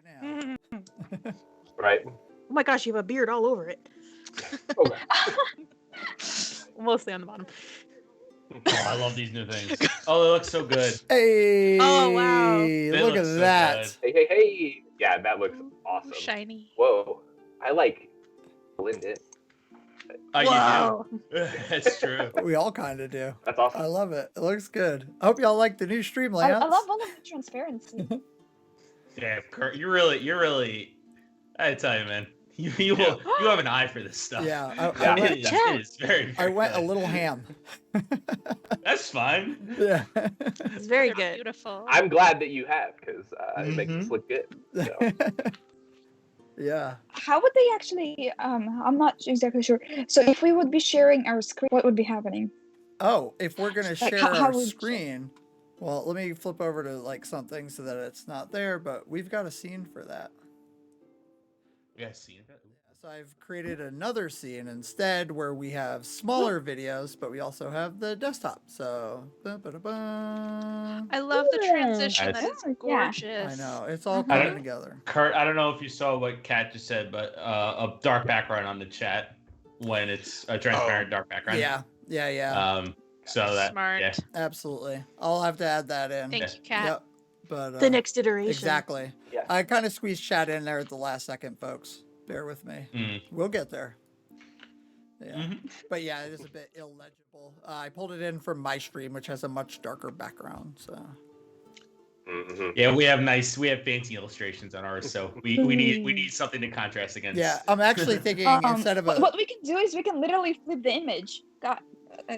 now. Right. Oh my gosh, you have a beard all over it. Okay. Mostly on the bottom. Oh, I love these new things. Oh, they look so good. Hey! Oh, wow. They Look look at so that. Hey. Yeah, that looks awesome. Shiny. Whoa. I like blend in. Oh, Wow. you do. That's true. We all kind of do. That's I awesome. love it. It looks good. I hope y'all like the new stream I layouts. love all of the transparency. Yeah, Kurt, you're really. I tell you, man, you have an eye for this stuff. Yeah, It is very, I very went a good. little ham. That's fine. Yeah. It's very They're good. Beautiful. I'm glad that you have, because it makes us Mhm. look good. So. Yeah. How would they actually? I'm not exactly sure. So if we would be sharing our screen, what would be happening? Oh, if we're gonna Like, share how our would you- screen, well, let me flip over to like something so that it's not there, but we've got a scene for that. You guys seen it? So I've created another scene instead where we have smaller videos, but we also have the desktop. So, ba-ba-da-ba. I love the transition. That is Yeah. gorgeous. I know it's all Mhm. coming together. Kurt, I don't know if you saw what Kat just said, but a dark background on the chat when it's a transparent dark background. Yeah. So that Smart. yeah. Absolutely. I'll have to add that in. Thank you, Kat. Yep. But The next iteration. exactly. Yeah. I kind of squeezed chat in there at the last second, folks. Bear with me. Mm. We'll get there. Yeah. Mhm. But yeah, it is a bit illegible. I pulled it in from my stream, which has a much darker background. So Mm-hmm. Yeah, we have fancy illustrations on ours, so we need something to contrast against. yeah, I'm actually thinking instead of a What we can do is we can literally flip the image. God,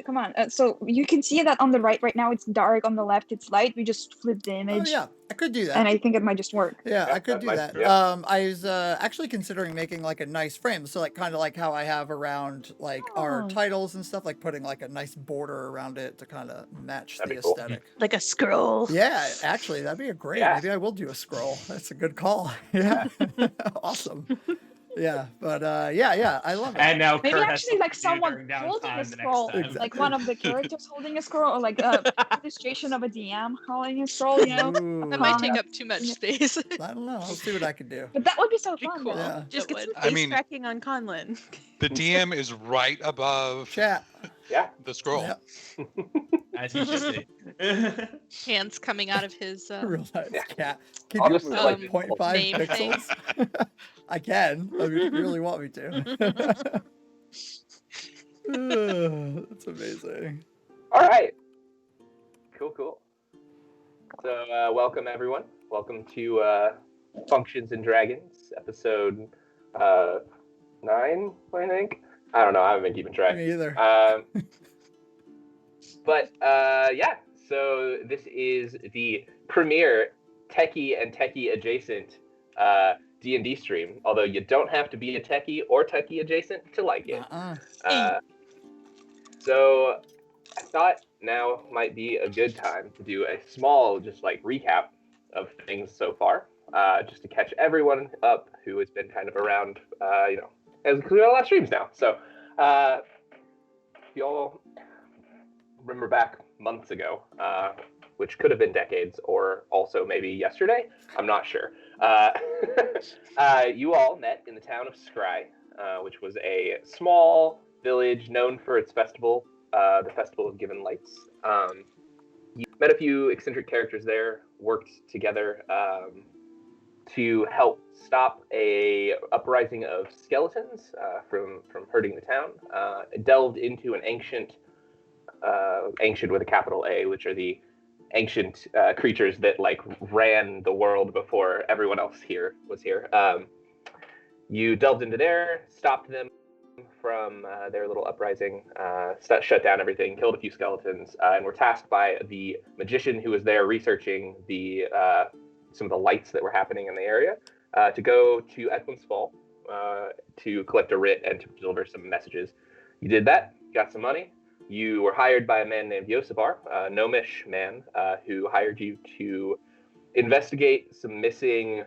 come on. So you can see that on the right now it's dark, on the left it's light. We just flip the oh image, yeah, I could do that. and I think it might just work. Yeah, Yeah, I could that do might- that. yeah. I was actually considering making like a nice frame, so like kind of like how I have around like our Oh. titles and stuff, like putting like a nice border around it to kind of match That'd the be cool. aesthetic. Like a scroll. Yeah, actually, that'd be a great. Yeah. Maybe I will do a scroll. That's a good call. Yeah, awesome. Yeah, but yeah, I love it. And now Maybe Kurt has actually like something to do someone during holding downtime a the next scroll, time. like one of the characters holding a scroll, or like a illustration of a DM holding a scroll, you know. Ooh, That might take Um, up too much space. I don't know. I'll see what I can do. But that would be so Be fun. cool. though. Yeah. Just It get some would. I face mean- tracking on Conlin. The DM is right above Chat. Yeah. the scroll. Yep. As he should be. Hands coming out of his. Real nice Yeah. cat. Can I'll you just, move like, like 0.5 name pixels? I can. I mean, if you really want me to. That's amazing. All right. Cool. So, welcome everyone. Welcome to Functions and Dragons, episode 9, I think. I don't know. I haven't been keeping track. Me either. But yeah. So this is the premiere techie and techie adjacent D&D stream. Although you don't have to be a techie or techie adjacent to like it. So I thought now might be a good time to do a small, just like recap of things so far, just to catch everyone up who has been kind of around, as we got a lot of streams now. So if y'all remember back months ago, which could have been decades or also maybe yesterday, I'm not sure. You all met in the town of Scry, which was a small village known for its festival, the Festival of Given Lights. You met a few eccentric characters there, worked together to help stop a uprising of skeletons from hurting the town. Delved into an ancient with a capital A, which are the ancient creatures that like ran the world before everyone else here was here. You delved into there, stopped them from their little uprising, shut down everything, killed a few skeletons, and were tasked by the magician who was there researching the some of the lights that were happening in the area to go to Edwin's Fall to collect a writ and to deliver some messages. You did that, got some money. You were hired by a man named Yosivar, a gnomish man, who hired you to investigate some missing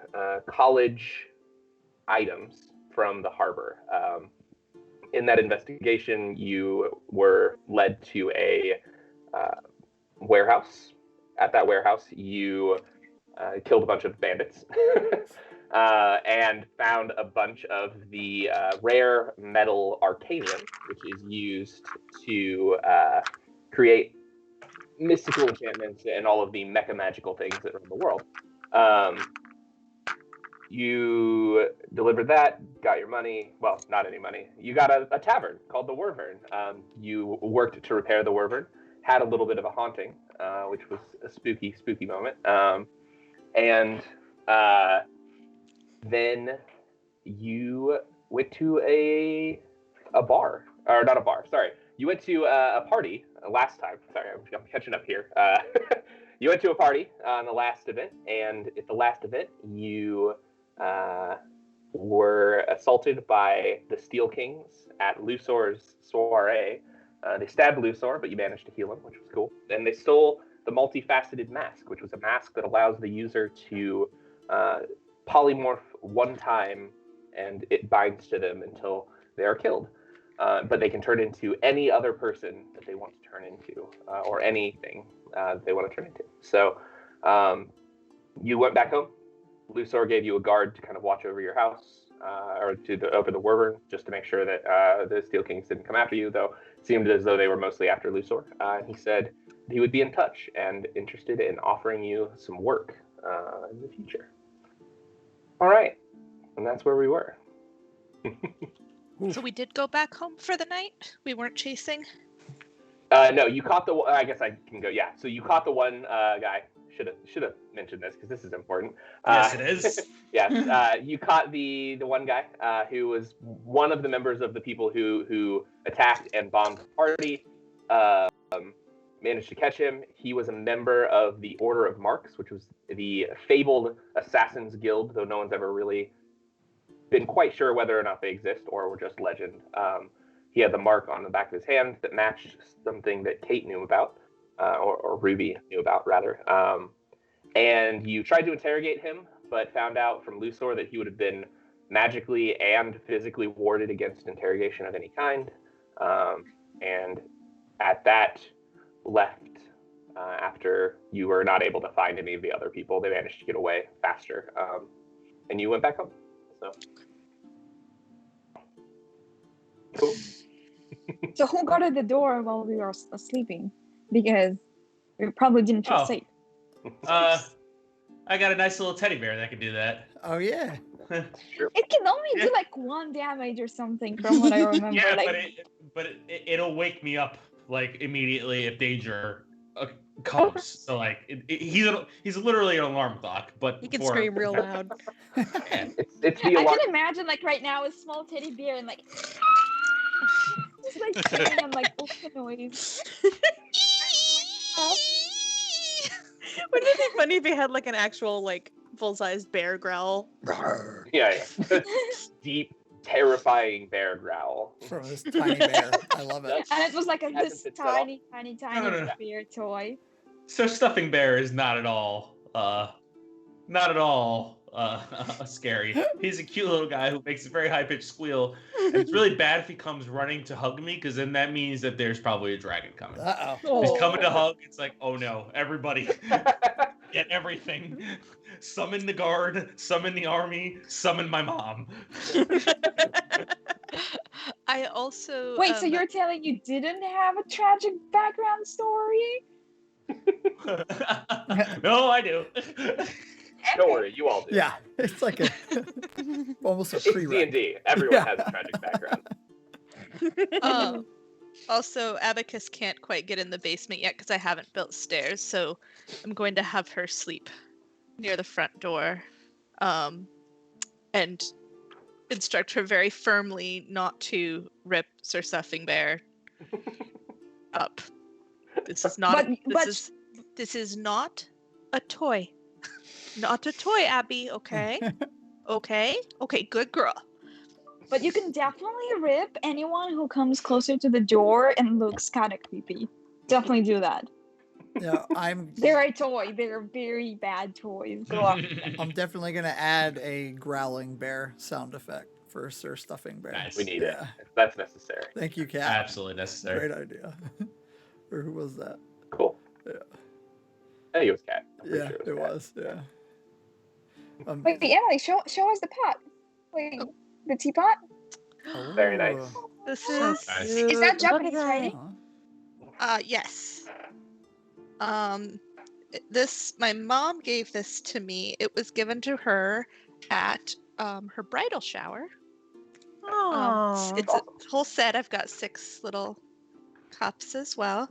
college items from the harbor. In that investigation, you were led to a warehouse. At that warehouse, you killed a bunch of bandits. and found a bunch of the rare metal arcanium, which is used to create mystical enchantments and all of the mecha magical things that run the world. You delivered that, got your money. Well, not any money. You got a tavern called the Wyvern. You worked to repair the Wyvern, had a little bit of a haunting, which was a spooky, spooky moment. And then you went to a bar, or not a bar, sorry. You went to a party last time. Sorry, I'm catching up here. You went to a party on the last event, and at the last event, you were assaulted by the Steel Kings at Lusor's soiree. They stabbed Lusor, but you managed to heal him, which was cool. And they stole the multifaceted mask, which was a mask that allows the user to polymorph one time, and it binds to them until they are killed. But they can turn into any other person that they want to turn into, or anything they want to turn into. So you went back home. Lusor gave you a guard to kind of watch over your house, or over the Wyvern, just to make sure that the Steel Kings didn't come after you, though it seemed as though they were mostly after Lusor. He said he would be in touch and interested in offering you some work in the future. All right, and that's where we were. So we did go back home for the night? We weren't chasing? No, you caught the. I guess I can go. Yeah, so you caught the one guy. Should have mentioned this because this is important. Yes, it is. Yes, you caught the one guy who was one of the members of the people who attacked and bombed the party. Managed to catch him. He was a member of the Order of Marks, which was the fabled assassins guild, though no one's ever really been quite sure whether or not they exist or were just legend. He had the mark on the back of his hand that matched something that Kate knew about, or Ruby knew about, rather. And you tried to interrogate him, but found out from Lusor that he would have been magically and physically warded against interrogation of any kind. And at that, left after you were not able to find any of the other people. They managed to get away faster. And you went back home. So cool. So who guarded the door while we were sleeping? Because we probably didn't feel safe. I got a nice little teddy bear that can do that. Oh yeah. Sure. It can only do like 1 damage or something, from what I remember. Yeah, like, but it'll wake me up like immediately if danger comes. So like he's literally an alarm clock, but You can for- scream real loud. Yeah. It's the I alarm. can imagine like right now a small teddy bear and like just like singing and like ultra noise. Wouldn't it be funny if he had like an actual like full-sized bear growl? Yeah. Deep, terrifying bear growl. From this tiny bear. I love it. And it was like Hasn't this been set off. tiny No. bear toy. So stuffing bear is not at all scary. He's a cute little guy who makes a very high-pitched squeal. And it's really bad if he comes running to hug me, because then that means that there's probably a dragon coming. Uh-oh. He's coming to hug. It's like, oh no, everybody get everything. Summon the guard, summon the army, summon my mom. I also Wait, so you're telling you didn't have a tragic background story? No, I do. Don't worry, you all do. Yeah. It's like a almost a It's pre-req. D&D. Everyone has a tragic background. Also, Abacus can't quite get in the basement yet because I haven't built stairs, so I'm going to have her sleep near the front door, and instruct her very firmly not to rip Sir Stuffing Bear up. This is not. This is not a toy. Not a toy, Abby. Okay. Okay. Good girl. But you can definitely rip anyone who comes closer to the door and looks kind of creepy. Definitely do that. Yeah, They're a toy. They're very bad toys. Go on. I'm definitely gonna add a growling bear sound effect for Sir Stuffing Bear. Nice. We need Yeah. it. That's necessary. Thank you, Kat. Absolutely necessary. Great idea. Or who was that? Cool. Yeah. I think it was Cat. I'm pretty Yeah, sure it Cat. was. Yeah. Wait, Emily, show us the pot. Wait, the teapot. Very nice. Ooh. This So is Nice. Is that cute. Look at Japanese that. writing? yes. This my mom gave this to me. It was given to her at her bridal shower. Oh, It's a whole set. I've got 6 little cups as well.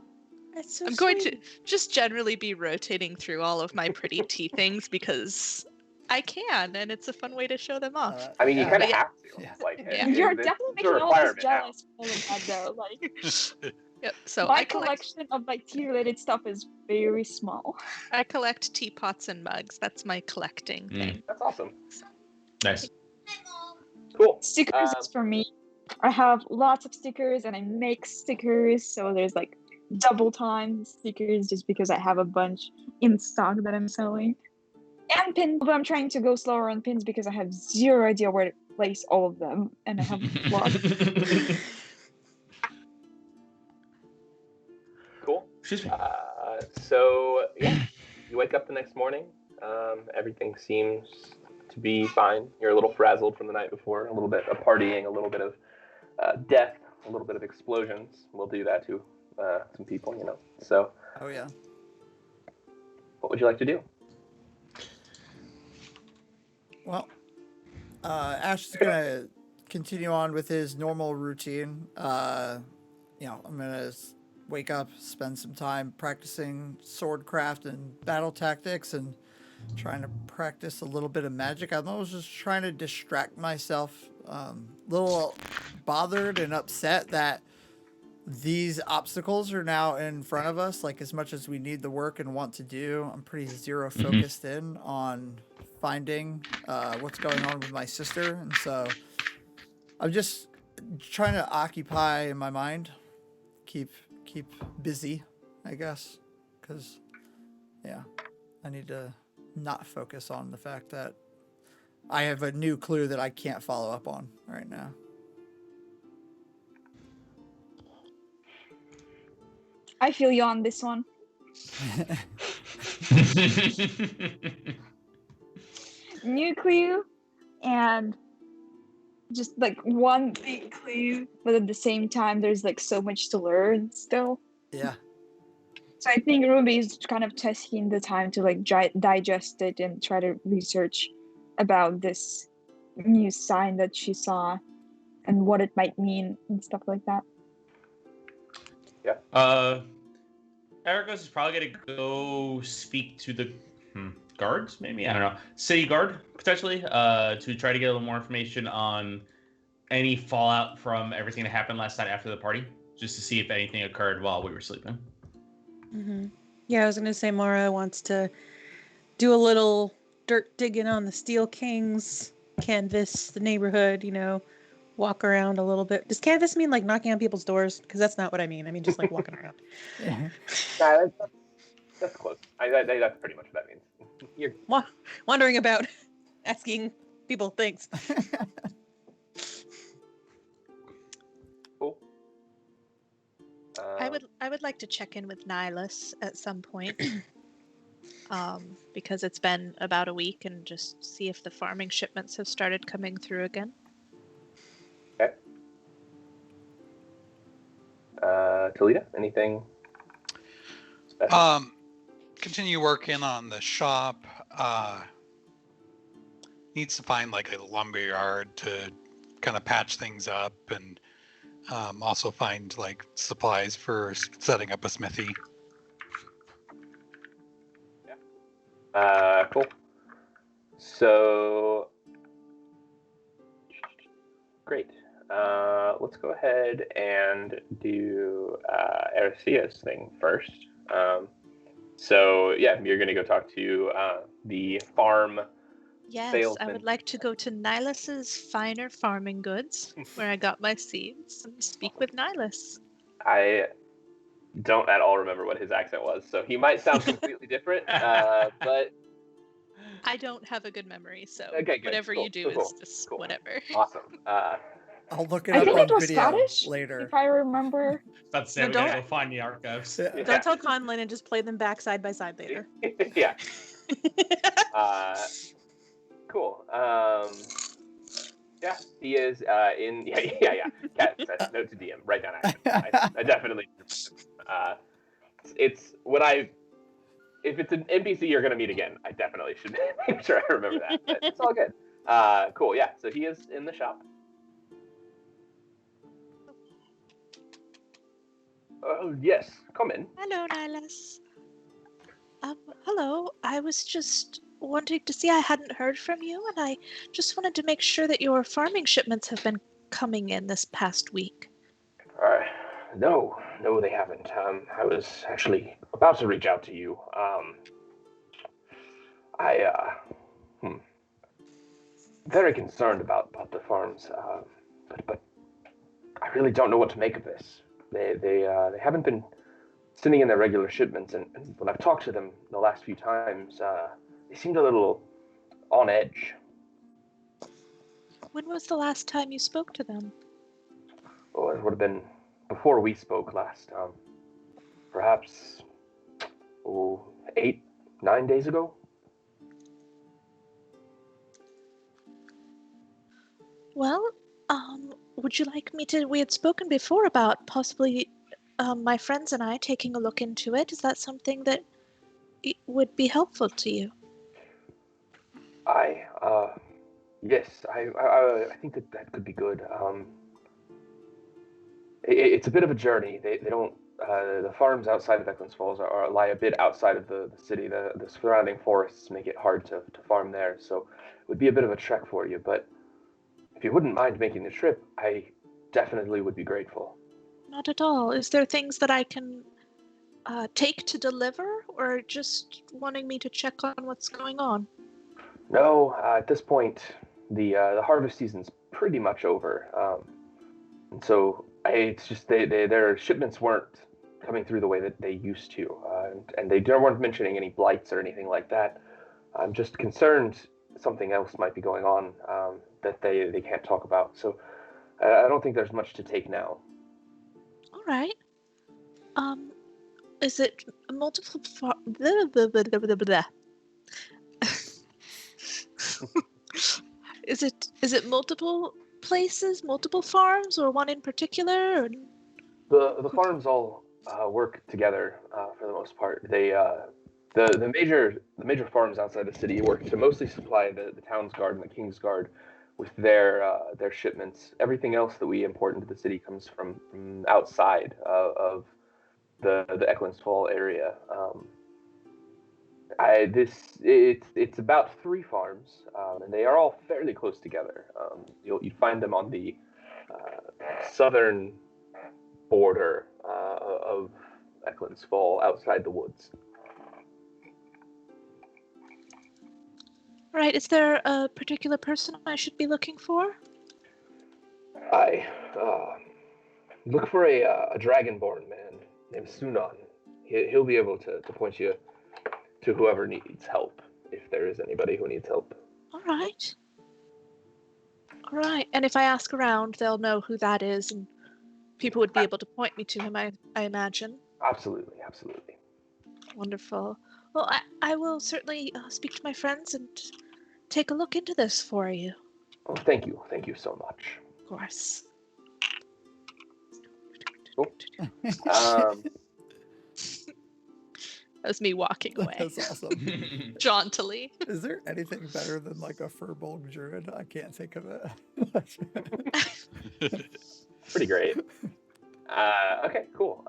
that's so I'm going sweet. to just generally be rotating through all of my pretty tea things because I can, and it's a fun way to show them off. I mean, you yeah. kind of Yeah. have to. Yeah. Like, Yeah. You're it's definitely a making all of us requirement now. jealous for that though. Like Yep. So my I collect collection of like tea related stuff is very small. teapots and mugs. That's my collecting Mm. thing. That's awesome. Nice. Cool. Stickers is for me. I have lots of stickers and I make stickers, so there's like double time stickers just because I have a bunch in stock that I'm selling. And pins, but I'm trying to go slower on pins because I have zero idea where to place all of them, and I have lots. Cool. Excuse me. So yeah, you wake up the next morning. Everything seems to be fine. You're a little frazzled from the night before, a little bit of partying, a little bit of death, a little bit of explosions. We'll do that to some people, you know. So, Oh yeah. what would you like to do? Well, Ash is gonna continue on with his normal routine. I'm gonna wake up, spend some time practicing swordcraft and battle tactics, and trying to practice a little bit of magic. I was just trying to distract myself. A little bothered and upset that these obstacles are now in front of us. Like, as much as we need the work and want to do, I'm pretty zero focused in on finding what's going on with my sister, and so I'm just trying to occupy in my mind, keep busy, I guess, because yeah, I need to not focus on the fact that I have a new clue that I can't follow up on right now. I feel you on this one. New clue and just like one big clue, but at the same time there's like so much to learn still. Yeah. So I think Ruby is kind of taking the time to like digest it and try to research about this new sign that she saw and what it might mean and stuff like that. Ericos is probably gonna go speak to the guards, maybe, I don't know, city guard potentially, to try to get a little more information on any fallout from everything that happened last night after the party, just to see if anything occurred while we were sleeping. Yeah, I was gonna say Mara wants to do a little dirt digging on the Steel Kings, canvass the neighborhood, walk around a little bit. Does canvas mean like knocking on people's doors? Because that's not what I mean. I mean just like walking around. Nah, that's close. That's pretty much what that means. You're Wandering about, asking people things. cool. I would like to check in with Nihilus at some point. Because it's been about a week, and just see if the farming shipments have started coming through again. Okay. Talita, anything special? Continue working on the shop. Needs to find like a lumberyard to kind of patch things up, and also find like supplies for setting up a smithy. Cool. So, great. Let's go ahead and do Aricia's thing first. So, yeah, you're going to go talk to the farm Yes, salesman. I would like to go to Nihilus's Finer Farming Goods, where I got my seeds, and speak with Nihilus. I don't at all remember what his accent was, so he might sound completely different, but... I don't have a good memory, so Okay, good. whatever Cool. you do Cool. is just Cool. whatever. Awesome. I'll look it I up think on it was video Scottish, later. if I remember. About to say, No, we gotta don't- go find the archives. Yeah. Don't tell Conlin and just play them back side by side later. Yeah. Cool. Yeah, he is in. Yeah. Cat says note to DM. Write down action. I definitely. It's when I. If it's an NPC you're gonna meet again, I definitely should make sure I remember that. But it's all good. Cool. Yeah. So he is in the shop. Oh yes, come in. Hello, Nilas. Hello. I was just wanting to see. I hadn't heard from you, and I just wanted to make sure that your farming shipments have been coming in this past week. No, they haven't. I was actually about to reach out to you. Very concerned about the farms, but I really don't know what to make of this. They haven't been sending in their regular shipments, and when I've talked to them the last few times, they seemed a little on edge. When was the last time you spoke to them? Oh, it would have been before we spoke last. Perhaps 8, 9 days ago. Well, would you like me to? We had spoken before about possibly my friends and I taking a look into it. Is that something that would be helpful to you? Yes, I think that could be good. It's a bit of a journey. They don't. The farms outside of Eklund's Falls lie a bit outside of the city. The surrounding forests make it hard to farm there, so it would be a bit of a trek for you. But if you wouldn't mind making the trip, I definitely would be grateful. Not at all. Is there things that I can take to deliver, or just wanting me to check on what's going on? No, at this point, the harvest season's pretty much over, and so it's just their shipments weren't coming through the way that they used to, and they weren't mentioning any blights or anything like that. I'm just concerned something else might be going on that they can't talk about. So I don't think there's much to take now. All right. Is it multiple? Is it multiple places, multiple farms, or one in particular? Or... The farms all work together for the most part. They the major farms outside the city work to mostly supply the town's guard and the king's guard with their shipments. Everything else that we import into the city comes from outside of the Eklund's Fall area. It's about 3 farms, and they are all fairly close together. You'd find them on the southern border of Eklund's Fall, outside the woods. Right. Is there a particular person I should be looking for? I look for a dragonborn man named Sunan. He'll be able to point you to whoever needs help, if there is anybody who needs help. All right. All right. And if I ask around, they'll know who that is, and people would be able to point me to him, I imagine. Absolutely. Wonderful. Well, I will certainly speak to my friends and take a look into this for you. Oh, thank you so much. Of course. Cool. That was me walking away. That's awesome. Jauntily. Is there anything better than like a Furbolg druid? I can't think of it. Pretty great. Okay, cool.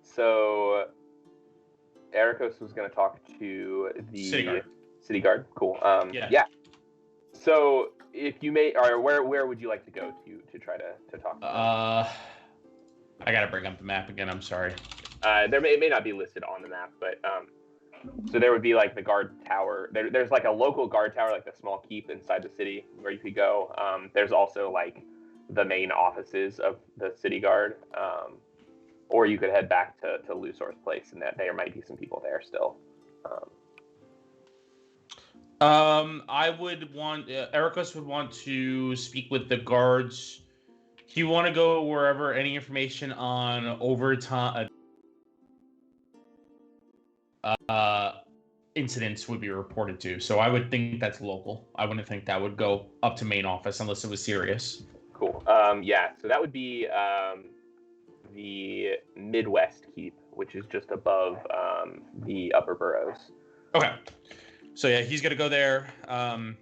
So Ericos was going to talk to the city guard. Cool. Yeah. So if you may, or where would you like to go to try to talk to them? I gotta bring up the map again. I'm sorry. It may not be listed on the map, but so there would be like the guard tower. There's like a local guard tower, like the small keep inside the city where you could go. There's also like the main offices of the city guard, or you could head back to Lusor's place, and that there might be some people there still. I would want Ericus would want to speak with the guards. Do you want to go wherever any information on overtime, incidents would be reported to. So I would think that's local. I wouldn't think that would go up to main office unless it was serious. Cool. Yeah, so that would be the Midwest Keep, which is just above the upper boroughs. Okay. So yeah, he's gonna go there. And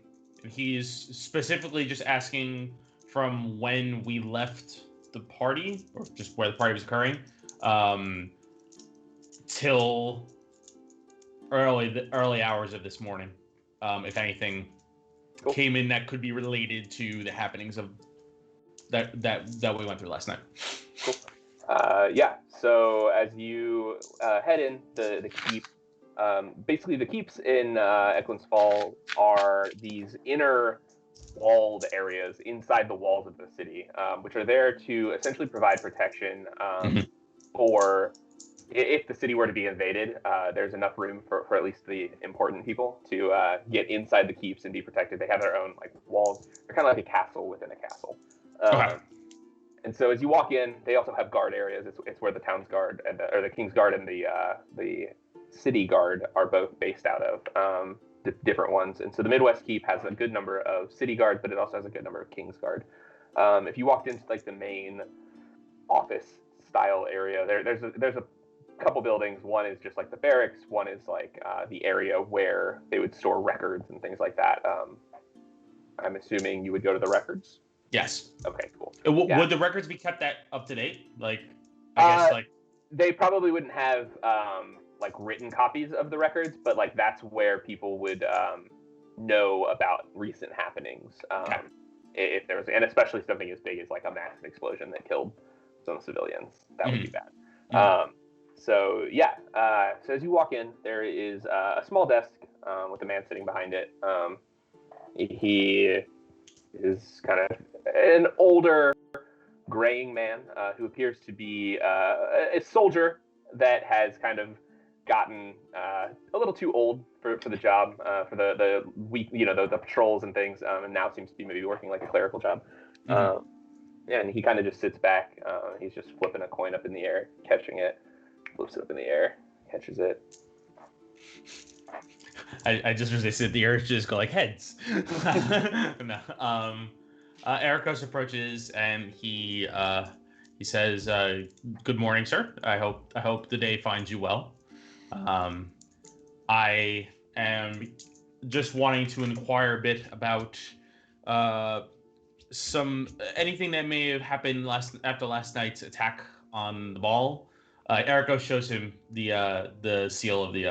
he's specifically just asking from when we left the party, or just where the party was occurring, till the early hours of this morning. If anything came in that could be related to the happenings of that we went through last night. Cool. Yeah. So as you head in the keep, basically the keeps in Eklund's Fall are these inner walled areas inside the walls of the city, which are there to essentially provide protection for if the city were to be invaded. There's enough room for at least the important people to get inside the keeps and be protected. They have their own like walls. They're kind of like a castle within a castle. Okay. And so as you walk in, they also have guard areas. It's where the town's guard or the king's guard and the city guard are both based out of. Different ones. And so the Midwest Keep has a good number of city guards, but it also has a good number of king's guard. If you walked into like the main office style area, there's a couple buildings. One is just like the barracks. One is like the area where they would store records and things like that. I'm assuming you would go to the records. Yes. Okay, cool. Would the records be kept that up to date? Like, I guess like they probably wouldn't have like written copies of the records, but like that's where people would know about recent happenings. If there was, and especially something as big as like a massive explosion that killed some civilians, that would be bad. So yeah, so as you walk in, there is a small desk with a man sitting behind it. He is kind of an older, graying man who appears to be a soldier that has kind of gotten a little too old for the job, for the week, the patrols and things, and now seems to be maybe working like a clerical job. And he kind of just sits back. He's just flipping a coin up in the air, catching it, flips it up in the air, catches it. I just as they sit the earth just go like heads. No. Ericos approaches and he says, "Good morning, sir. I hope the day finds you well. I am just wanting to inquire a bit about anything that may have happened after last night's attack on the ball." Ericos shows him the seal of the.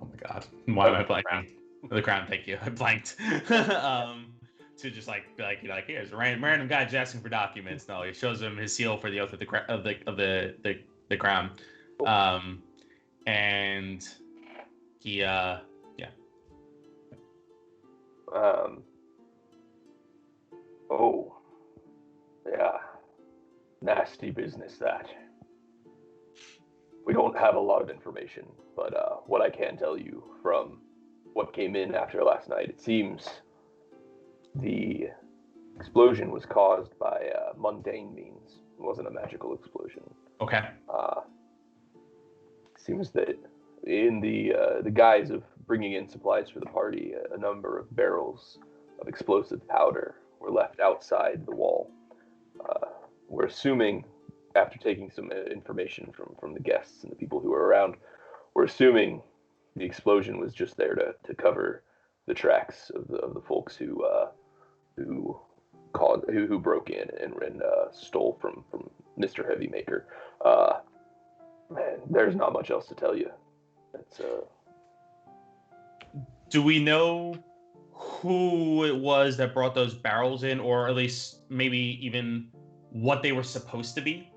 Oh my God! Why am I blanking? The crown. Thank you. I blanked. To just like be like, here's a random guy just asking for documents. No, he shows him his seal for the oath of the crown. And he Oh, yeah, nasty business that. We don't have a lot of information, but what I can tell you from what came in after last night, it seems the explosion was caused by mundane means. It wasn't a magical explosion. Okay. Seems that in the guise of bringing in supplies for the party, a number of barrels of explosive powder were left outside the wall. We're assuming, after taking some information from the guests and the people who were around, we're assuming the explosion was just there to cover the tracks of the folks who broke in and stole from Mr. Heavymaker. Man, there's not much else to tell you. It's Do we know who it was that brought those barrels in, or at least maybe even what they were supposed to be?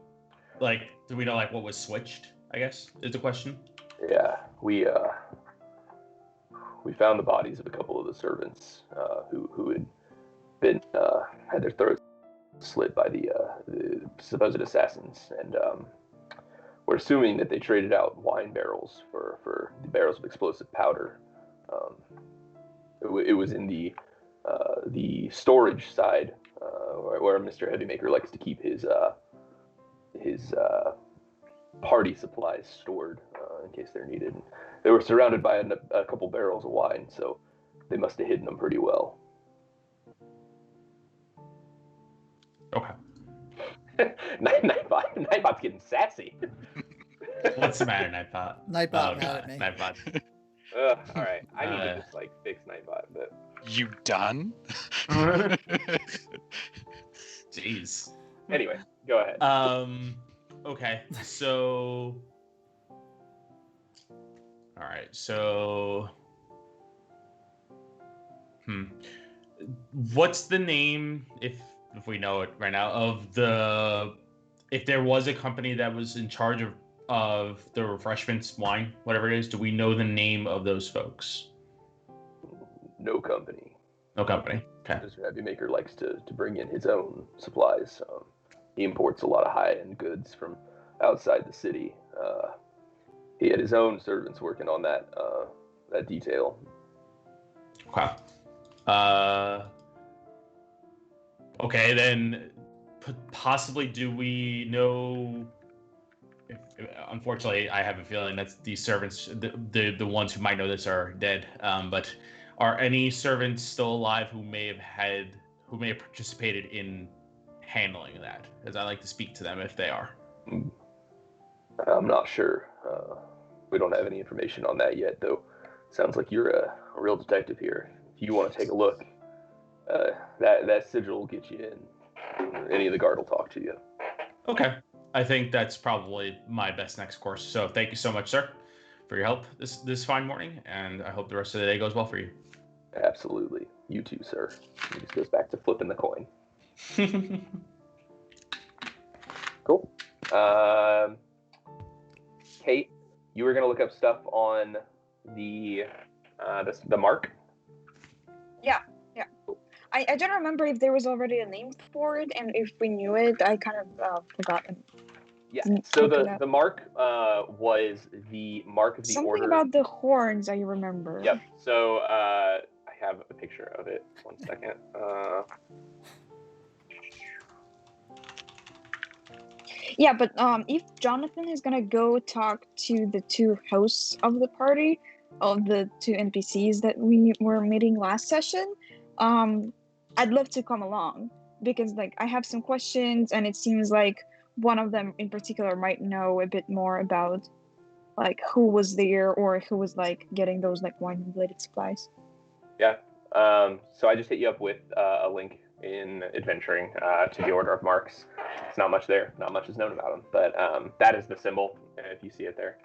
Like, do we know like what was switched? I guess is the question. Yeah, we found the bodies of a couple of the servants who had been had their throats slit by the supposed assassins, and we're assuming that they traded out wine barrels for the barrels of explosive powder. It was in the storage side where Mr. Heavymaker likes to keep his party supplies stored in case they're needed. They were surrounded by a couple barrels of wine, so they must have hidden them pretty well. Okay. Nightbot's getting sassy. What's the matter, Nightbot? Nightbot Oh, mad God, at me. Nightbot. All right, I need to just fix Nightbot, but You done? Jeez. anyway, go ahead. Okay, so. All right, so. What's the name, if we know it right now, of the, if there was a company that was in charge of the refreshments, wine, whatever it is, do we know the name of those folks? No company. No company. Okay. Mr. Heavy Maker likes to bring in his own supplies. He imports a lot of high-end goods from outside the city. He had his own servants working on that detail. Okay. Okay, then possibly do we know? Unfortunately, I have a feeling that these servants, the ones who might know this, are dead. But are any servants still alive who may have participated in handling that? As I like to speak to them if they are. I'm not sure. We don't have any information on that yet, though. Sounds like you're a real detective here. If you want to take a look, that sigil will get you in. Any of the guard will talk to you. Okay. I think that's probably my best next course. So thank you so much, sir, for your help this fine morning, and I hope the rest of the day goes well for you. Absolutely. You too, sir. He just goes back to flipping the coin. Cool. Kate, you were going to look up stuff on the mark? Yeah. I don't remember if there was already a name for it, and if we knew it, I kind of forgot. Yeah, so the mark was the mark of the Something order. about the horns, I remember. Yep, so I have a picture of it. 1 second. Yeah, but if Jonathan is gonna go talk to the two hosts of the party, of the two NPCs that we were meeting last session, I'd love to come along because I have some questions, and it seems like one of them in particular might know a bit more about who was there or who was getting those wine related supplies. Yeah. So I just hit you up with a link in adventuring to the Order of Marks. It's not much there. Not much is known about them, but that is the symbol. If you see it there,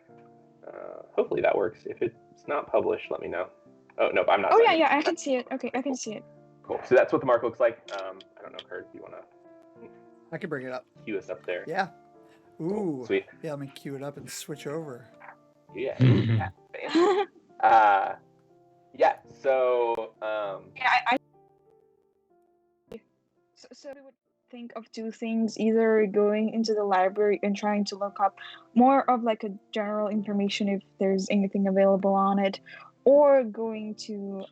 hopefully that works. If it's not published, let me know. Oh nope, I'm not. Oh yeah, I can see it. Okay, I can see it. Cool. So that's what the mark looks like. I don't know, Kurt, if you want to. I can bring it up. Cue us up there. Yeah. Ooh. Cool. Sweet. Yeah, let me cue it up and switch over. Yeah. Yeah. So. Yeah, So we would think of two things: either going into the library and trying to look up more of a general information if there's anything available on it, or going to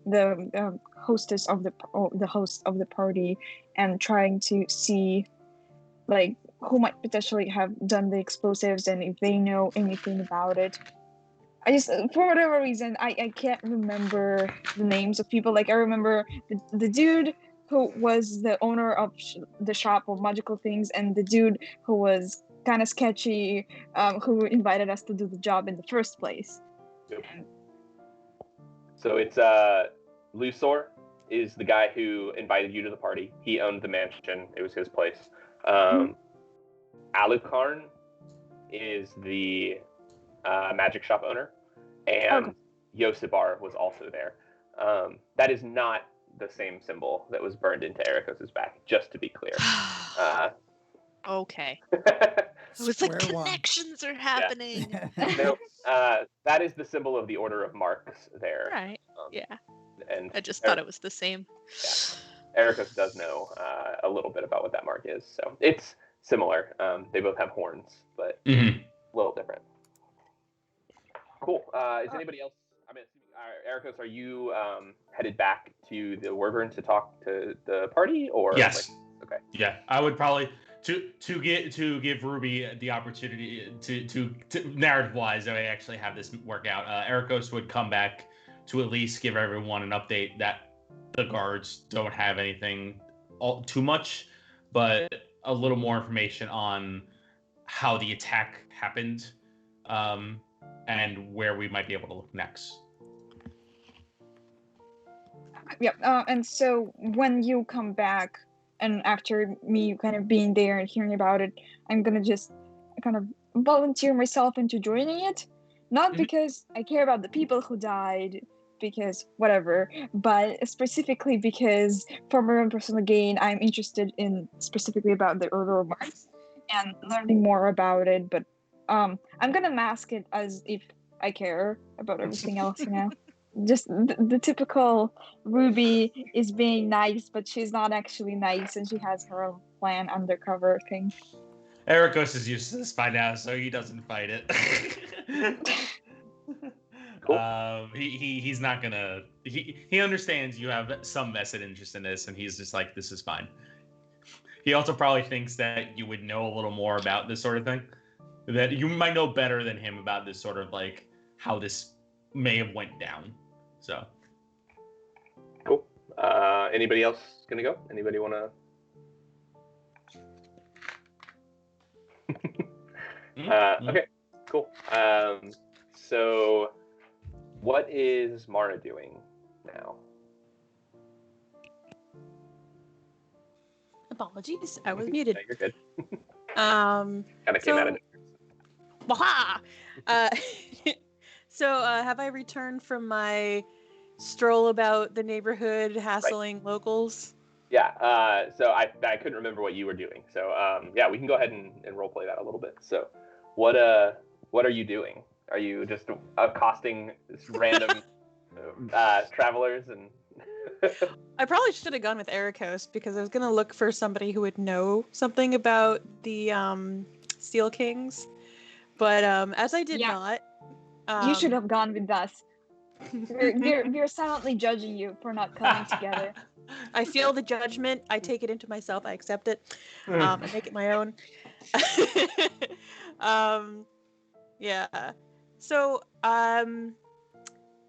the hostess of the host of the party and trying to see who might potentially have done the explosives and if they know anything about it. I just, for whatever reason, I can't remember the names of people. I remember the dude who was the owner of the shop of magical things, and the dude who was kind of sketchy, who invited us to do the job in the first place. Yep. So it's Lusor is the guy who invited you to the party. He owned the mansion. It was his place. Alucarn is the magic shop owner, and Yosibar was also there. That is not the same symbol that was burned into Ericos's back, just to be clear. Okay. It was connections are happening. No, that is the symbol of the Order of Marks there. Right. Yeah. And I just thought it was the same. Yeah. Ericos does know a little bit about what that mark is, so it's similar. They both have horns, but a little different. Cool. Is anybody else? I mean, Ericos, are you headed back to the Wyvern to talk to the party, or? Yes. Okay. Yeah, I would probably to give Ruby the opportunity to narrative wise, I actually have this work out. Ericos would come back to at least give everyone an update that the guards don't have anything too much, but a little more information on how the attack happened, and where we might be able to look next. Yep. And so when you come back, and after me kind of being there and hearing about it, I'm gonna just kind of volunteer myself into joining it. Not because I care about the people who died, because whatever, but specifically because for my own personal gain, I'm interested in specifically about the Order of Mars and learning more about it. But I'm gonna mask it as if I care about everything else, Just the typical Ruby is being nice, but she's not actually nice, and she has her own plan undercover thing. Ericos is used to this by now, so he doesn't fight it. Cool. He's not gonna. He understands you have some vested interest in this, and he's just like, this is fine. He also probably thinks that you would know a little more about this sort of thing, that you might know better than him about this sort of like how this may have went down. So Cool. Anybody else gonna go? Anybody wanna? Okay. Cool. So, what is Mara doing now? Apologies, I was muted. No, you're good. Kind of came out of it. Waha! So, have I returned from my stroll about the neighborhood, hassling locals? Yeah. So I couldn't remember what you were doing. So yeah, we can go ahead and roleplay that a little bit. So, what are you doing? Are you just accosting random travelers and? I probably should have gone with Ericos because I was gonna look for somebody who would know something about the Steel Kings, but as I did not. You should have gone with us. We're silently judging you for not coming together. I feel the judgment. I take it into myself. I accept it. I make it my own. Yeah. So I'm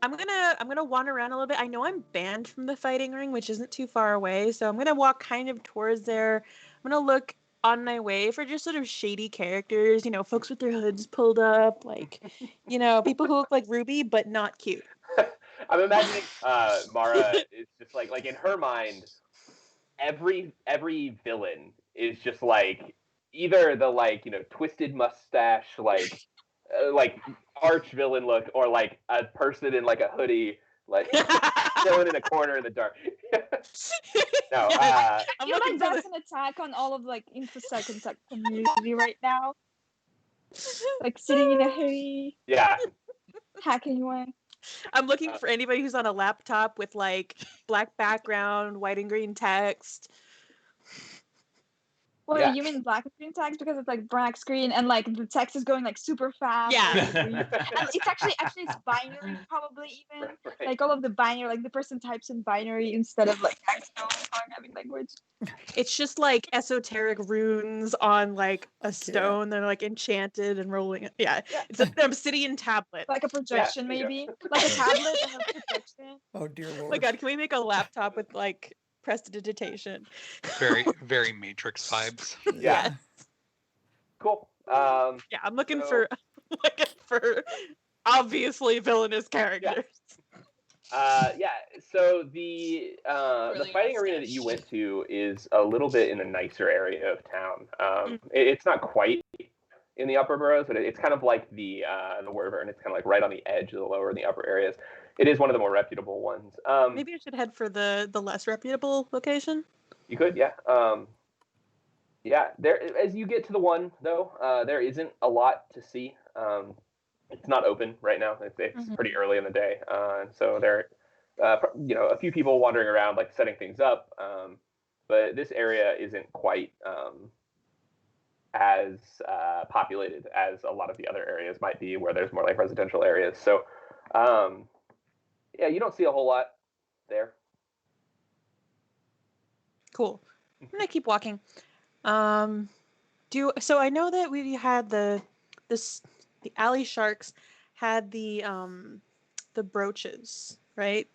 gonna wander around a little bit. I know I'm banned from the fighting ring, which isn't too far away. So I'm gonna walk kind of towards there. I'm gonna look on my way for just sort of shady characters, folks with their hoods pulled up, like, people who look like Ruby but not cute. I'm imagining Mara is just like in her mind, every villain is just like either the twisted mustache like arch villain look, or like a person in like a hoodie like chilling in a corner in the dark. No, I feel like that's an attack on all of InfoSec and community right now. Like sitting in a hoodie. Yeah. Hacking away. I'm looking for anybody who's on a laptop with like black background, white and green text. Well, you mean black and green text because it's like black screen and like the text is going like super fast. Yeah. And it's actually it's binary probably even. Right. Like all of the binary, like the person types in binary instead of like hexadecimal programming language. It's just like esoteric runes on like a stone that are like enchanted and rolling. Yeah. It's an obsidian tablet. Like a projection maybe. Like a tablet and a projection. Oh dear Lord. Oh my God, can we make a laptop with like prestidigitation? Very, very Matrix vibes. Yeah. Cool. Yeah, I'm looking for obviously villainous characters. Yeah. So the fighting arena that you went to is a little bit in a nicer area of town. It's not quite in the upper boroughs, but it's kind of like the Wyvern. It's kind of like right on the edge of the lower and the upper areas. It is one of the more reputable ones. Maybe I should head for the less reputable location. You could, yeah. Yeah, there. As you get to the one though, there isn't a lot to see. It's not open right now. It's pretty early in the day, and so there, a few people wandering around, like setting things up. But this area isn't quite as populated as a lot of the other areas might be, where there's more like residential areas. So, yeah, you don't see a whole lot there. Cool. I'm gonna keep walking. So I know that we had the alley sharks had the brooches, right?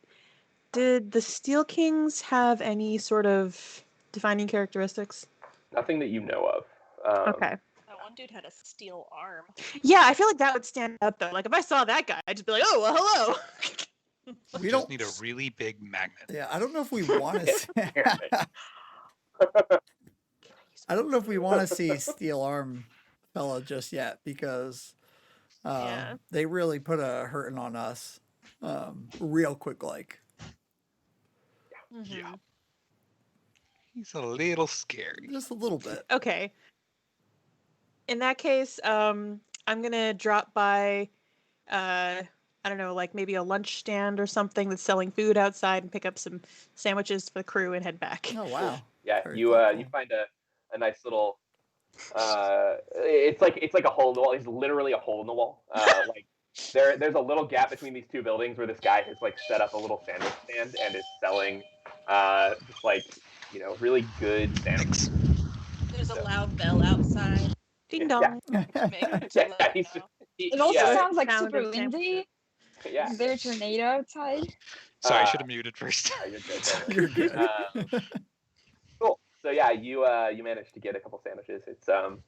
Did the Steel Kings have any sort of defining characteristics? Nothing that you know of. Okay. That one dude had a steel arm. Yeah, I feel like that would stand out though. Like if I saw that guy, I'd just be like, "Oh, well, hello." We just don't need a really big magnet. Yeah, I don't know if we want to. I don't know if we want to see Steel Arm fella just yet because Yeah. they really put a hurting on us real quick. Like, Yeah. He's a little scary. just a little bit. Okay. In that case, I'm gonna drop by, I don't know, like maybe a lunch stand or something that's selling food outside and pick up some sandwiches for the crew and head back. Oh wow. Yeah, Very you thoughtful. find a nice little. It's like a hole in the wall. It's literally a hole in the wall. Like there's a little gap between these two buildings where this guy has like set up a little sandwich stand and is selling just like really good sandwiches. There's a loud bell outside. Ding Yeah. dong. Make it too Yeah, loud he's just now. It also yeah, sounds like Sound super of sandwiches. windy. yeah. Is there a tornado outside? Sorry, I should have muted first. You're good. Don't worry. You're good. Cool. So yeah, you managed to get a couple sandwiches. It's I don't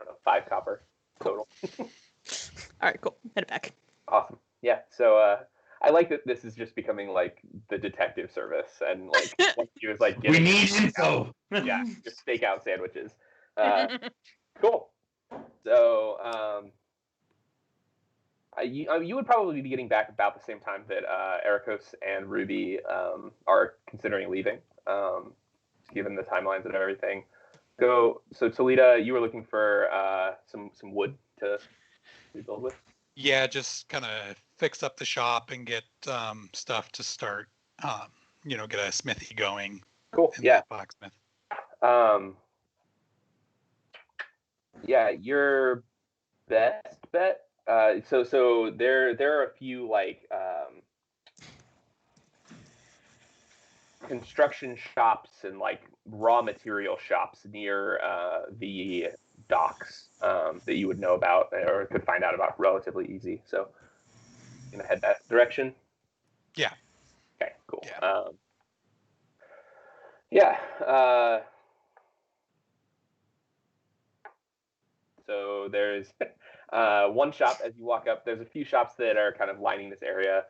know, 5 copper total. All right, cool. Head back. Awesome. Yeah. So I like that this is just becoming like the detective service, and like what you is like We getting need info. yeah, just stakeout sandwiches. Cool. So you would probably be getting back about the same time that Ericos and Ruby are considering leaving, given the timelines and everything. So Talita, you were looking for some wood to rebuild with. Yeah, just kind of fix up the shop and get stuff to start, get a smithy going. Cool. In Yeah. that blacksmith. Yeah, your best bet. So there are a few like construction shops and like raw material shops near the docks that you would know about or could find out about relatively easy. So you gonna head that direction. Yeah. Okay. Cool. Yeah. So there's one shop as you walk up. There's a few shops that are kind of lining this area.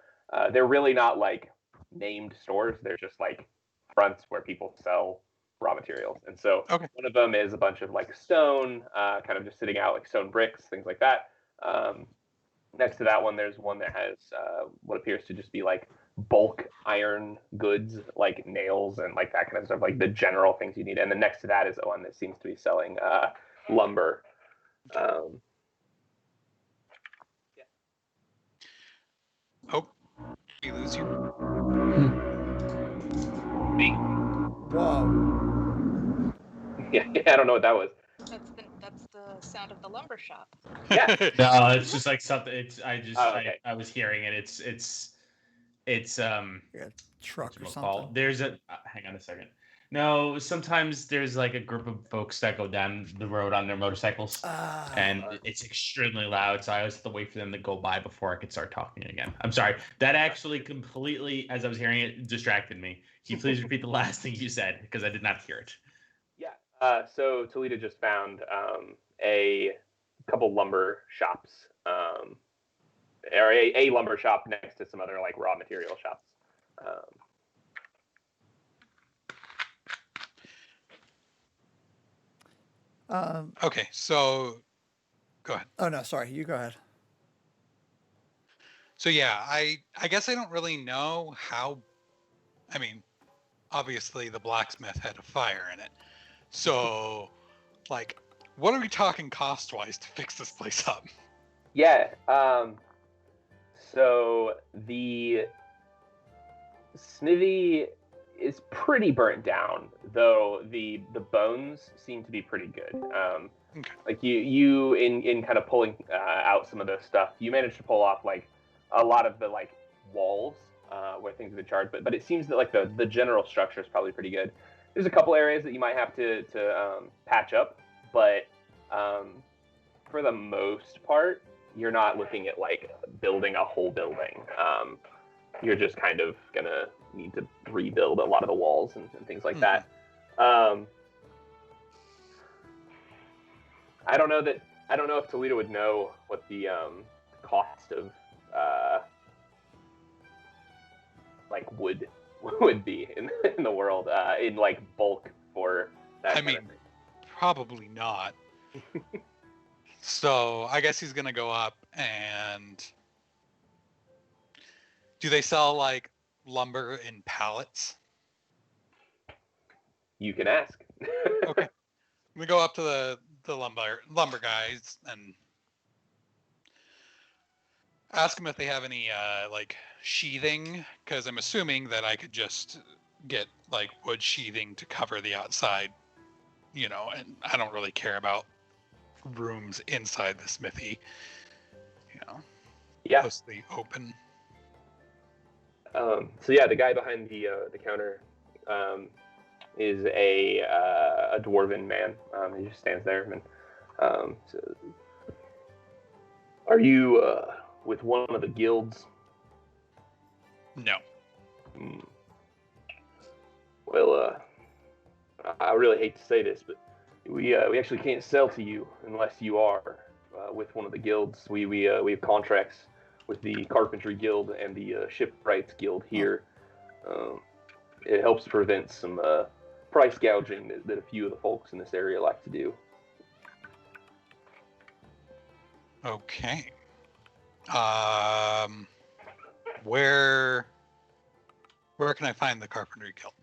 They're really not like named stores. They're just like fronts where people sell raw materials. And so one of them is a bunch of like stone, kind of just sitting out, like stone bricks, things like that. Next to that one, there's one that has what appears to just be like bulk iron goods, like nails and like that kind of stuff, like the general things you need. And then next to that is the one that seems to be selling lumber. Oh, we lose you. Me? Whoa. Yeah, I don't know what that was. That's the sound of the lumber shop. Yeah. No, it's just like something. Okay. I was hearing it. It's Like a truck or something. There's a hang on a second. No, sometimes there's like a group of folks that go down the road on their motorcycles, and it's extremely loud. So I always have to wait for them to go by before I could start talking again. I'm sorry. That actually completely, as I was hearing it, distracted me. Can you please repeat the last thing you said because I did not hear it? Yeah. So Toledo just found a couple lumber shops, or a lumber shop next to some other like raw material shops. Okay, so go ahead. Oh no, sorry. You go ahead. So yeah, I guess I don't really know how. I mean, obviously the blacksmith had a fire in it. So, like, what are we talking cost-wise to fix this place up? Yeah. So the smithy is pretty burnt down, though the bones seem to be pretty good. Okay. Like you in kind of pulling out some of the stuff, you managed to pull off like a lot of the like walls where things have been charred, but it seems that like the general structure is probably pretty good. There's a couple areas that you might have to patch up, but For the most part, you're not looking at like building a whole building. You're just kind of gonna need to rebuild a lot of the walls and things like that. I don't know if Toledo would know what the cost of like wood would be in the world in like bulk for that. I mean, probably not. So I guess he's gonna go up and do they sell like lumber in pallets? You can ask. Okay. We go up to the lumber guys and ask them if they have any like sheathing, because I'm assuming that I could just get like wood sheathing to cover the outside, and I don't really care about rooms inside the smithy, Yeah. mostly open. So yeah, the guy behind the counter is a dwarven man. He just stands there and so, are you with one of the guilds? No. Well, I really hate to say this, but we actually can't sell to you unless you are with one of the guilds. We have contracts with the Carpentry Guild and the Shipwrights Guild here. It helps prevent some price gouging that a few of the folks in this area like to do. Okay. Where can I find the Carpentry Guild?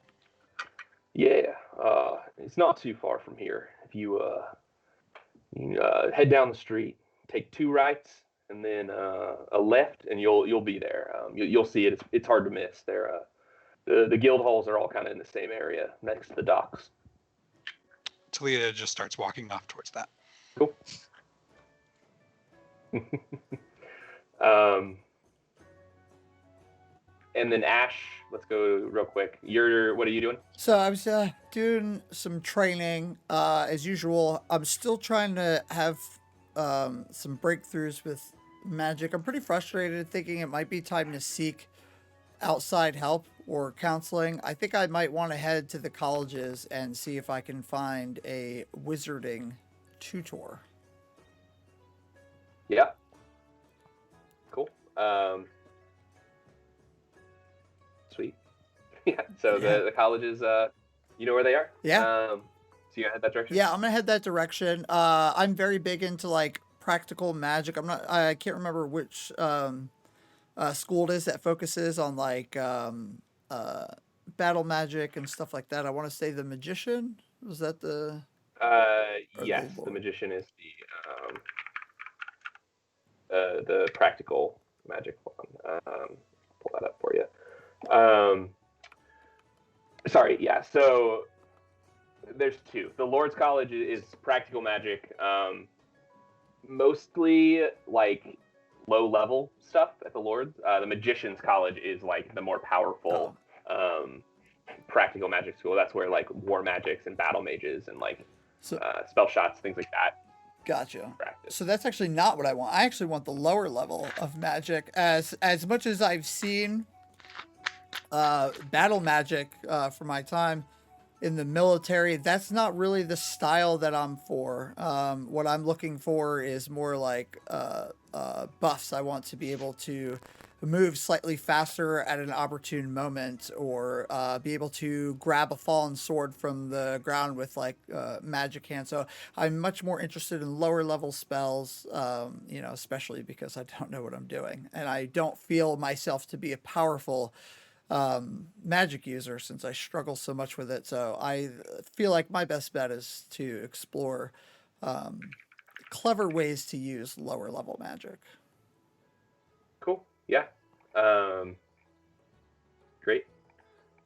Yeah, it's not too far from here. If you head down the street, take 2 rights, and then a left, and you'll be there. You'll see it. It's hard to miss. The guild halls are all kind of in the same area next to the docks. Talia just starts walking off towards that. Cool. And then Ash, let's go real quick. What are you doing? So I was doing some training as usual. I'm still trying to have some breakthroughs with magic. I'm pretty frustrated, thinking it might be time to seek outside help or counseling. I think I might want to head to the colleges and see if I can find a wizarding tutor. Yeah. Cool. Sweet. Yeah. So Yeah. the colleges, you know where they are? Yeah. So you gonna head that direction? Yeah, I'm gonna head that direction. I'm very big into like practical magic. I can't remember which school it is that focuses on like battle magic and stuff like that. I want to say the magician. Was that the? Yes, the magician is the practical magic one. Pull that up for you. Sorry, yeah. So there's 2. The Lord's College is practical magic, mostly like low-level stuff at the Lord's. The Magician's College is like the more powerful practical magic school. That's where like war magics and battle mages and like spell shots, things like that. Gotcha. Practice. So that's actually not what I want. I actually want the lower level of magic. As much as I've seen battle magic for my time in the military, that's not really the style that I'm for. What I'm looking for is more like buffs. I want to be able to move slightly faster at an opportune moment, or be able to grab a fallen sword from the ground with like magic hand. So I'm much more interested in lower level spells, especially because I don't know what I'm doing, and I don't feel myself to be a powerful magic user since I struggle so much with it. So I feel like my best bet is to explore clever ways to use lower level magic. Cool. Yeah. Great.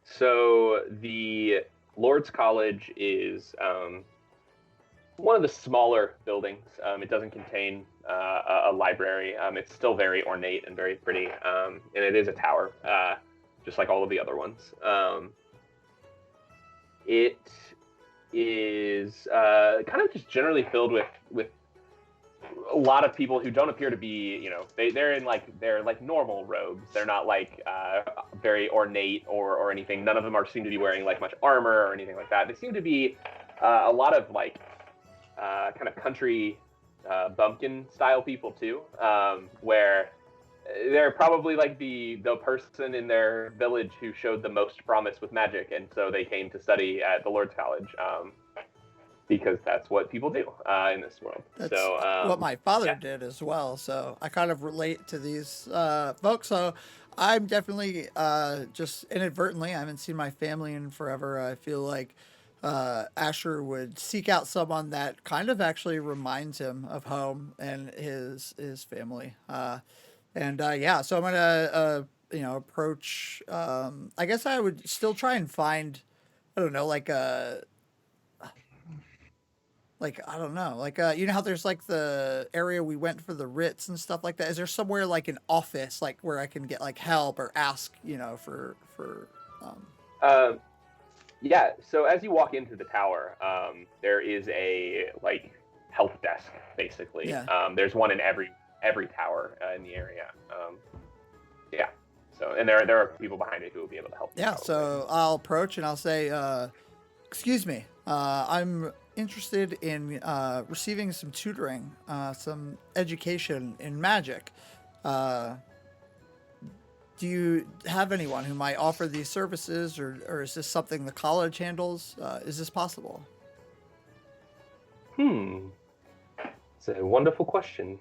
So the Lord's College is one of the smaller buildings. It doesn't contain a library. It's still very ornate and very pretty, and it is a tower, just like all of the other ones. It is kind of just generally filled with a lot of people who don't appear to be, you know, they're like normal robes. They're not like very ornate or anything. None of them seem to be wearing like much armor or anything like that. They seem to be a lot of like kind of country bumpkin style people too, where they're probably like the person in their village who showed the most promise with magic, and so they came to study at the Lord's College. Because that's what people do in this world. That's so what my father did as well. So I kind of relate to these folks. So I'm definitely just inadvertently, I haven't seen my family in forever. I feel like Asher would seek out someone that kind of actually reminds him of home and his family. Yeah, so I'm gonna approach. I guess I would still try and find, I don't know, like I don't know, you know how there's like the area we went for the Ritz and stuff like that. Is there somewhere like an office like where I can get like help or ask, for yeah. So as you walk into the tower, there is a like health desk basically. Yeah. There's one in every tower in the area. Yeah. So and there are people behind it who will be able to help. Yeah. So I'll approach and I'll say, excuse me, I'm interested in receiving some tutoring, some education in magic. Do you have anyone who might offer these services, or is this something the college handles? Is this possible? It's a wonderful question.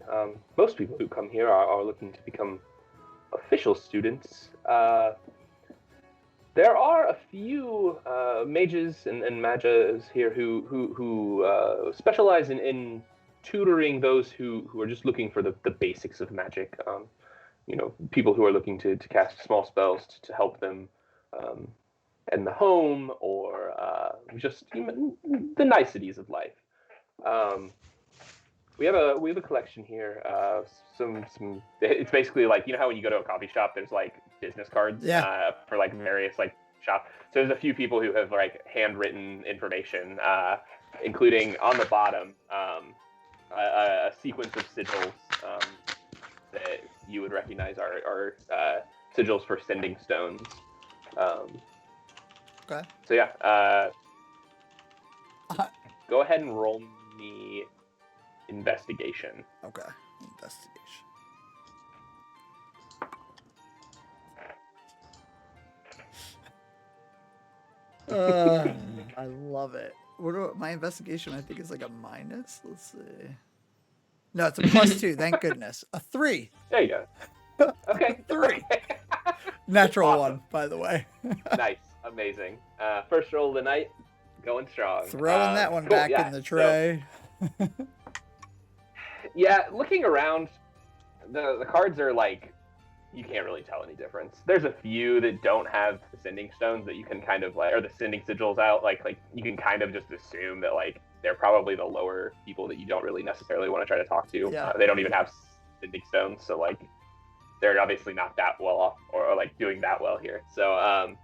Most people who come here are looking to become official students. There are a few mages and magas here who specialize in tutoring those who are just looking for the basics of magic. People who are looking to cast small spells to help them in the home or just the niceties of life. We have a collection here. Some. It's basically like, how when you go to a coffee shop, there's like business cards for like various like shops. So there's a few people who have like handwritten information, including on the bottom a sequence of sigils that you would recognize are sigils for sending stones. Okay. So yeah, go ahead and roll me investigation. Okay. Investigation. I love it. My investigation, I think, is like a minus. Let's see. No, it's a +2. Thank goodness. A 3. There you go. Okay. 3. Natural Awesome. 1, by the way. Nice. Amazing. First roll of the night. Going strong. Throwing that one cool, back yeah. in the tray. So, yeah, looking around, the cards are like, you can't really tell any difference. There's a few that don't have the sending stones that you can kind of like, or the sending sigils out. Like you can kind of just assume that like they're probably the lower people that you don't really necessarily want to try to talk to. Yeah. They don't even have sending stones, so like they're obviously not that well off or like doing that well here. So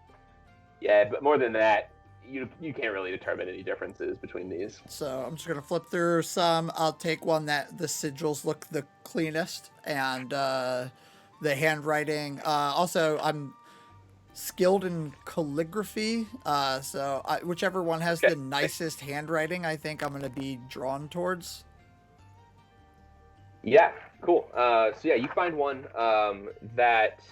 yeah, but more than that, you can't really determine any differences between these. So I'm just gonna flip through some. I'll take one that the sigils look the cleanest and the handwriting. Also, I'm skilled in calligraphy, so whichever one has the nicest handwriting, I think I'm gonna be drawn towards. Yeah, cool. So yeah, you find one that.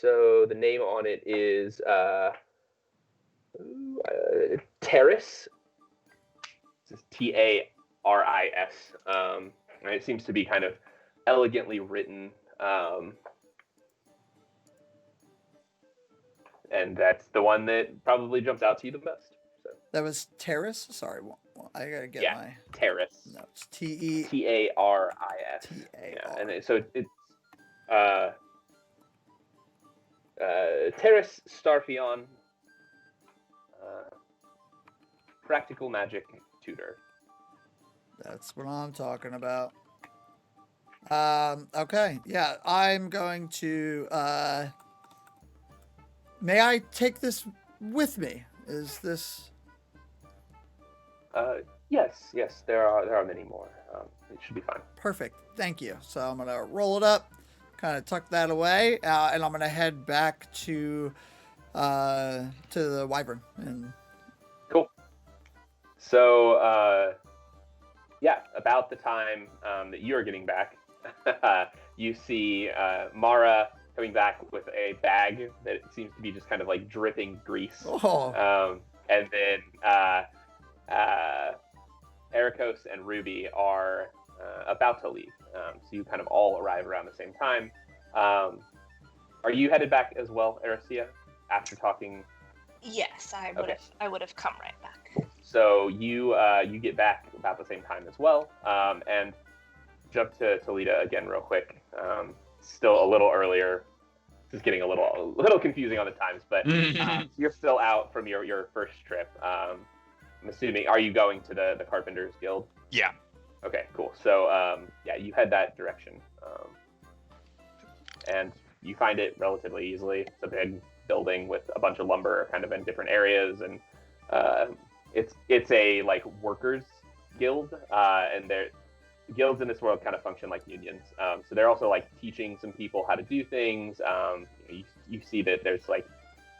So the name on it is Taris. This is Taris. And it seems to be kind of elegantly written. And that's the one that probably jumps out to you the most. So. That was Taris? Sorry, I gotta get my... Taris. No, it's Taris. Taris. Yeah, and so it's Taris Starfion, practical magic tutor. That's what I'm talking about. Okay, yeah, I'm going to, may I take this with me. Is this? Yes, there are many more. It should be fine. Perfect. Thank you. So I'm going to roll it up, kind of tuck that away, and I'm going to head back to the wyvern. And Cool. So, yeah, about the time that you're getting back, you see Mara coming back with a bag that seems to be just kind of like dripping grease. And then Ericos and Ruby are about to leave. So you kind of all arrive around the same time. Are you headed back as well, Erisea, after talking? Yes, I would have come right back. So you get back about the same time as well, and jump to Toledo again real quick. Still a little earlier. Just getting a little confusing on the times, but you're still out from your first trip. I'm assuming, are you going to the Carpenters Guild? Yeah. Okay, cool. So yeah, you head that direction, and you find it relatively easily. It's a big building with a bunch of lumber kind of in different areas, and it's a like workers guild, and guilds in this world kind of function like unions. So they're also like teaching some people how to do things. You see that there's like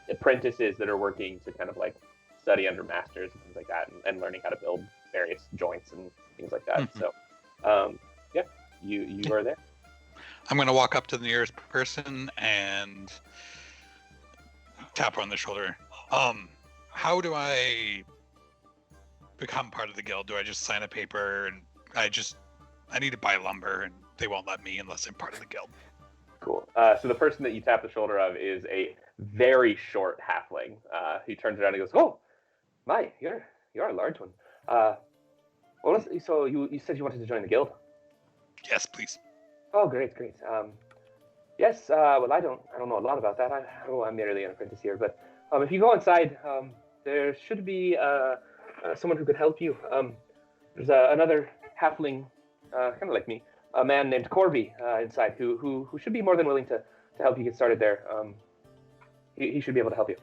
apprentices that are working to kind of like study under masters and things like that, and learning how to build various joints and things like that. So yeah, you are there. I'm going to walk up to the nearest person and tap her on the shoulder. How do I become part of the guild? Do I just sign a paper and I need to buy lumber and they won't let me unless I'm part of the guild? Cool. So the person that you tap the shoulder of is a very short halfling. He turns around and goes, "Oh, my, you're a large one. So you said you wanted to join the guild?" Yes, please. Oh, great. Yes. Well, I don't know a lot about that. I'm merely an apprentice here. But if you go inside, there should be someone who could help you. There's another halfling, kind of like me, a man named Corby inside, who should be more than willing to help you get started there. He should be able to help you.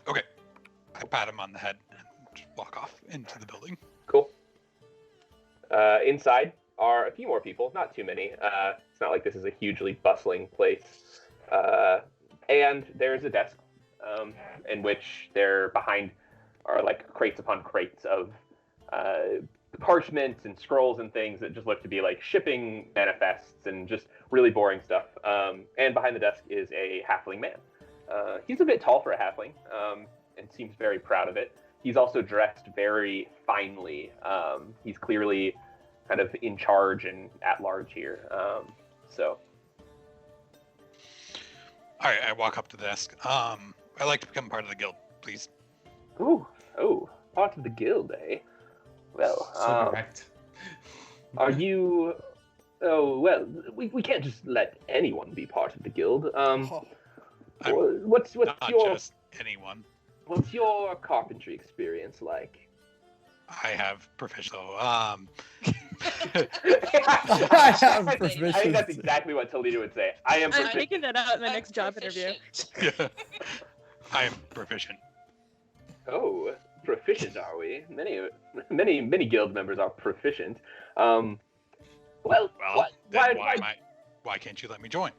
Okay. I pat him on the head and walk off into the building. Cool. Inside are a few more people, not too many. It's not like this is a hugely bustling place. And there's a desk in which there behind are like crates upon crates of parchment and scrolls and things that just look to be like shipping manifests and just really boring stuff. And behind the desk is a halfling man. He's a bit tall for a halfling, and seems very proud of it. He's also dressed very finely. He's clearly kind of in charge and at large here. So. All right, I walk up to the desk. I'd like to become part of the guild, please. Oh, part of the guild, eh? Well, So correct. Are you? Oh, well, we can't just let anyone be part of the guild. What's Not your just anyone. What's your carpentry experience like? I have proficiency. I have I think that's exactly what Toledo would say. I am I'm proficient. making that out in my next job interview. Yeah. I am proficient. Oh, proficient are we? Many guild members are proficient. Well, why can't you let me join?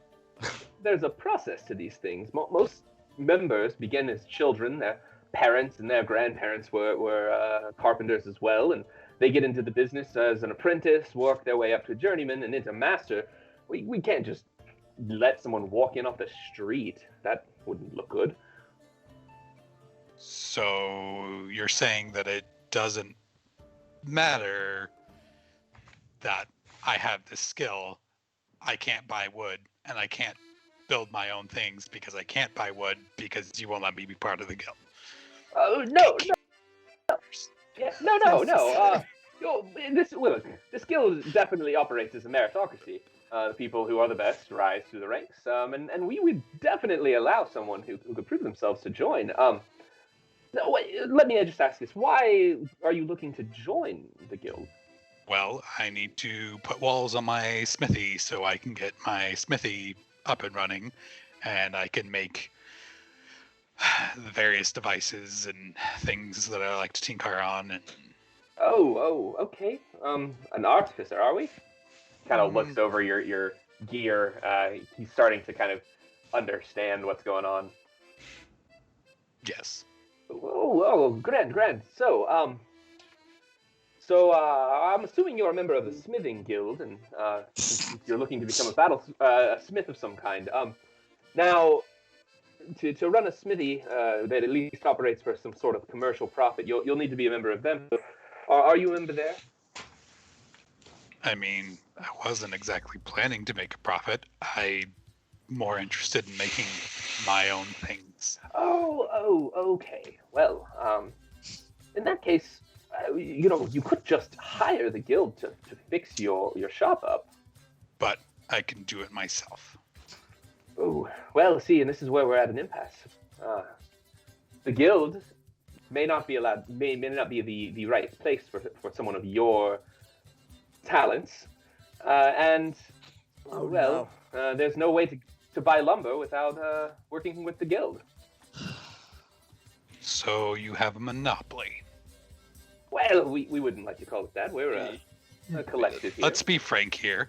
There's a process to these things. Most members begin as children. Their parents and their grandparents were carpenters as well, and they get into the business as an apprentice, work their way up to a journeyman and into master. We can't just let someone walk in off the street. That wouldn't look good. So you're saying that it doesn't matter that I have this skill, I can't buy wood, and I can't build my own things because I can't buy wood because you won't let me be part of the guild. Oh, no. Yeah, no. This guild definitely operates as a meritocracy. The people who are the best rise through the ranks, and we would definitely allow someone who could prove themselves to join. Let me just ask this: why are you looking to join the guild? Well, I need to put walls on my smithy so I can get my smithy up and running, and I can make the various devices and things that I like to tinker on. And Okay. An artificer, are we? Kind of looks over your gear. He's starting to kind of understand what's going on. yes. Oh, grand. So, I'm assuming you're a member of the smithing guild, and since you're looking to become a smith of some kind. Now, to run a smithy that at least operates for some sort of commercial profit, you'll need to be a member of them. Are you a member there? I mean, I wasn't exactly planning to make a profit. I'm more interested in making my own things. Oh, okay. Well, in that case, you could just hire the guild to fix your shop up. But I can do it myself. Oh, well, see, and this is where we're at an impasse. The guild may not be the right place for someone of your talents, and there's no way to buy lumber without working with the guild. So you have a monopoly. Well, we wouldn't like to call it that. We're a collective here. Let's be frank here.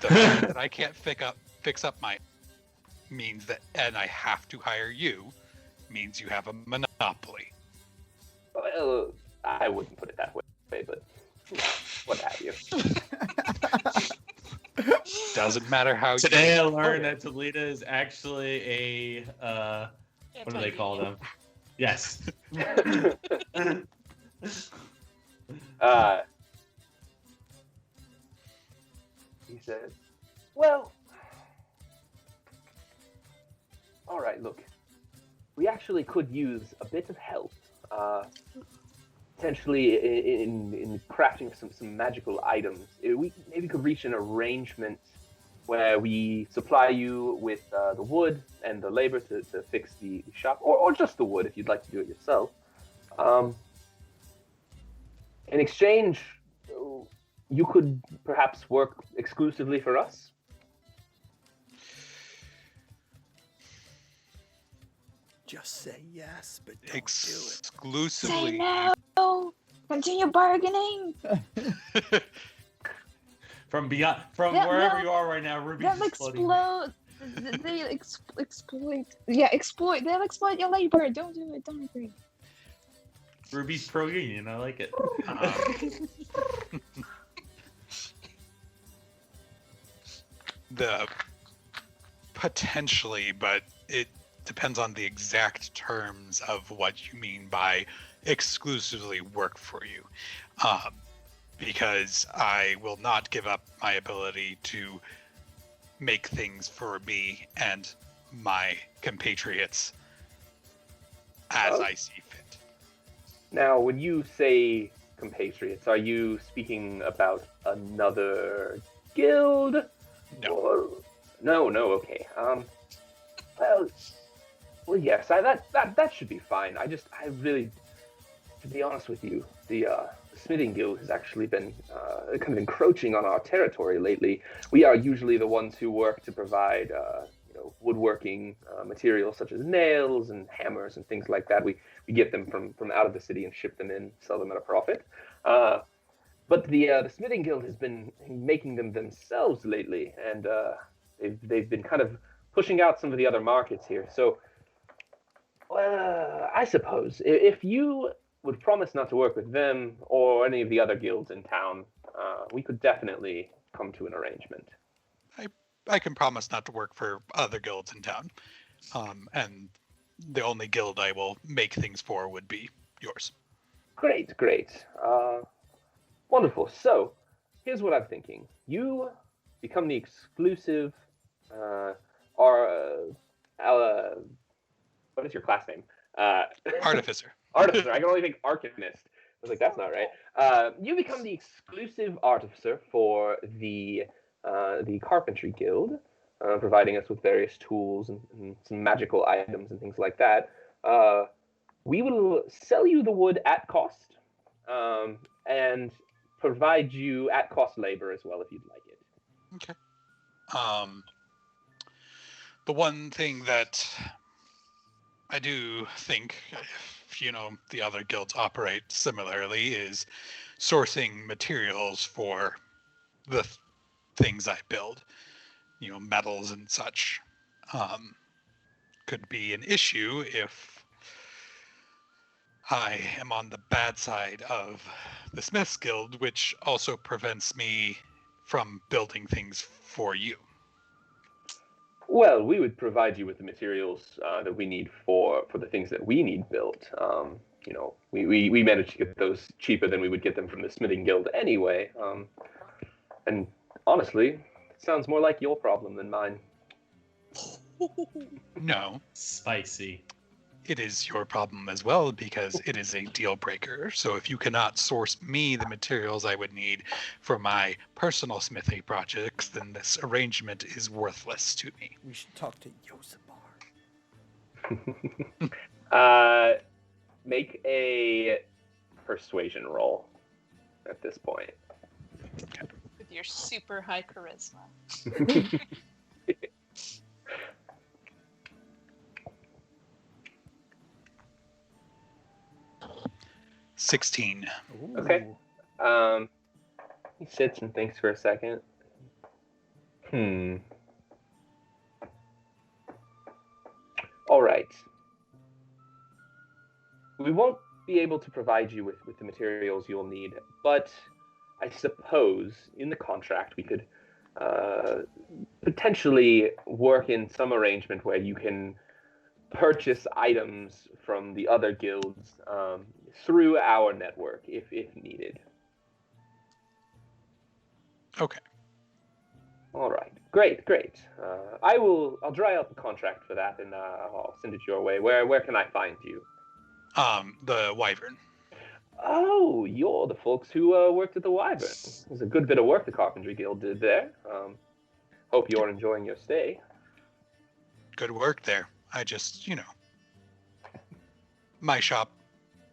The fact that I can't fix up my means that, and I have to hire you, means you have a monopoly. Well, I wouldn't put it that way, but what have you. Doesn't matter how. Today I learned that Toledo is actually a what do they call them? Yes. He says, well, all right, look, we actually could use a bit of help, potentially in crafting some magical items. We maybe could reach an arrangement where we supply you with the wood and the labor to fix the shop, or just the wood if you'd like to do it yourself. In exchange, you could perhaps work exclusively for us. Just say yes, but don't Exclusively. Say no. Continue bargaining. From wherever you are right now, Ruby's They'll exploding. They exploit. Yeah, exploit. They'll exploit your labor. Don't do it. Don't agree. Ruby's pro-union. I like it. The potentially, but it depends on the exact terms of what you mean by exclusively work for you. Because I will not give up my ability to make things for me and my compatriots as I see fit. Now, when you say compatriots, are you speaking about another guild? No. No, okay. Well, yes, that should be fine. I really, to be honest with you, the Smithing Guild has actually been kind of encroaching on our territory lately. We are usually the ones who work to provide, woodworking materials such as nails and hammers and things like that. We get them from out of the city and ship them in, sell them at a profit. But the Smithing Guild has been making them themselves lately, and they've been kind of pushing out some of the other markets here. So, I suppose if you would promise not to work with them or any of the other guilds in town, we could definitely come to an arrangement. I can promise not to work for other guilds in town, and the only guild I will make things for would be yours. Great. Wonderful. So, here's what I'm thinking. You become the exclusive, what is your class name? Artificer. Artificer. I can only think Arcanist. I was like, that's not right. You become the exclusive artificer for the Carpentry Guild, providing us with various tools and some magical items and things like that. We will sell you the wood at cost, and provide you at cost labor as well if you'd like it. Okay. The one thing that I do think, if the other guilds operate similarly, is sourcing materials for the things I build, metals and such, could be an issue if I am on the bad side of the Smiths Guild, which also prevents me from building things for you. Well, we would provide you with the materials that we need for the things that we need built. We managed to get those cheaper than we would get them from the Smithing Guild anyway. And honestly, it sounds more like your problem than mine. No. Spicy. It is your problem as well, because it is a deal breaker. So if you cannot source me the materials I would need for my personal smithing projects, then this arrangement is worthless to me. We should talk to Yosabar. Make a persuasion roll at this point. With your super high charisma. 16. Okay. He sits and thinks for a second. All right. We won't be able to provide you with the materials you'll need, but I suppose in the contract we could potentially work in some arrangement where you can purchase items from the other guilds through our network if needed. Okay. All right. Great. I'll dry out the contract for that and I'll send it your way. Where can I find you? The Wyvern. Oh, you're the folks who worked at the Wyvern. It was a good bit of work the Carpentry Guild did there. Hope you're enjoying your stay. Good work there. I just, my shop,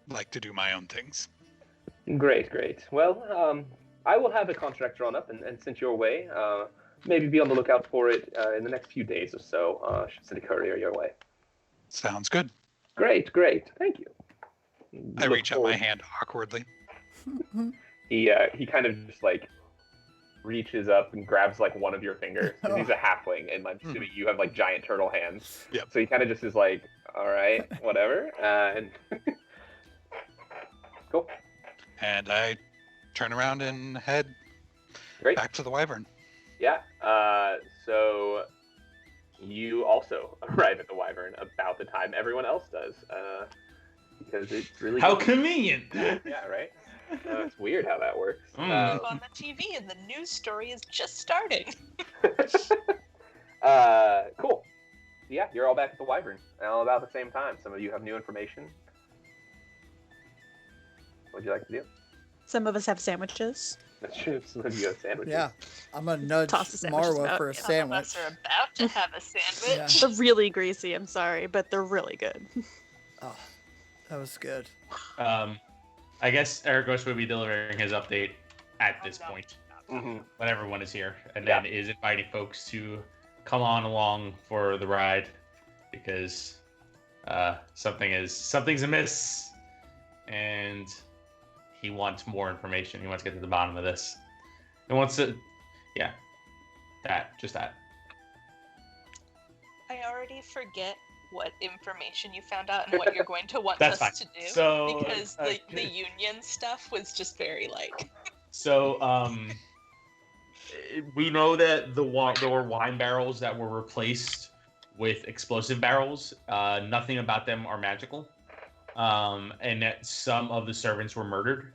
like to do my own things. Great. Well, I will have a contract drawn up and sent your way. Maybe be on the lookout for it in the next few days or so. Should send a courier your way. Sounds good. Great. Thank you. I reach out my hand awkwardly. He kind of just like reaches up and grabs like one of your fingers. He's a halfling, and I'm assuming you have like giant turtle hands. Yep. So he kind of just is like, all right, whatever, and cool. And I turn around and head back to the Wyvern. Yeah. So you also arrive at the Wyvern about the time everyone else does, because it's really how convenient. Yeah, right. It's weird how that works. On the TV, and the news story is just starting. Cool. Yeah, you're all back at the Wyvern all about the same time. Some of you have new information. What would you like to do? Some of us have sandwiches. That's true. Some of you have sandwiches. Yeah, I'm gonna nudge Toss the sandwiches Marwa out. for a Some of sandwich. us are about to have a sandwich. They're really greasy, I'm sorry, but they're really good. Oh, that was good. I guess Eragos would be delivering his update at this point when everyone is here, and then is inviting folks to come on along for the ride because something's amiss, and he wants more information. He wants to get to the bottom of this. He wants to, that. I already forget what information you found out and what you're going to want That's us fine. to do. So, because the union stuff was just very like. So we know that there were wine barrels that were replaced with explosive barrels. Nothing about them are magical. And that some of the servants were murdered.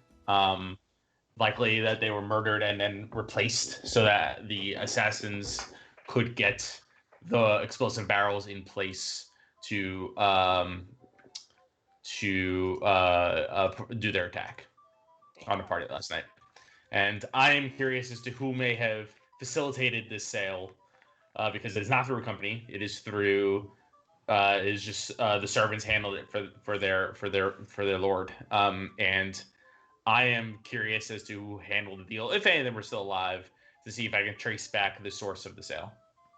Likely that they were murdered and then replaced so that the assassins could get the explosive barrels in place to do their attack on the party last night. And I am curious as to who may have facilitated this sale, because it's not through a company. It is through is just the servants handled it for their lord. And I am curious as to who handled the deal, if any of them were still alive, to see if I can trace back the source of the sale.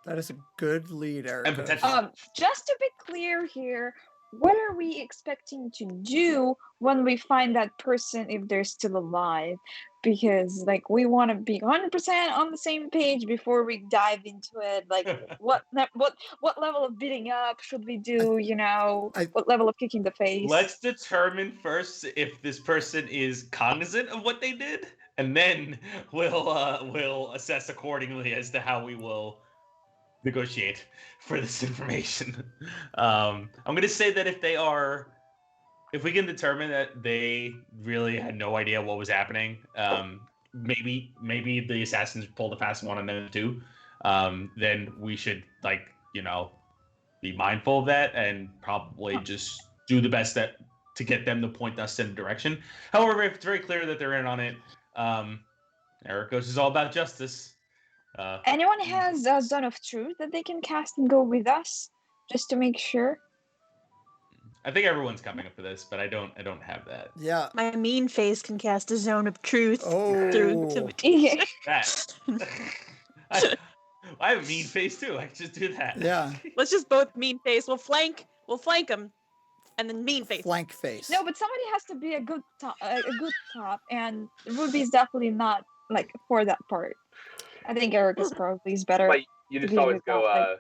That is a good lead, Eric. And potentially, Just to be clear here, what are we expecting to do when we find that person if they're still alive? Because like we want to be 100% on the same page before we dive into it. Like what level of beating up should we do? What level of kicking the face? Let's determine first if this person is cognizant of what they did, and then we'll assess accordingly as to how we will negotiate for this information. I'm going to say that if we can determine that they really had no idea what was happening, maybe the assassins pulled a fast one on them too. Then we should be mindful of that and probably just do the best to get them to point us in a direction. However, if it's very clear that they're in on it, Ericos is all about justice. Anyone has a zone of truth that they can cast and go with us, just to make sure? I think everyone's coming up for this, but I don't have that. Yeah. My mean face can cast a zone of truth through Oh. intimidation. That. I have a mean face too. I can just do that. Yeah. Let's just both mean face. We'll flank them, and then mean face. Flank face. No, but somebody has to be a good cop, and Ruby's definitely not like for that part. I think Eric is probably better. But you just always go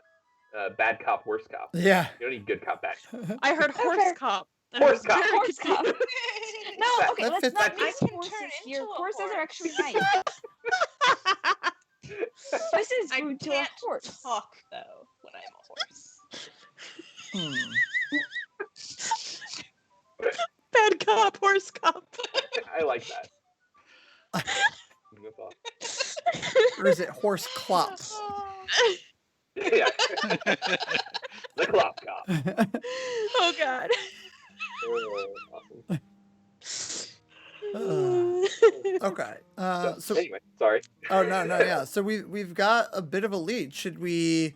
bad cop, worse cop. Yeah. You don't need good cop, bad cop. I heard horse Okay. cop. Horse cop. Horse cop. No, okay, That let's fits- not I mix can horses turn here. into a Horses are horse. actually nice. This is I rude to a can't horse. talk though when I'm a horse. Bad cop, horse cop. I like that. That's awesome. Or is it horse clop? Yeah. The clop cop. Oh God. Oh, awesome. Okay. So anyway, sorry. oh no, yeah. So we've got a bit of a lead. Should we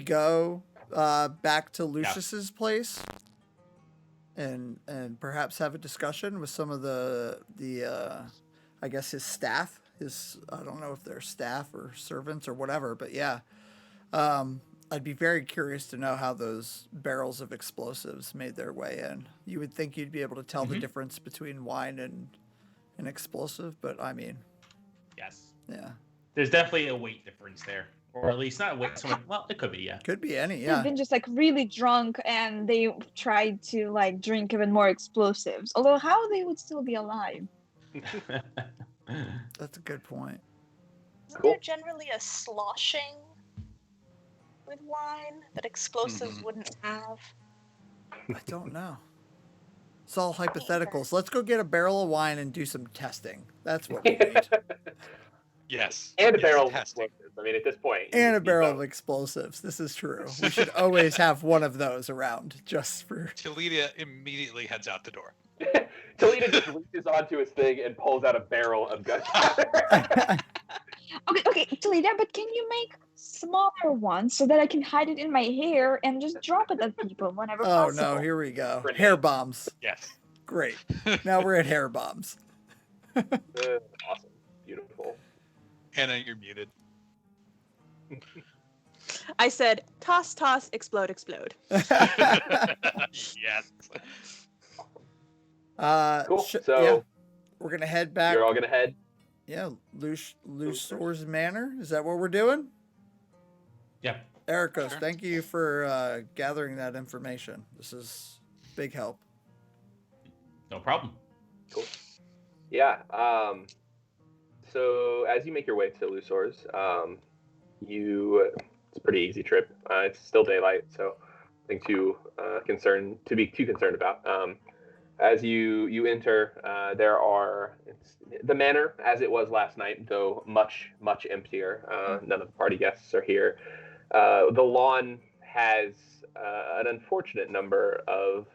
go back to Lucius's place and perhaps have a discussion with some of the I guess his staff. I don't know if they're staff or servants or whatever, but yeah. I'd be very curious to know how those barrels of explosives made their way in. You would think you'd be able to tell the difference between wine and an explosive, but I mean, Yes. yeah. There's definitely a weight difference there. Or at least not a weight. Well, it could be, yeah. Could be any, They've yeah. been just like really drunk and they tried to like drink even more explosives. Although how they would still be alive? That's a good point. Isn't Cool. there generally a sloshing with wine that explosives wouldn't have? I don't know. It's all hypotheticals. Let's go get a barrel of wine and do some testing. That's what we need. Yes. And a yes, barrel of testing. explosives. I mean, at this point. you And a just need barrel of both. explosives. This is true. We should always have one of those around just for... Talita immediately heads out the door. Toledo just reaches onto his thing and pulls out a barrel of gunpowder. Okay, Toledo, but can you make smaller ones so that I can hide it in my hair and just drop it at people whenever Oh possible? no, here we go. Grenade. Hair bombs. Yes. Great. Now we're at hair bombs. Awesome. Beautiful. Anna, you're muted. I said, toss, toss, explode, explode. Yes. Cool. Yeah, So we're gonna head back. you're all gonna head. Yeah, Lusor's Manor. Is that what we're doing? Yeah. Ericos, Sure. thank you for gathering that information. This is big help. No problem. Cool. Yeah. So as you make your way to Lusor's, it's a pretty easy trip. It's still daylight, so nothing to be too concerned about. As you enter, the manor as it was last night, though much emptier. None of the party guests are here. The lawn has an unfortunate number of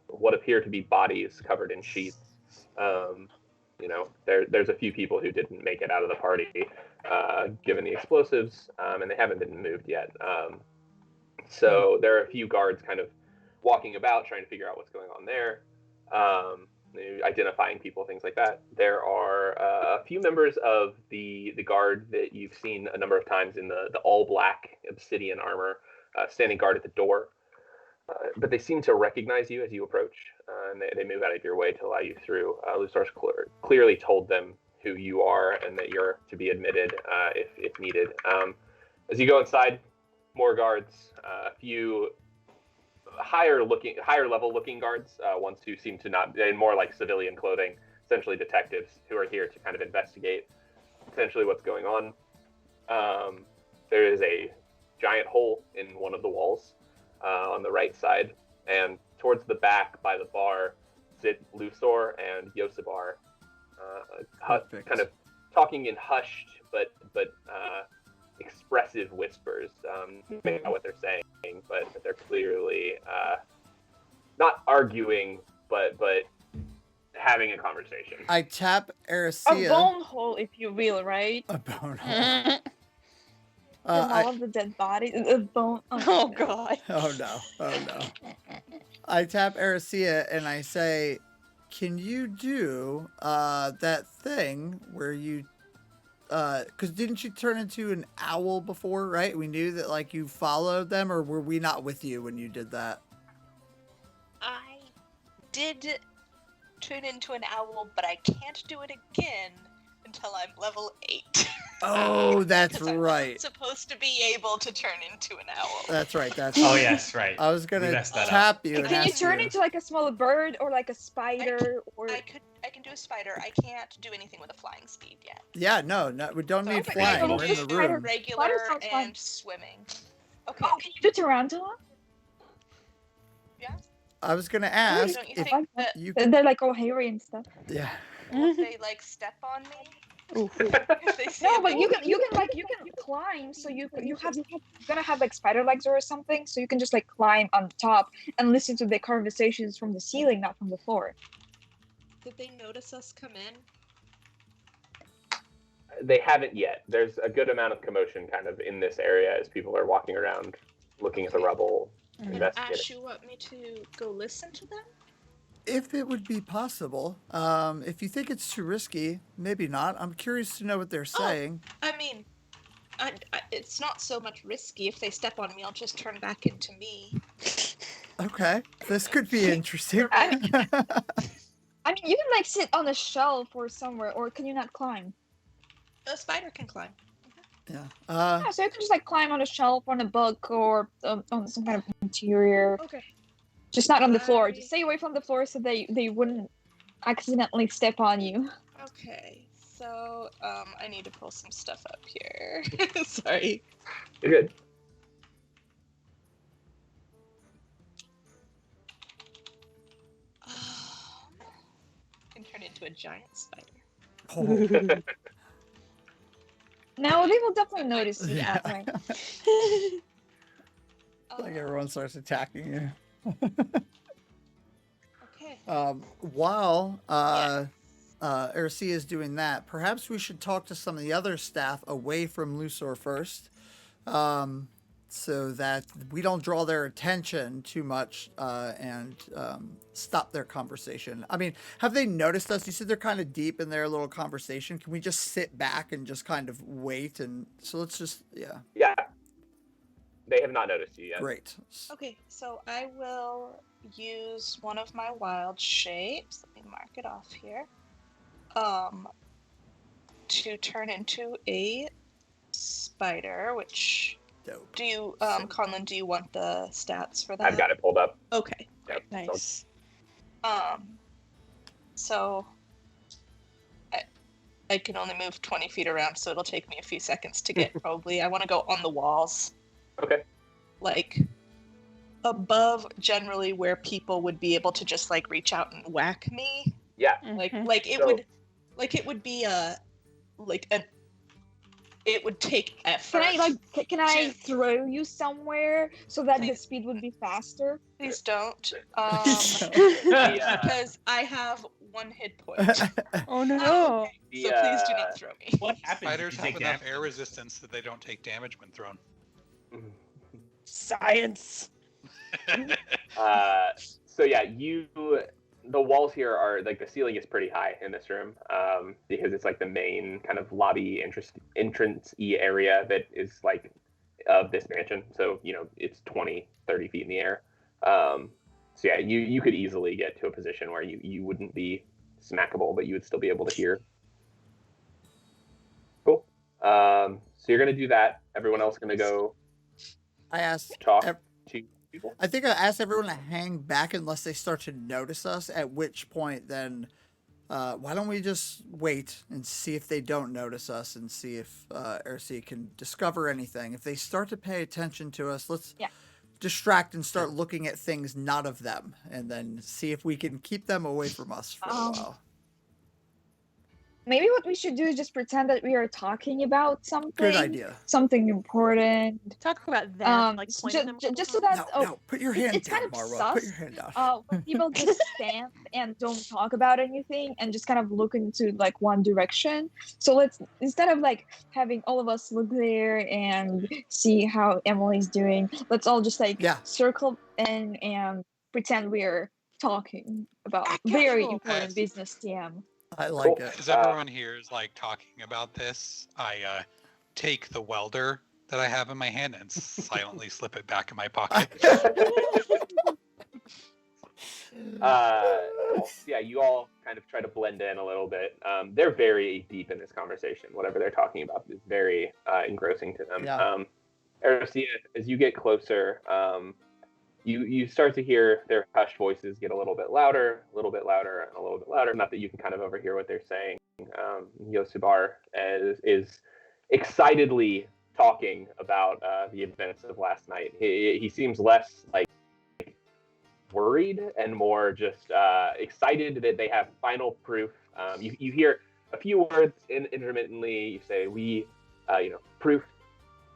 what appear to be bodies covered in sheets. There's a few people who didn't make it out of the party, given the explosives, and they haven't been moved yet. So there are a few guards kind of walking about, trying to figure out what's going on there, identifying people, things like that. There are a few members of the guard that you've seen a number of times in the all black obsidian armor, standing guard at the door. but they seem to recognize you as you approach, and they move out of your way to allow you through. Luthor's clearly told them who you are and that you're to be admitted if needed. As you go inside, more guards, a few higher level looking guards, ones who seem to not, in more like civilian clothing, essentially detectives who are here to kind of investigate essentially what's going on. There is a giant hole in one of the walls on the right side, and towards the back by the bar sit Luthor and Yosibar, kind of talking in hushed but expressive whispers. Maybe not what they're saying, but they're clearly not arguing, but having a conversation. I tap A Aracia. bone hole, if you will, right? A bone hole. From all of the dead bodies. A bone. Oh god. Oh no. I tap Aracia and I say, can you do that thing where you because didn't you turn into an owl before, right? We knew that like you followed them, or were we not with you when you did that? I did turn into an owl, but I can't do it again until I'm level 8. Oh, that's 'Cause I'm right. supposed to be able to turn into an owl. That's right. That's Oh right. yes, right. I was We gonna messed that up. tap you and Can you ask turn into like a small bird or like a spider or? I can do a spider. I can't do anything with a flying speed yet. Yeah, no, we don't need Okay, flying. so We're in the spider- room. Regular sounds fun. and swimming. Okay. Oh, can you do tarantula? Yeah. I was gonna ask Don't you if think that you. They're like all hairy and stuff. Yeah. if they like step on me? Oof. If they see No, me? but you can climb. So you're gonna have like spider legs or something. So you can just like climb on top and listen to the conversations from the ceiling, not from the floor. Did they notice us come in? They haven't yet. There's a good amount of commotion kind of in this area as people are walking around, looking at the rubble, And investigating. Ash, you want me to go listen to them? If it would be possible, if you think it's too risky, maybe not. I'm curious to know what they're saying. I mean, it's not so much risky. If they step on me, I'll just turn back into me. Okay, this could be interesting. I mean, you can like sit on a shelf or somewhere, or can you not climb? A spider can climb. Yeah. Yeah, so you can just like climb on a shelf, on a book, or on some kind of interior. Okay. Just not on the floor. Just stay away from the floor so they wouldn't accidentally step on you. Okay. So, I need to pull some stuff up here. Sorry. You're good. Can turn into a giant spider. Oh, No, they will definitely notice you Yeah. that way. like everyone starts attacking you. Okay. While Aracia is doing that, perhaps we should talk to some of the other staff away from Luthor first, so that we don't draw their attention too much and stop their conversation. I mean, have they noticed us? You said they're kind of deep in their little conversation. Can we just sit back and just kind of wait? And so let's just, Yeah. They have not noticed you yet. great. Okay, so I will use one of my wild shapes. Let me mark it off here. To turn into a spider, which Dope. do you Conlon, do you want the stats for that? I've got it pulled up. Okay. Yep. Nice. So I can only move 20 feet around, so it'll take me a few seconds to get probably. I want to go on the walls. Okay. Like above generally where people would be able to just like reach out and whack me. Yeah. Like Mhm. like it So- would it would be it would take effort. Can I throw you somewhere so that the Please. speed would be faster? Please don't. Yeah. Because I have 1 hit point. Oh no. Okay, so please do not throw me. What happens Spiders if you have take enough damage? air resistance that they don't take damage when thrown. Science. So yeah, the walls here are like the ceiling is pretty high in this room because it's like the main kind of lobby entrance-y area that is like of this mansion. So, it's 20, 30 feet in the air. So yeah, you could easily get to a position where you wouldn't be smackable, but you would still be able to hear. Cool. So you're gonna do that. Everyone else gonna go I asked. talk to people. I think I asked everyone to hang back unless they start to notice us. At which point, then, why don't we just wait and see if they don't notice us, and see if RC can discover anything. If they start to pay attention to us, let's distract and start looking at things not of them, and then see if we can keep them away from us for a while. Maybe what we should do is just pretend that we are talking about something. Good idea. Something important. Talk about them, like pointing them. Just so that No, put your hand it's down, kind of Marwa. sus. Put your hand down. When people just stand and don't talk about anything and just kind of look into like one direction. So let's, instead of like having all of us look there and see how Emily's doing, let's all just like circle in and pretend we're talking about very important business, TM. I like it. As everyone here is like talking about this, I take the welder that I have in my hand and silently slip it back in my pocket. Yeah, you all kind of try to blend in a little bit. They're very deep in this conversation. Whatever they're talking about is very engrossing to them. Yeah. Arcia, as you get closer, you start to hear their hushed voices get a little bit louder, and a little bit louder. Not that you can kind of overhear what they're saying. Yosubar is excitedly talking about the events of last night. He seems less like worried and more just excited that they have final proof. You hear a few words intermittently. You say, "We, proof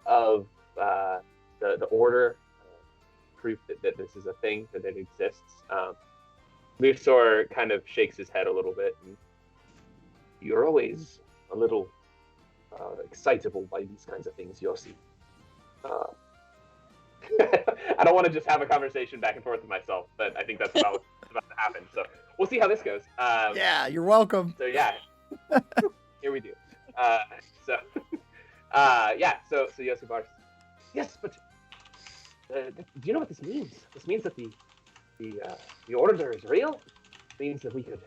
of the order." Proof that this is a thing, that it exists. Lusor kind of shakes his head a little bit. And, "You're always a little excitable by these kinds of things, Yossi." I don't want to just have a conversation back and forth with myself, but I think that's about what's about to happen. So we'll see how this goes. Yeah, you're welcome. So yeah, here we do. So Yosubar, yes, but. Do you know what this means? This means that the order is real. It means that we could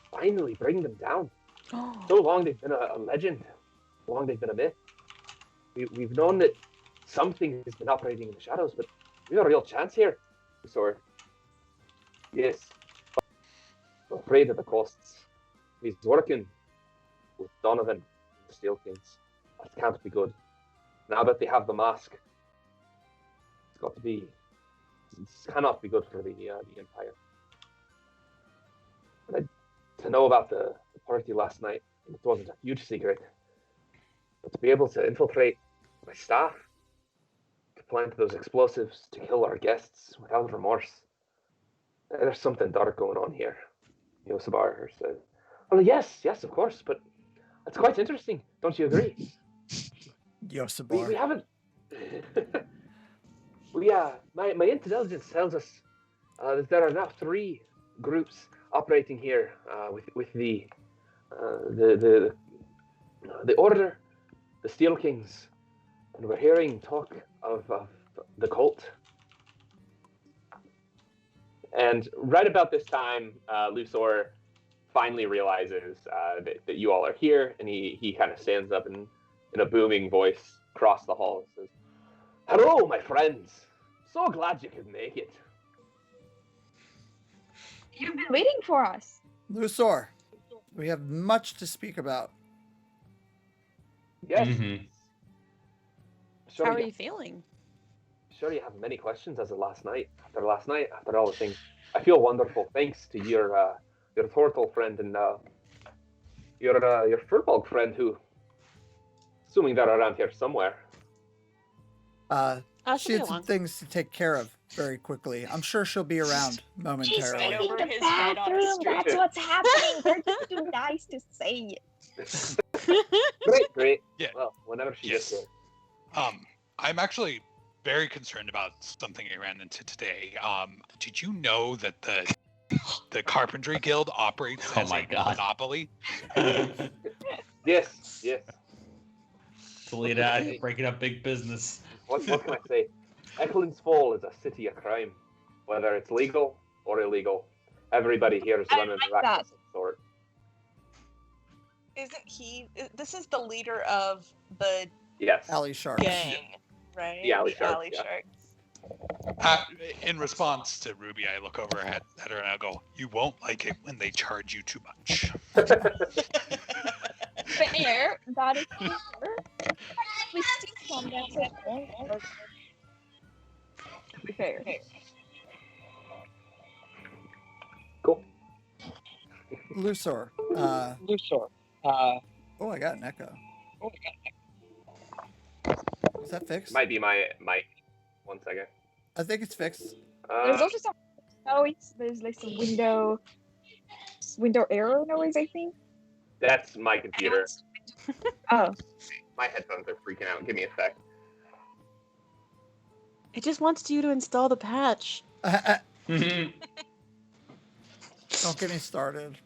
finally bring them down. So long they've been a legend. So long they've been a myth. We've known that something has been operating in the shadows, but we have a real chance here. So, yes, I'm afraid of the costs. He's working with Donovan, the Steel Kings. That can't be good. Now that they have the mask, it cannot be good for the Empire. But to know about the party last night, it wasn't a huge secret. But to be able to infiltrate my staff, to plant those explosives, to kill our guests without remorse, there's something dark going on here. Yosubar said, "Well, yes, of course, but that's quite interesting. Don't you agree?" Yosubar. We haven't... my intelligence tells us that there are now 3 groups operating here with the Order, the Steel Kings, and we're hearing talk of the cult. And right about this time, Lusor finally realizes that you all are here, and he kind of stands up and in a booming voice across the hall says, "Hello, my friends. So glad you could make it." You've been waiting for us. Lusor, we have much to speak about. Yes. Mm-hmm. Sure, How are you feeling? Sure, you have many questions as of last night. After all the things, I feel wonderful. Thanks to your turtle friend and your furbog friend, who, assuming they're around here somewhere. She had some things to take care of very quickly. I'm sure she'll be around momentarily. Right In over the his head on a bathroom. string. That's what's happening. They're just too nice to say it. Great. Yeah. Well, whenever she Yes. gets here. I'm actually very concerned about something I ran into today. Did you know that the Carpentry Guild operates Oh as my a God. monopoly? Yes. Delete out, breaking up big business. What can I say? Eklund's Fall is a city of crime. Whether it's legal or illegal, everybody here is I running like a racket that. of some sort. Isn't he? This is the leader of the Yes. Alley Sharks. gang, right? The Alley Sharks, Alley yeah. Sharks. In response to Ruby, I look over at her and I go, "You won't like it when they charge you too much." Fair. That is fair. We steal from them, so it won't work. To be fair. Cool. Lusor. Lusor. Oh, I got an echo. Is that fixed? Might be my mic. 1 second. I think it's fixed. There's also some noise. There's like some window error noise, I think. That's my computer. Oh. My headphones are freaking out. Give me a sec. It just wants you to install the patch. Don't get me started.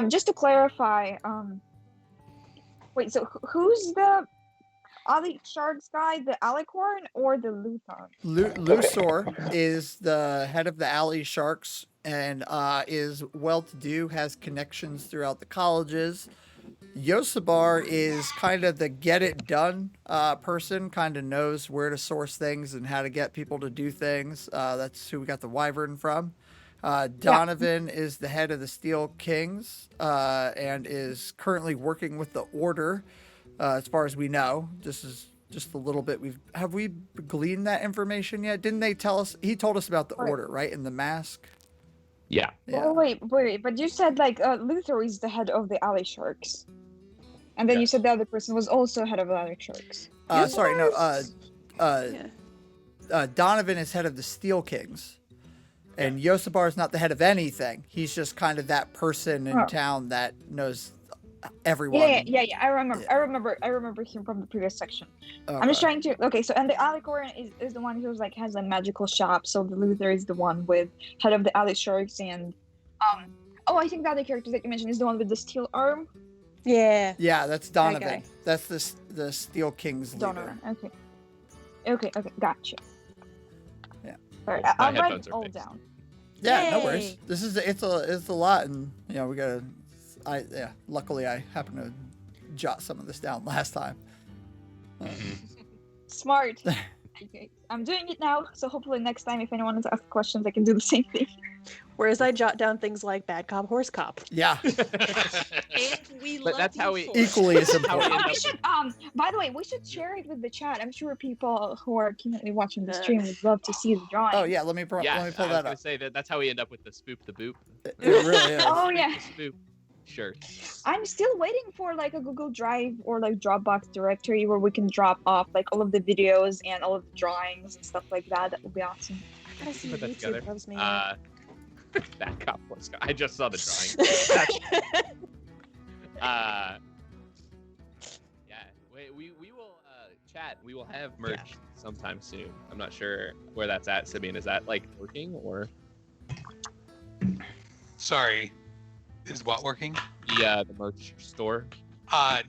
Just to clarify, wait, so who's the Alley Sharks guy, the Alicorn or the Luthor? Lusor is the head of the Alley Sharks and is well-to-do, has connections throughout the colleges. Yosabar is kind of the get-it-done person, kind of knows where to source things and how to get people to do things. That's who we got the Wyvern from. Donovan is the head of the Steel Kings and is currently working with the Order, as far as we know. This is just a little bit. Have we gleaned that information yet? Didn't they tell us? He told us about the Order, right? In the mask. Yeah. Yeah. Oh wait, but you said like Luthor is the head of the Alley Sharks, and then you said the other person was also head of the Alley Sharks. Sorry, no. Yeah. Donovan is head of the Steel Kings, and Yosabar is not the head of anything. He's just kind of that person in town that knows everyone. Yeah. I remember him from the previous section. Okay. I'm just trying to. Okay, so and the Alicorn is the one who's like has a magical shop. So the Luthor is the one with head of the Alley Sharks and I think the other character that you mentioned is the one with the steel arm. Yeah. Yeah, that's Donovan. guy. That's the Steel Kings leader. Donovan. Okay, gotcha. Yeah. All right, My I'll write headphones it are all fixed. down. Yeah, no Yay. worries. This is it's a lot, and we gotta. Luckily I happened to jot some of this down last time. Smart. Okay, I'm doing it now, so hopefully next time if anyone wants to ask questions, I can do the same thing. Whereas I jot down things like bad cop, horse cop. Yeah, And we But love that's how we- you for it. equally as How we important. end We should, by the way, we should share it with the chat. I'm sure people who are keenly watching the stream would love to see the drawing. Oh yeah, let me pull I that was up. gonna say that's how we end up with the spoop the boop. It really is. Oh yeah. Spoop. Sure. I'm still waiting for like a Google Drive or like Dropbox directory where we can drop off like all of the videos and all of the drawings and stuff like that. That would be awesome. I gotta see Put that YouTube together. loves me. That cop was. I just saw the drawing. Yeah. We will chat. We will have merch sometime soon. I'm not sure where that's at. Simeon, is that like working or Sorry, is what working? the merch store?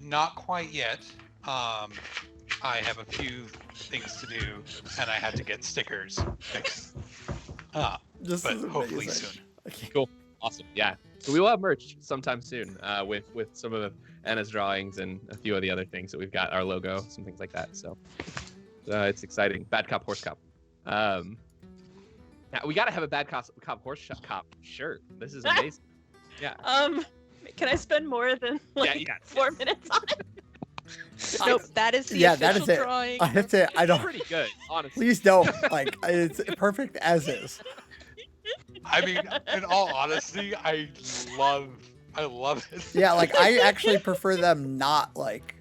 Not quite yet. I have a few things to do, and I had to get stickers fixed. This But is hopefully amazing. soon. Okay. Cool. Awesome. Yeah. So we will have merch sometime soon with some of Anna's drawings and a few of the other things that we've got, our logo, some things like that. So it's exciting. Bad cop, horse cop. Now we got to have a bad cop, horse cop shirt. This is amazing. Yeah. Can I spend more than like Yeah. 4 minutes on it? Nope, that is the Yeah, that official is it. drawing. I have to. I It's don't. pretty good, honestly. Please don't. Like it's perfect as is. I mean, in all honesty, I love it. Yeah, like I actually prefer them not like,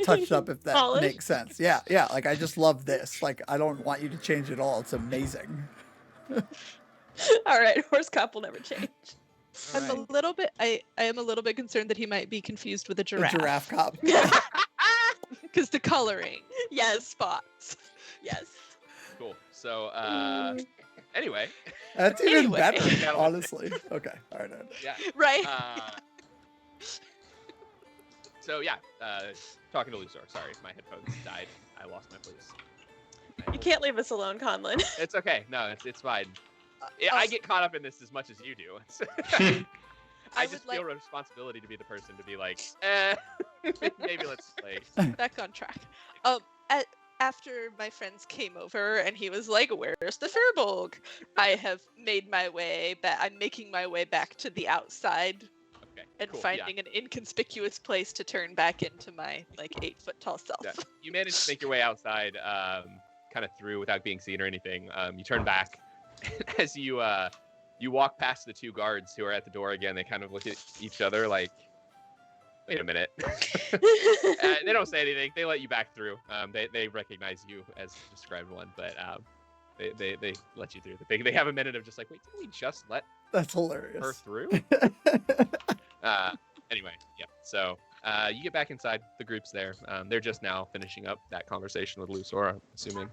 touched up if that Polished? makes sense. Yeah. Like I just love this. Like I don't want you to change it all. It's amazing. All right, horse cop will never change. I'm a little bit. I am a little bit concerned that he might be confused with a The giraffe. giraffe cop. Because the coloring. Yes, spots. Yes. Cool. So Anyway. That's even Anyway. better, honestly. Okay, all right. Yeah. Right. So yeah, talking to Luthor. Sorry, my headphones died. I lost my place. You can't leave us alone, Conlon. It's okay. No, it's fine. I get caught up in this as much as you do. I I just would feel like- a responsibility to be the person to be like, maybe let's play. Back on track. After my friends came over and he was like, "Where's the Furbolg?" I have made my way back. I'm making my way back to the outside Okay, and cool, finding an inconspicuous place to turn back into my like 8-foot-tall self. Yeah. You managed to make your way outside, kind of through without being seen or anything. You turn back as you walk past the two guards who are at the door again. They kind of look at each other like, wait a minute. They don't say anything. They let you back through. They recognize you as described one, but they let you through. They have a minute of just like, wait, did we just let That's her hilarious. through? Anyway, yeah. So you get back inside. The group's there. They're just now finishing up that conversation with Luthor, I'm assuming.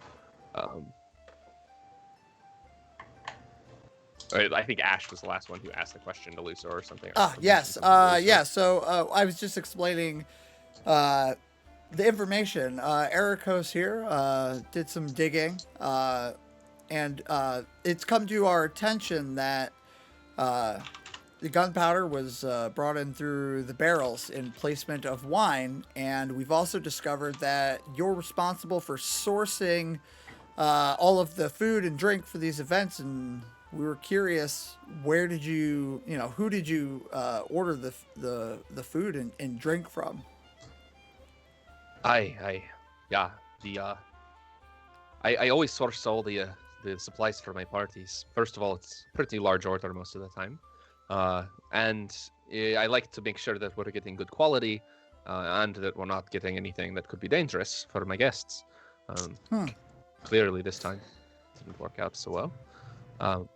I think Ash was the last one who asked the question to Luthor or something. Yes. Something to Luthor. Yeah. So I was just explaining the information. Ericos here did some digging, and it's come to our attention that the gunpowder was brought in through the barrels in placement of wine, and we've also discovered that you're responsible for sourcing all of the food and drink for these events, and we were curious, where did you who did you order the food and drink from? I always source all the supplies for my parties. First of all, it's pretty large order most of the time, and I like to make sure that we're getting good quality, and that we're not getting anything that could be dangerous for my guests. Clearly, this time didn't work out so well.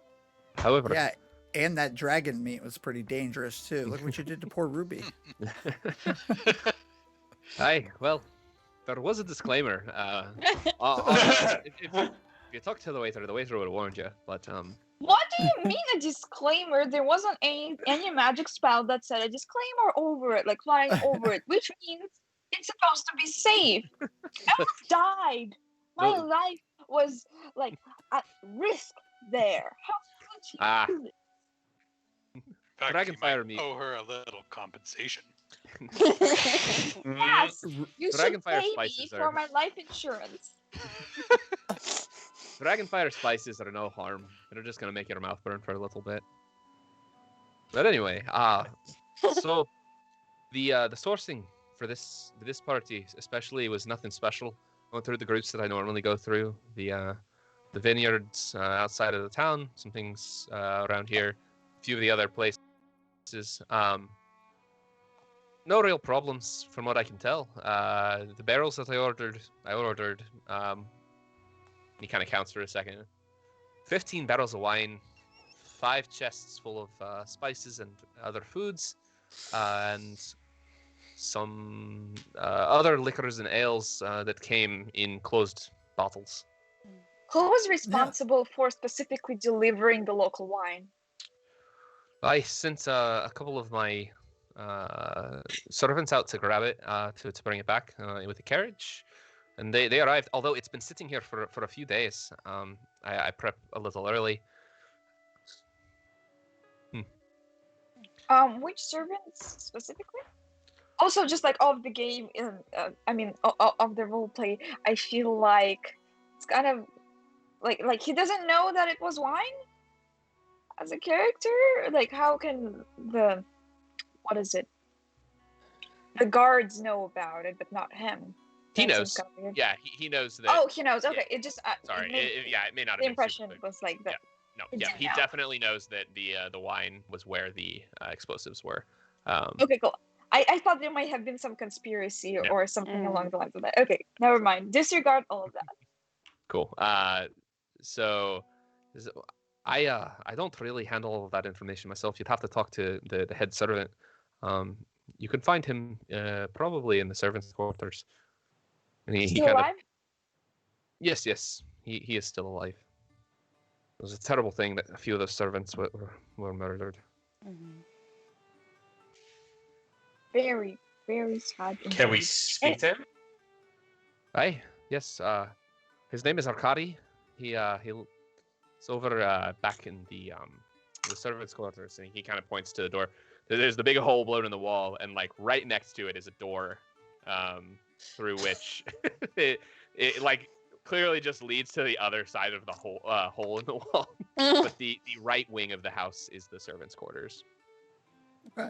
However, Yeah, and that dragon meat was pretty dangerous too. Look what you did to poor Ruby. well, there was a disclaimer. If you talked to the waiter would have warned you. But What do you mean a disclaimer? There wasn't any magic spell that said a disclaimer over it, like flying over it, which means it's supposed to be safe. I almost died. My Well- life was like at risk there. How could you do In fact, Dragonfire you might meat. owe her a little compensation. this? Yes, you should Dragonfire pay me spices for are- my life insurance. Dragonfire spices are no harm. They're just gonna make your mouth burn for a little bit. But anyway, so the sourcing for this party especially was nothing special. Went through the groups that I normally go through. The vineyards outside of the town, some things around here, a few of the other places. No real problems from what I can tell. The barrels that I ordered. He kind of counts for a second. 15 barrels of wine, 5 chests full of spices and other foods, and some other liquors and ales that came in closed bottles. Who was responsible for specifically delivering the local wine? I sent a couple of my servants out to grab it, to bring it back with a carriage. And they arrived, although it's been sitting here for a few days. I prep a little early. Which servants specifically? Also, just like of the game, of the role play, I feel like it's kind of like he doesn't know that it was wine as a character. Like, how can the guards know about it, but not him? He That seems knows. kinda weird. Yeah, he knows that. Oh, he knows. Okay, it just Sorry. it It may not have the been impression super clear. was like that. No, it yeah, didn't he know. definitely knows that the wine was where the explosives were. Okay, cool. I thought there might have been some conspiracy No. or something along the lines of that. Okay, never mind. Disregard all of that. Cool. So I don't really handle all of that information myself. You'd have to talk to the head servant. You can find him probably in the servants' quarters. And he Still kind of alive? yes, he is still alive. It was a terrible thing that a few of the servants were murdered. Mhm. Very, very sad. Can we indeed. speak to him? Aye, yes. His name is Arkady. He's over back in the servants' quarters, and he kind of points to the door. There's the big hole blown in the wall, and like right next to it is a door, through which it like clearly just leads to the other side of the hole in the wall. But the right wing of the house is the servants' quarters. Okay.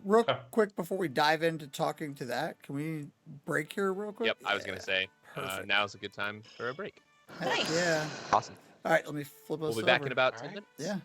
Real Huh. quick before we dive into talking to that, can we break here real quick? Yep, I was gonna say Perfect. now's a good time for a break. Heck Nice. yeah. Awesome. All right, let me flip us We'll be back over. in about All 10 right. minutes. Yeah.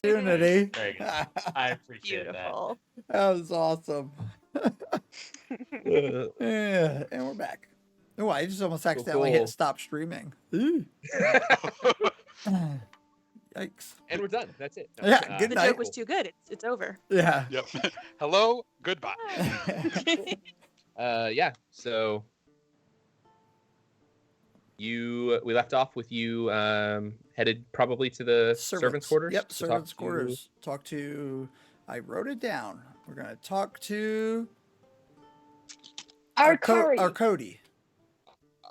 opportunity. Very good. I appreciate Beautiful. That was awesome. Yeah, and we're back. Oh, I just almost accidentally cool. hit stop streaming. Ooh. Yikes. And we're done. That's it. No, Yeah, good The night. joke was too good. It's over. Yeah. Yep. Hello. Goodbye. Yeah. So we left off with you headed probably to the servants' quarters. Yep, to servants' talk to- quarters. Talk to. I wrote it down. We're gonna talk to Arcari. Arcody.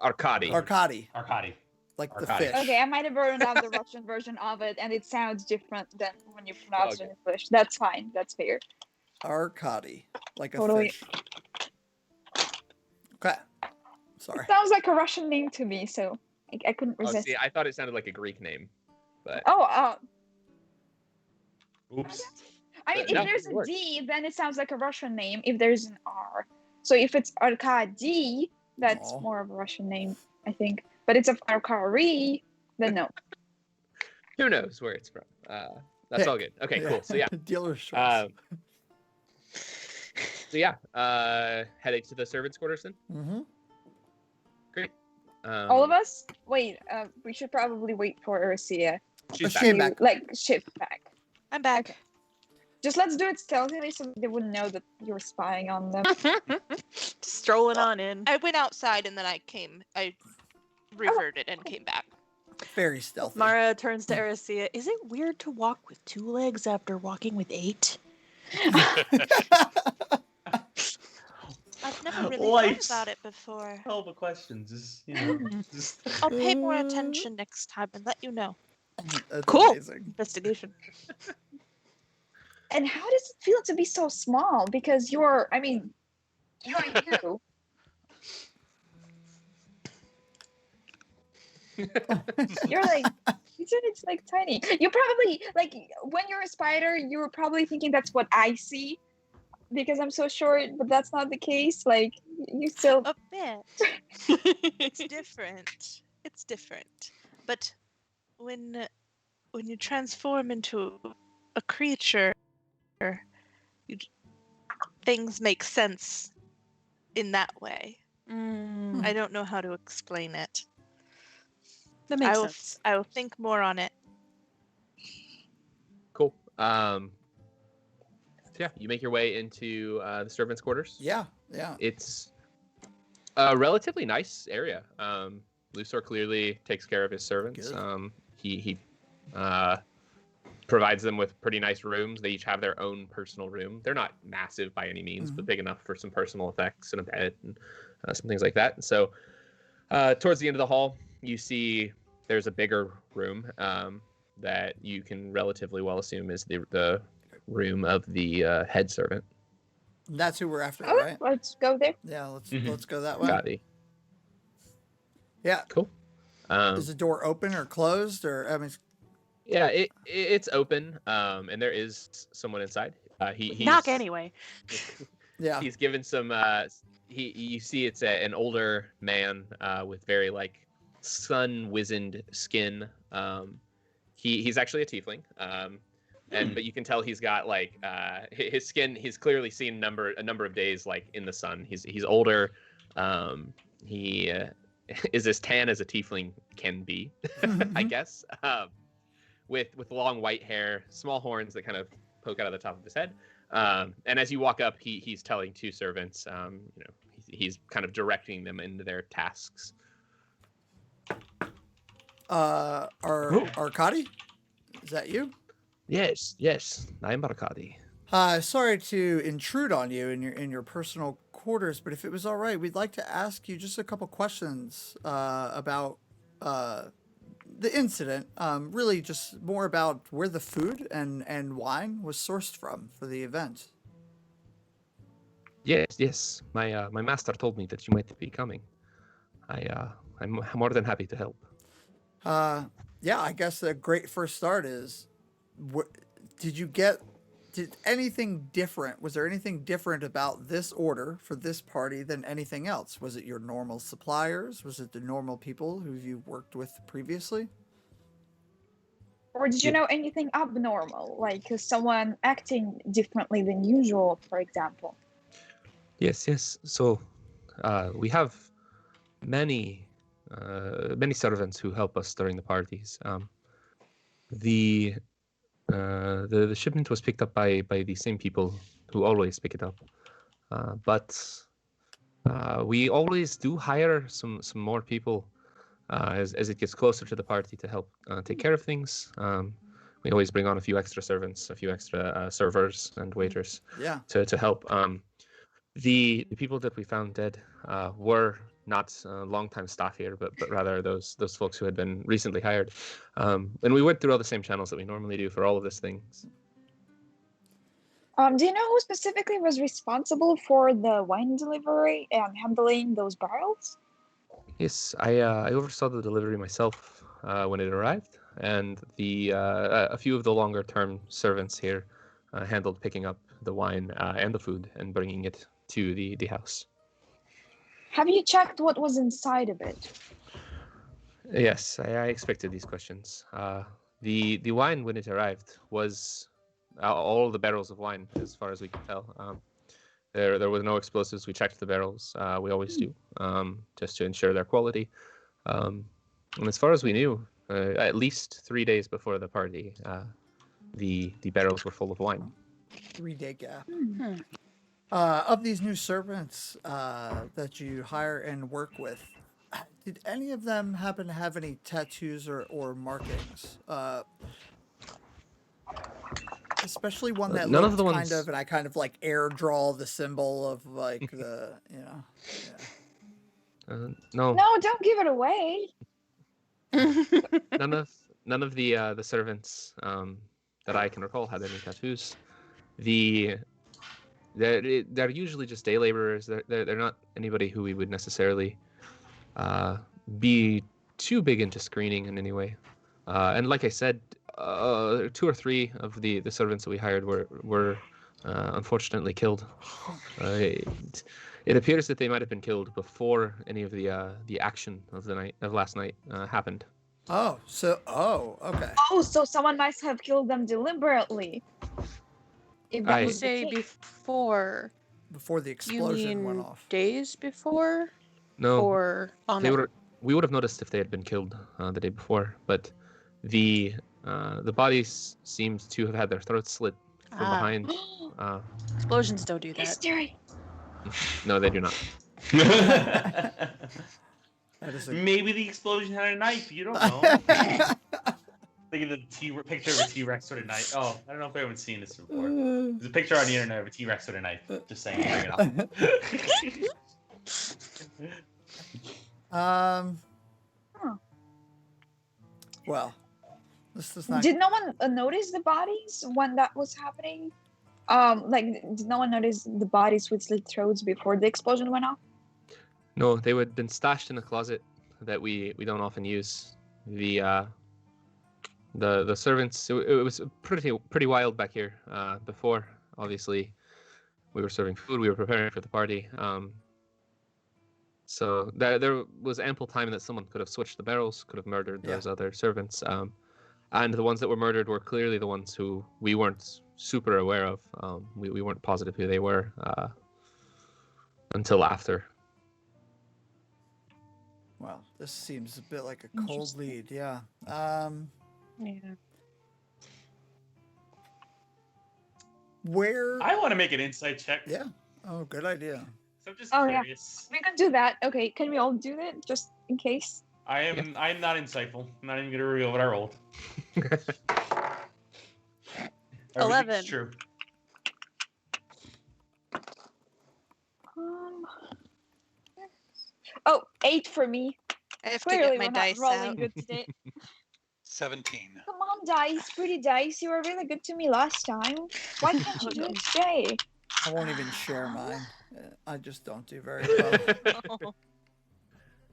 Arkady. Arcady, Arcady. like the Arcady. fish. Okay, I might have written down the Russian version of it, and it sounds different than when you pronounce it Okay. in English. That's fine. That's fair. Arcady, like a Totally. fish. Okay. Sorry. It sounds like a Russian name to me, so I couldn't Oh, resist. see, I thought it sounded like a Greek name, but Oh, Oops. I mean, But no, if there's it a works. D, then it sounds like a Russian name. If there's an R, so if it's Arkady, that's Aw. more of a Russian name, I think. But it's Arkari, then no. who knows where it's from? That's all good. Okay, cool. So yeah, Dealer's choice. heading to the servants' quarters then. Mm-hmm. Great. All of us? Wait, we should probably wait for Ursula She's She back. came to back. like shift back. I'm back. Okay. Just let's do it stealthily so they wouldn't know that you're spying on them. Strolling on in. I went outside and then I reverted and came back. Very stealthy. Mara turns to Aricia. Is it weird to walk with 2 legs after walking with 8? I've never really Life's- thought about it before. Hell of a question. Just just. I'll pay more attention next time and let you know. That's Cool. amazing. Investigation. And how does it feel to be so small? Because you're you. You're like, you said it's like tiny. You probably, like, when you're a spider, you were probably thinking that's what I see because I'm so short, but that's not the case. Like, you still. A bit. It's different. It's different. But when you transform into a creature, things make sense in that way. Mm, I don't know how to explain it. that makes sense. I will think more on it. Cool. So yeah, you make your way into the servants' quarters. Yeah. It's a relatively nice area. Luthor clearly takes care of his servants. Good. He provides them with pretty nice rooms. They each have their own personal room. They're not massive by any means, but big enough for some personal effects and a bed and some things like that. And so towards the end of the hall, you see there's a bigger room that you can relatively well assume is the room of the head servant. That's who we're after, Oh, right? let's go there. Yeah. Let's Mhm. go that way. Scotty. Yeah. Cool. Is the door open or closed, or I mean? Yeah, it's open, and there is someone inside. He's, Knock anyway. Yeah. He's given some. You see, it's an older man with very like sun-wizened skin. He's actually a tiefling, but you can tell he's got like his skin. He's clearly seen a number of days like in the sun. He's older. He is as tan as a tiefling can be, I guess. With long white hair, small horns that kind of poke out of the top of his head. And as you walk up, he's telling 2 servants, he's kind of directing them into their tasks. Arcady? Is that you? Yes, I am Arkady. Sorry to intrude on you in your personal quarters, but if it was all right, we'd like to ask you just a couple questions about the incident. Really, just more about where the food and wine was sourced from for the event. Yes. My master told me that you might be coming. I'm more than happy to help. Yeah, I guess a great first start is, did anything different? Was there anything different about this order for this party than anything else? Was it your normal suppliers? Was it the normal people who you've worked with previously? Or did you know anything abnormal, like someone acting differently than usual, for example? Yes. So we have many servants who help us during the parties. The shipment was picked up by the same people who always pick it up, but we always do hire some more people as it gets closer to the party to help take care of things. We always bring on a few extra servants, a few extra servers and waiters to help. The people that we found dead were not long-time staff here, but rather those folks who had been recently hired. And we went through all the same channels that we normally do for all of these things. Do you know who specifically was responsible for the wine delivery and handling those barrels? Yes, I oversaw the delivery myself when it arrived, and a few of the longer-term servants here handled picking up the wine and the food and bringing it to the house. Have you checked what was inside of it? Yes, I expected these questions. The wine when it arrived was all the barrels of wine, as far as we can tell. There was no explosives. We checked the barrels. We always do, just to ensure their quality. And as far as we knew, at least 3 days before the party, the barrels were full of wine. 3-day gap. Of these new servants that you hire and work with, did any of them happen to have any tattoos or markings? Especially one that none looked of the kind ones... of, and I kind of like air draw the symbol of like the, you know. No. No, don't give it away. None of the servants that I can recall had any tattoos. They're usually just day laborers. They're not anybody who we would necessarily be too big into screening in any way. And like I said, 2 or 3 of the servants that we hired were unfortunately killed. It appears that they might have been killed before any of the action of last night happened. Okay. Oh, so someone must have killed them deliberately. If that was the say case. before the explosion went off. Days before? No, Or on it? We would have noticed if they had been killed the day before, but the bodies seemed to have had their throats slit from behind. Explosions don't do that. Mystery. No, they do not. Maybe the explosion had a knife. You don't know. Think of the picture of a T-Rex with a knife. Oh, I don't know if anyone's seen this before. There's a picture on the internet of a T-Rex with a knife. Just saying, bring it up. Well, this is not. Did no one notice the bodies when that was happening? Did no one notice the bodies with slit throats before the explosion went off? No, they would have been stashed in a closet that we don't often use. The servants, it was pretty wild back here before. Obviously, we were serving food, we were preparing for the party. So there was ample time that someone could have switched the barrels, could have murdered those other servants. And the ones that were murdered were clearly the ones who we weren't super aware of. We weren't positive who they were until after. Well, this seems a bit like a cold lead, yeah. Where? I want to make an insight check. Yeah. Oh, good idea. So I'm just curious. Yeah. We can do that. Okay, can we all do that just in case? I'm not insightful. I'm not even gonna reveal what I rolled. 11. True. Oh, 8 for me. I have Clearly, to get my dice we're not rolling out. good today. 17. Come on, dice, pretty dice. You were really good to me last time. Why can't you do it today? I won't even share mine. I just don't do very well.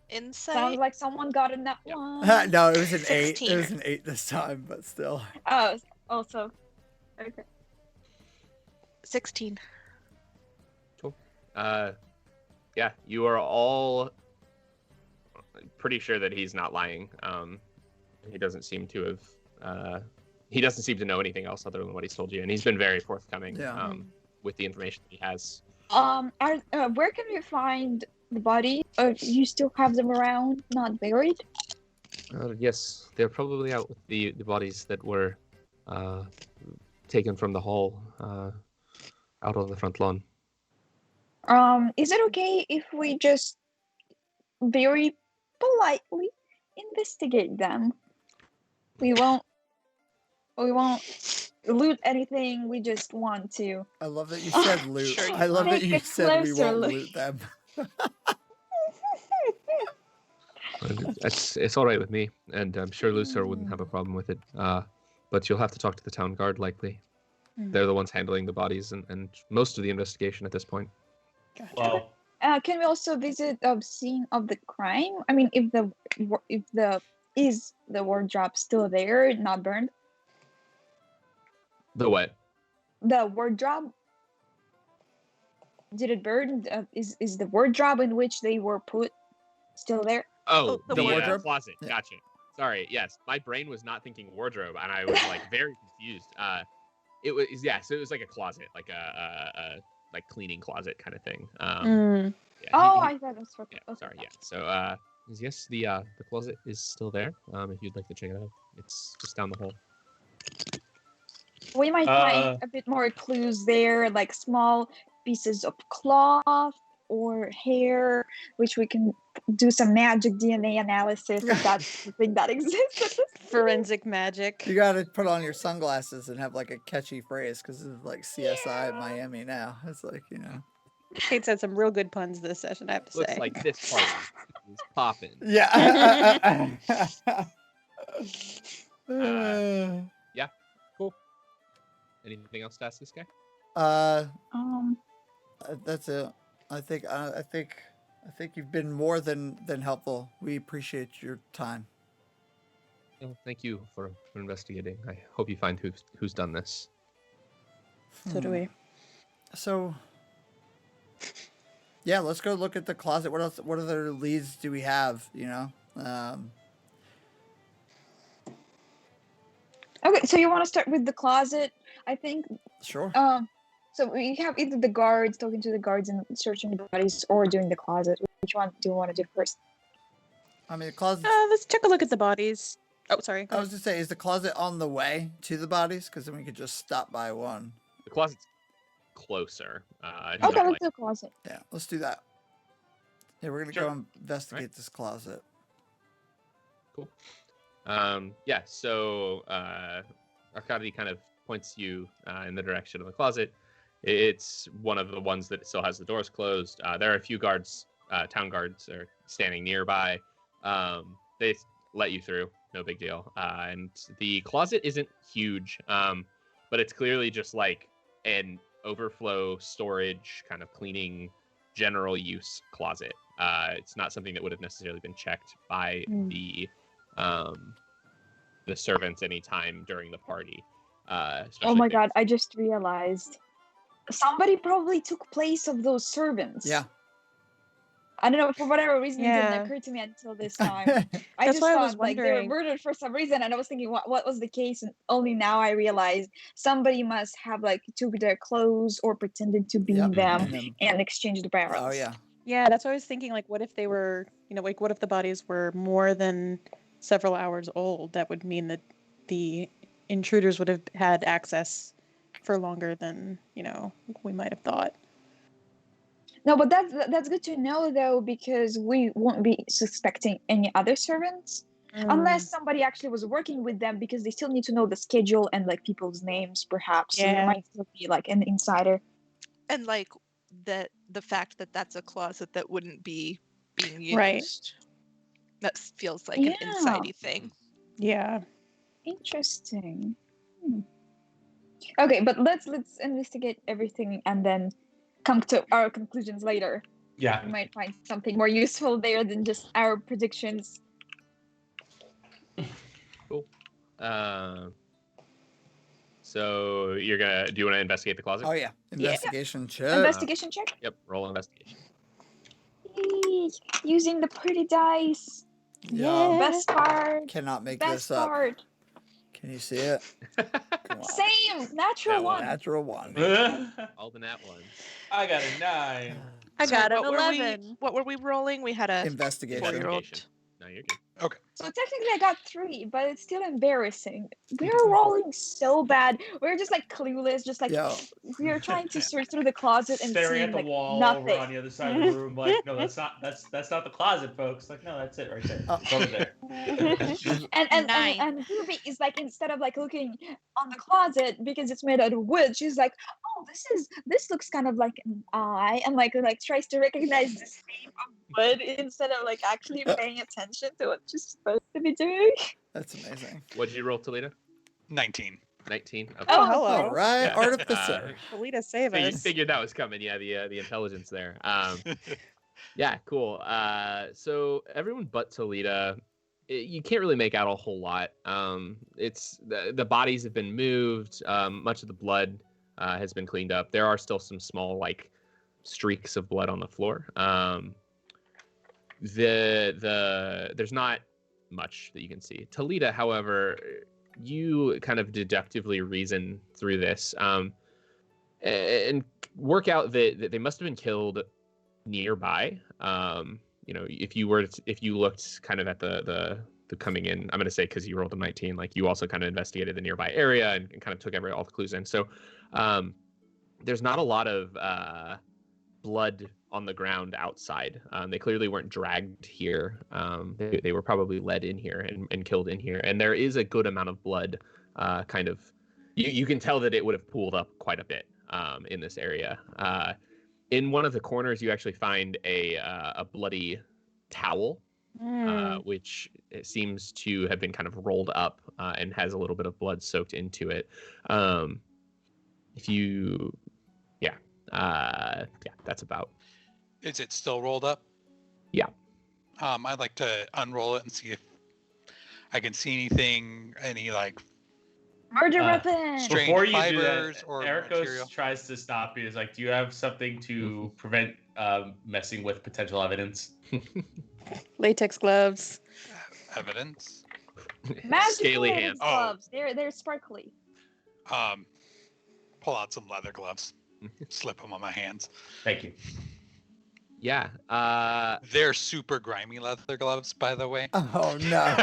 Insight? Sounds like someone got in that one. No, it was an 8. 16. It was an 8 this time, but still. Oh, also. Okay. 16. Cool. Yeah, you are all pretty sure that he's not lying. He doesn't seem to have he doesn't seem to know anything else other than what he's told you, and he's been very forthcoming Yeah. with the information that he has. Where can we find the body? You still have them around, not buried? Yes, they're probably out with the bodies that were taken from the hall out on the front lawn. Is it okay if we just very politely investigate them? We won't loot anything. We just want to. I love that you said loot. Sure you I love that Take you a said we closer won't look. loot them. It's all right with me, and I'm sure Lucer wouldn't have a problem with it. But you'll have to talk to the town guard, likely. They're the ones handling the bodies and most of the investigation at this point. Gotcha. Well, Can we also visit the scene of the crime? I mean, if the wardrobe still there, not burned? The what? The wardrobe. Did it burn? Is the wardrobe in which they were put still there? Oh, the the wardrobe? closet. Yeah. Gotcha. Sorry. Yes, my brain was not thinking wardrobe, and I was like very confused. It was so it was like a closet, like a like cleaning closet kind of thing. Yeah, I thought it was for. yeah, Okay. sorry. Yeah. So yes, the closet is still there. If you'd like to check it out, it's just down the hall. We might find a bit more clues there, like small pieces of cloth or hair, which we can do some magic DNA analysis if that's the thing that exists. Forensic magic. You gotta put on your sunglasses and have like a catchy phrase because it's like CSI Miami now. It's like, you know. Kate's had some real good puns this session, I have to Looks say. like this party is popping. Yeah. Yeah. Cool. Anything else to ask this guy? That's it. I think you've been more than helpful. We appreciate your time. Well, thank you for investigating. I hope you find who's done this. So do we. So, yeah, let's go look at the closet. What else? What other leads do we have? You know. Okay, so you want to start with the closet? I think. Sure. So we have either the guards talking to the guards and searching the bodies, or doing the closet. Which one do you want to do first? I mean, the closet. Let's take a look at the bodies. Oh, sorry. I was just say, is the closet on the way to the bodies? Because then we could just stop by one. The closet's closer. Okay, let's do the closet. Yeah, let's do that. Yeah, we're gonna go investigate this closet. Cool. Yeah. So Arkady kind of points you in the direction of the closet. It's one of the ones that still has the doors closed. There are a few guards, town guards, are standing nearby. They let you through, no big deal. And the closet isn't huge, but it's clearly just like an overflow storage kind of cleaning general use closet. It's not something that would have necessarily been checked by the servants any time during the party. Oh my god, I just realized somebody probably took place of those servants. Yeah. I don't know, for whatever reason it Yeah. didn't occur to me until this time. I That's just why I thought was like they were wondering. murdered for some reason, and I was thinking what was the case, and only now I realized somebody must have like took their clothes or pretended to be Yep, them and then- and exchanged the barrels. Oh yeah. Yeah, that's what I was thinking. Like, what if they were, like, what if the bodies were more than several hours old? That would mean that the intruders would have had access for longer than, we might have thought. No, but that's good to know though, because we won't be suspecting any other servants unless somebody actually was working with them, because they still need to know the schedule and like people's names, perhaps. So there Yeah. might still be like an insider. And like the fact that that's a closet that wouldn't be being used. Right. That feels like an Yeah. insidey thing. Yeah. Interesting. Okay, but let's investigate everything and then come to our conclusions later. yeah. We might find something more useful there than just our predictions. Cool. So do you want to investigate the closet? Oh yeah. Investigation check. Investigation check. Yep. Roll investigation. Yay, using the pretty dice. Yeah. Best part. Cannot make Best this up. part. Can you see it? Come on. Same, natural That one. Natural one. All the nat ones. I got a 9. I Sorry, got an what were we? 11. What were we rolling? We had a Investigation. 4-year-old. Investigation. No, you're good. So technically I got 3, but it's still embarrassing. We're rolling so bad. We're just like clueless, just like Yo, we're trying to search through the closet and Staring see at the like wall nothing. over on the other side of the room, like, no, that's not the closet, folks. Like, no, that's it right there. It's over there. and Ruby is like, instead of like looking on the closet because it's made out of wood, she's like, oh, this looks kind of like an eye, and like tries to recognize the shape of wood instead of like actually paying attention to what she's supposed to be doing. that's amazing. What did you roll, Toledo? 19. 19. Okay. Oh, hello. All right, Yeah. artificer. Alita, save You us. figured that was coming. Yeah, the intelligence there. Yeah, cool. So everyone but Toledo, you can't really make out a whole lot. It's the bodies have been moved. Much of the blood has been cleaned up. There are still some small like streaks of blood on the floor. There's not much that you can see. Toledo, however, you kind of deductively reason through this and work out that they must have been killed nearby. If you looked kind of at the coming in, I'm going to say because you rolled a 19, like you also kind of investigated the nearby area and kind of took all the clues in. So there's not a lot of blood on the ground outside. They clearly weren't dragged here. They were probably led in here and killed in here. And there is a good amount of blood kind of, you can tell that it would have pooled up quite a bit in this area. In one of the corners, you actually find a bloody towel, which it seems to have been kind of rolled up and has a little bit of blood soaked into it. That's about. Is it still rolled up? Yeah. I'd like to unroll it and see if I can see anything, any like Murder weapon. Strained Before you do fibers that, or Ericos material. tries to stop you. He's like, do you have something to prevent messing with potential evidence? Latex gloves. Evidence. Magical Scaly hands. gloves. They're sparkly. Pull out some leather gloves. Slip them on my hands. Thank you. Yeah. They're super grimy leather gloves, by the way. Oh no.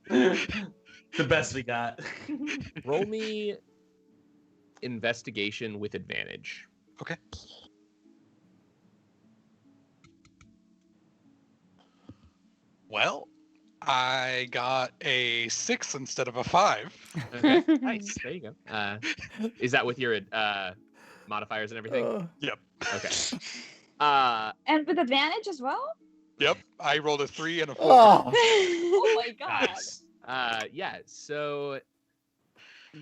The best we got. Roll me investigation with advantage. Okay. Well, I got a 6 instead of a 5. Okay. Nice. There you go. Is that with your modifiers and everything? Yep. Okay. And with advantage as well? Yep. I rolled a 3 and a 4. Oh. Oh my god. Nice. Yeah. So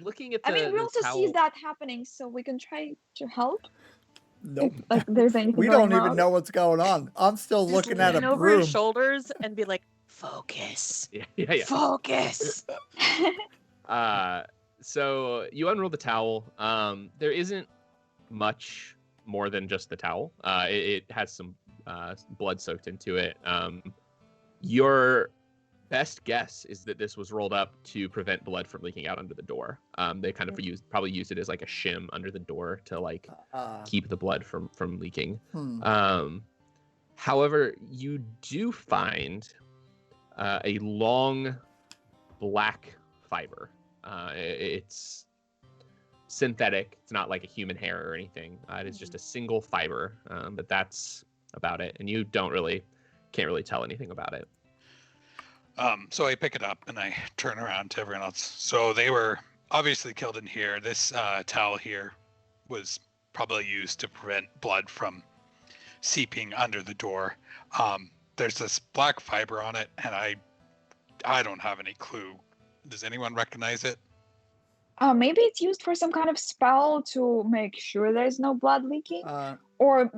looking at I the mean, we the also towel, see that happening, so we can try to help. Nope. If, like, there's anything We going don't even wrong. know what's going on. I'm still Just looking at lean a over broom. his shoulders and be like, focus. Yeah. Focus. So you unroll the towel. There isn't much more than just the towel. It has some blood soaked into it. Your best guess is that this was rolled up to prevent blood from leaking out under the door. They kind of probably used it as like a shim under the door to like keep the blood from leaking. However, you do find a long black fiber. It's synthetic. It's not like a human hair or anything. It is just a single fiber, but that's about it. And you can't really tell anything about it. So I pick it up and I turn around to everyone else. So they were obviously killed in here. This towel here was probably used to prevent blood from seeping under the door. There's this black fiber on it, and I don't have any clue. Does anyone recognize it? Maybe it's used for some kind of spell to make sure there's no blood leaking, or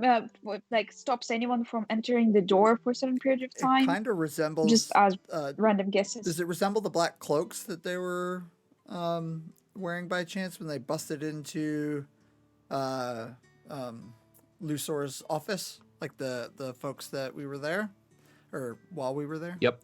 like stops anyone from entering the door for a certain period of time. It kind of resembles just as random guesses. Does it resemble the black cloaks that they were wearing by chance when they busted into Lusor's office? Like the folks that we were there, or while we were there? Yep.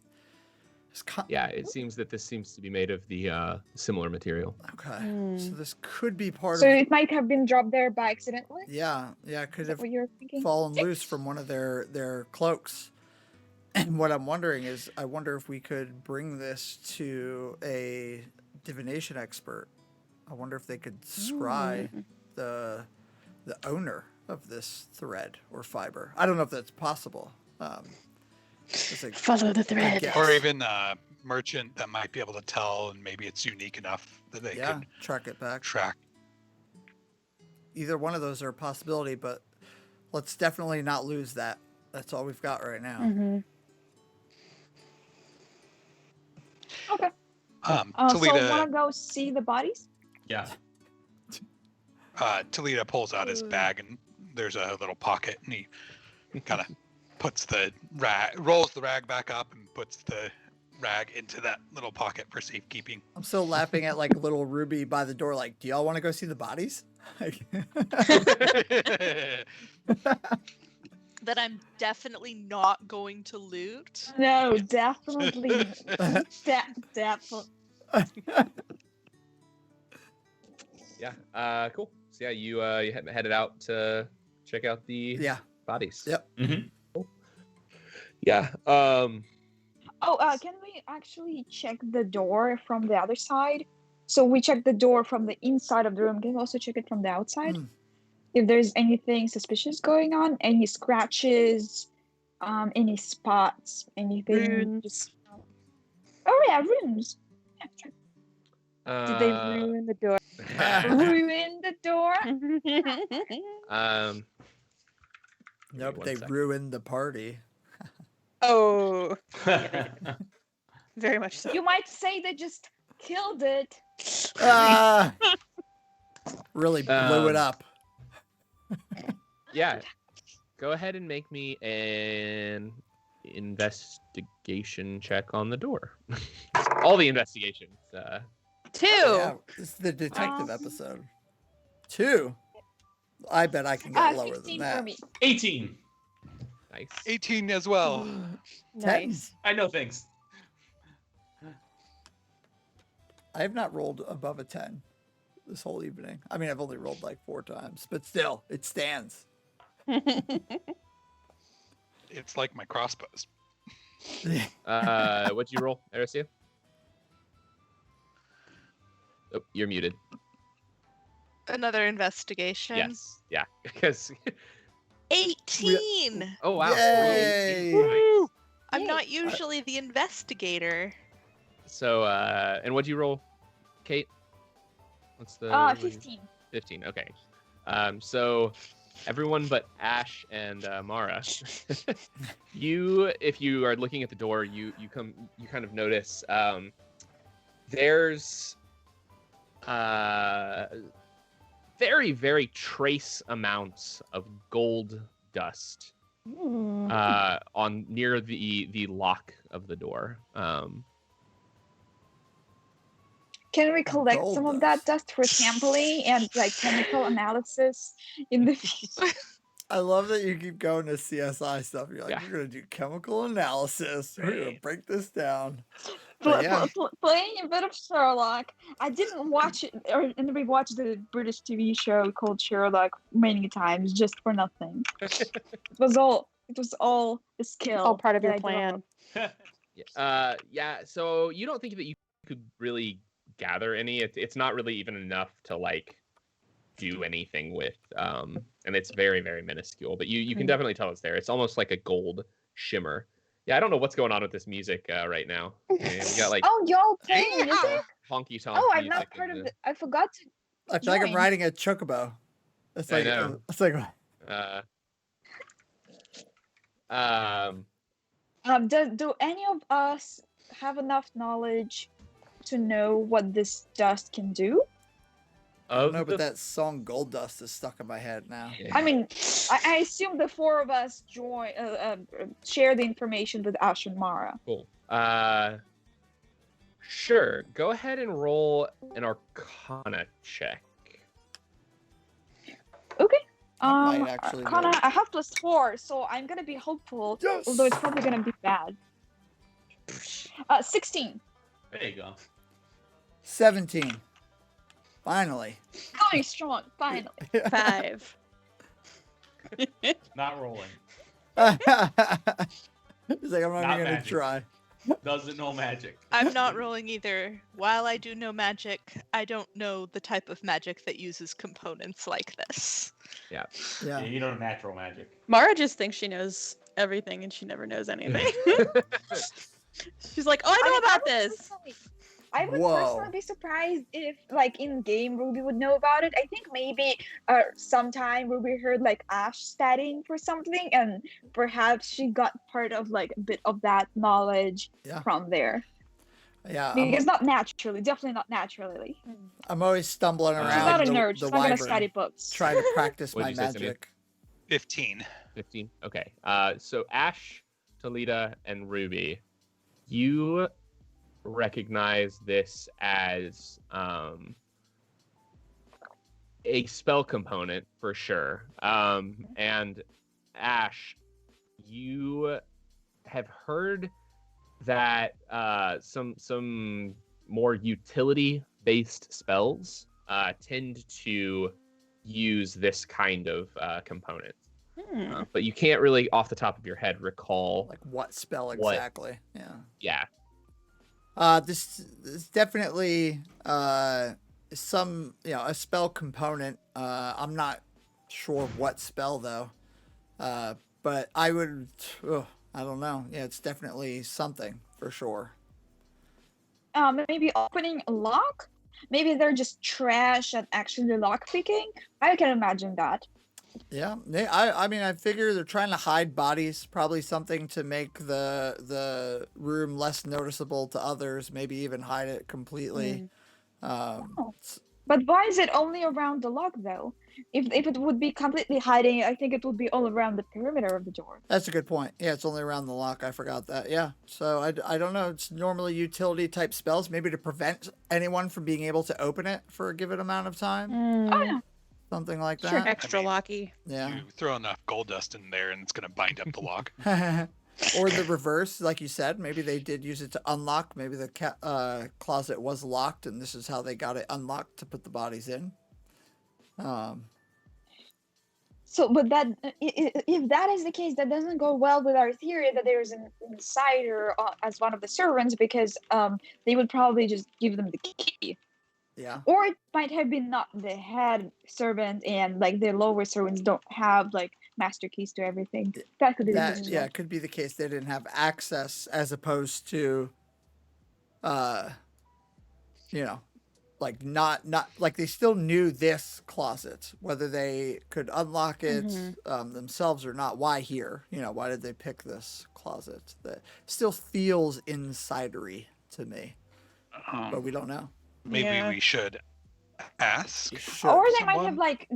Yeah, it seems that this seems to be made of the similar material. Okay, so this could be part So of. it might have been dropped there by accidentally. Yeah, could Is that have what you're thinking? fallen loose from one of their cloaks. And what I'm wondering is, I wonder if we could bring this to a divination expert. I wonder if they could scry the owner of this thread or fiber. I don't know if that's possible. Follow the thread. Or even a merchant that might be able to tell, and maybe it's unique enough that they could track it back. track. Either one of those are a possibility, but let's definitely not lose that. That's all we've got right now. Mm-hmm. Okay. So Talita, wanna go see the bodies? Yeah. Talita pulls out his bag, and there's a little pocket, and he kind of puts the rag, rolls the rag back up, and puts the rag into that little pocket for safekeeping. I'm still laughing at like little Ruby by the door. Like, do y'all want to go see the bodies? That I'm definitely not going to loot. No, definitely. Definitely. Yeah. Cool. So yeah, you headed out to check out the bodies. Yep. Mm-hmm. Cool. Yeah. Can we actually check the door from the other side? So we check the door from the inside of the room. Can we also check it from the outside? If there's anything suspicious going on, any scratches, any spots, anything. Runes. Oh yeah, runes. Did they ruin the door? Ruin the door? Nope, they ruined the party. Oh. Yeah, very much so. You might say they just killed it. Really blew it up. Yeah. Go ahead and make me an investigation check on the door. All the investigations. 2. Yeah, it's the detective episode. 2. I bet I can get lower than 15 that. for me. 18. Nice. 18 as well. Nice. I know things. I have not rolled above a 10 this whole evening. I mean, I've only rolled like 4 times, but still, it stands. It's like my crossbows. What'd you roll, Aricia? Oh, you're muted. Another investigation. Yes. Yeah. Because 18. oh wow. Yay! Nice. I'm not usually the investigator. So and what'd you roll, Kate? What's the 15. 15. Okay. So everyone but Ash and Mara, if you are looking at the door, you kind of notice there's very, very trace amounts of gold dust on near the lock of the door. Can we collect Gold some of dust. that dust for sampling and like chemical analysis in the future? I love that you keep going to CSI stuff. You're like, Yeah. we're going to do chemical analysis. We're going to break this down. But yeah. Playing a bit of Sherlock. I didn't watch it or rewatch the British TV show called Sherlock many times just for nothing. It was all a skill. All part of that your I plan. Yeah. Yeah. So you don't think that you could really gather any? It's not really even enough to like do anything with. And it's very, very minuscule. But you can definitely tell it's there. It's almost like a gold shimmer. Yeah, I don't know what's going on with this music right now. And we got like Oh, y'all playing music? honky tonk. Oh, I'm music not part in of the- it. I forgot to. I feel like I'm join. riding a chocobo. It's I like, know. it's like, Do any of us have enough knowledge to know what this dust can do? no, but that song Gold Dust is stuck in my head now. I mean, I assume the 4 of us share the information with Ash and Mara. Cool. Sure. Go ahead and roll an Arcana check. Okay. I might actually Arcana, know. I have +4, so I'm gonna be hopeful. Yes! Although it's probably gonna be bad. 16. There you go. 17. Finally. Going strong, finally. 5. Not rolling. He's like, I'm not Not even gonna magic. try. Doesn't know magic. I'm not rolling either. While I do know magic, I don't know the type of magic that uses components like this. Yeah, Yeah. you don't know natural magic. Mara just thinks she knows everything and she never knows anything. She's like, oh, I know about this. I would Whoa. personally be surprised if, like, in game Ruby would know about it. I think maybe sometime Ruby heard like Ash statting for something, and perhaps she got part of like a bit of that knowledge from there. Yeah. Because not naturally, definitely not naturally. I'm always stumbling around. She's not a the, nerd. The She's not gonna wyvern, study books. trying to practice What'd my you say, Simeon? magic. 15. 15. Okay. So Ash, Talita, and Ruby, you recognize this as a spell component for sure. And Ash, you have heard that some more utility-based spells tend to use this kind of component. But you can't really, off the top of your head, recall Like what spell exactly? Yeah. This is definitely some, a spell component. I'm not sure what spell though. But I would, I don't know. Yeah, it's definitely something for sure. Maybe opening a lock. Maybe they're just trash at actually lock picking. I can imagine that. Yeah, I mean, I figure they're trying to hide bodies. Probably something to make the room less noticeable to others. Maybe even hide it completely. But why is it only around the lock though? If it would be completely hiding, I think it would be all around the perimeter of the door. That's a good point. Yeah, it's only around the lock. I forgot that. Yeah. So I don't know. It's normally utility type spells, maybe to prevent anyone from being able to open it for a given amount of time. Oh yeah. Something like that. Sure, extra I mean, locky. Yeah. You throw enough gold dust in there and it's going to bind up the lock. Or the reverse, like you said. Maybe they did use it to unlock. Maybe the closet was locked, and this is how they got it unlocked to put the bodies in. So, but that if that is the case, that doesn't go well with our theory that there's an insider as one of the servants, because they would probably just give them the key. Yeah. Or it might have been not the head servant, and like the lower servants don't have like master keys to everything. That could be the case as well. It could be the case. They didn't have access, as opposed to, like not like they still knew this closet, whether they could unlock it themselves or not. Why here? Why did they pick this closet? That still feels insidery to me, but we don't know. Maybe we should ask. Or they might have like,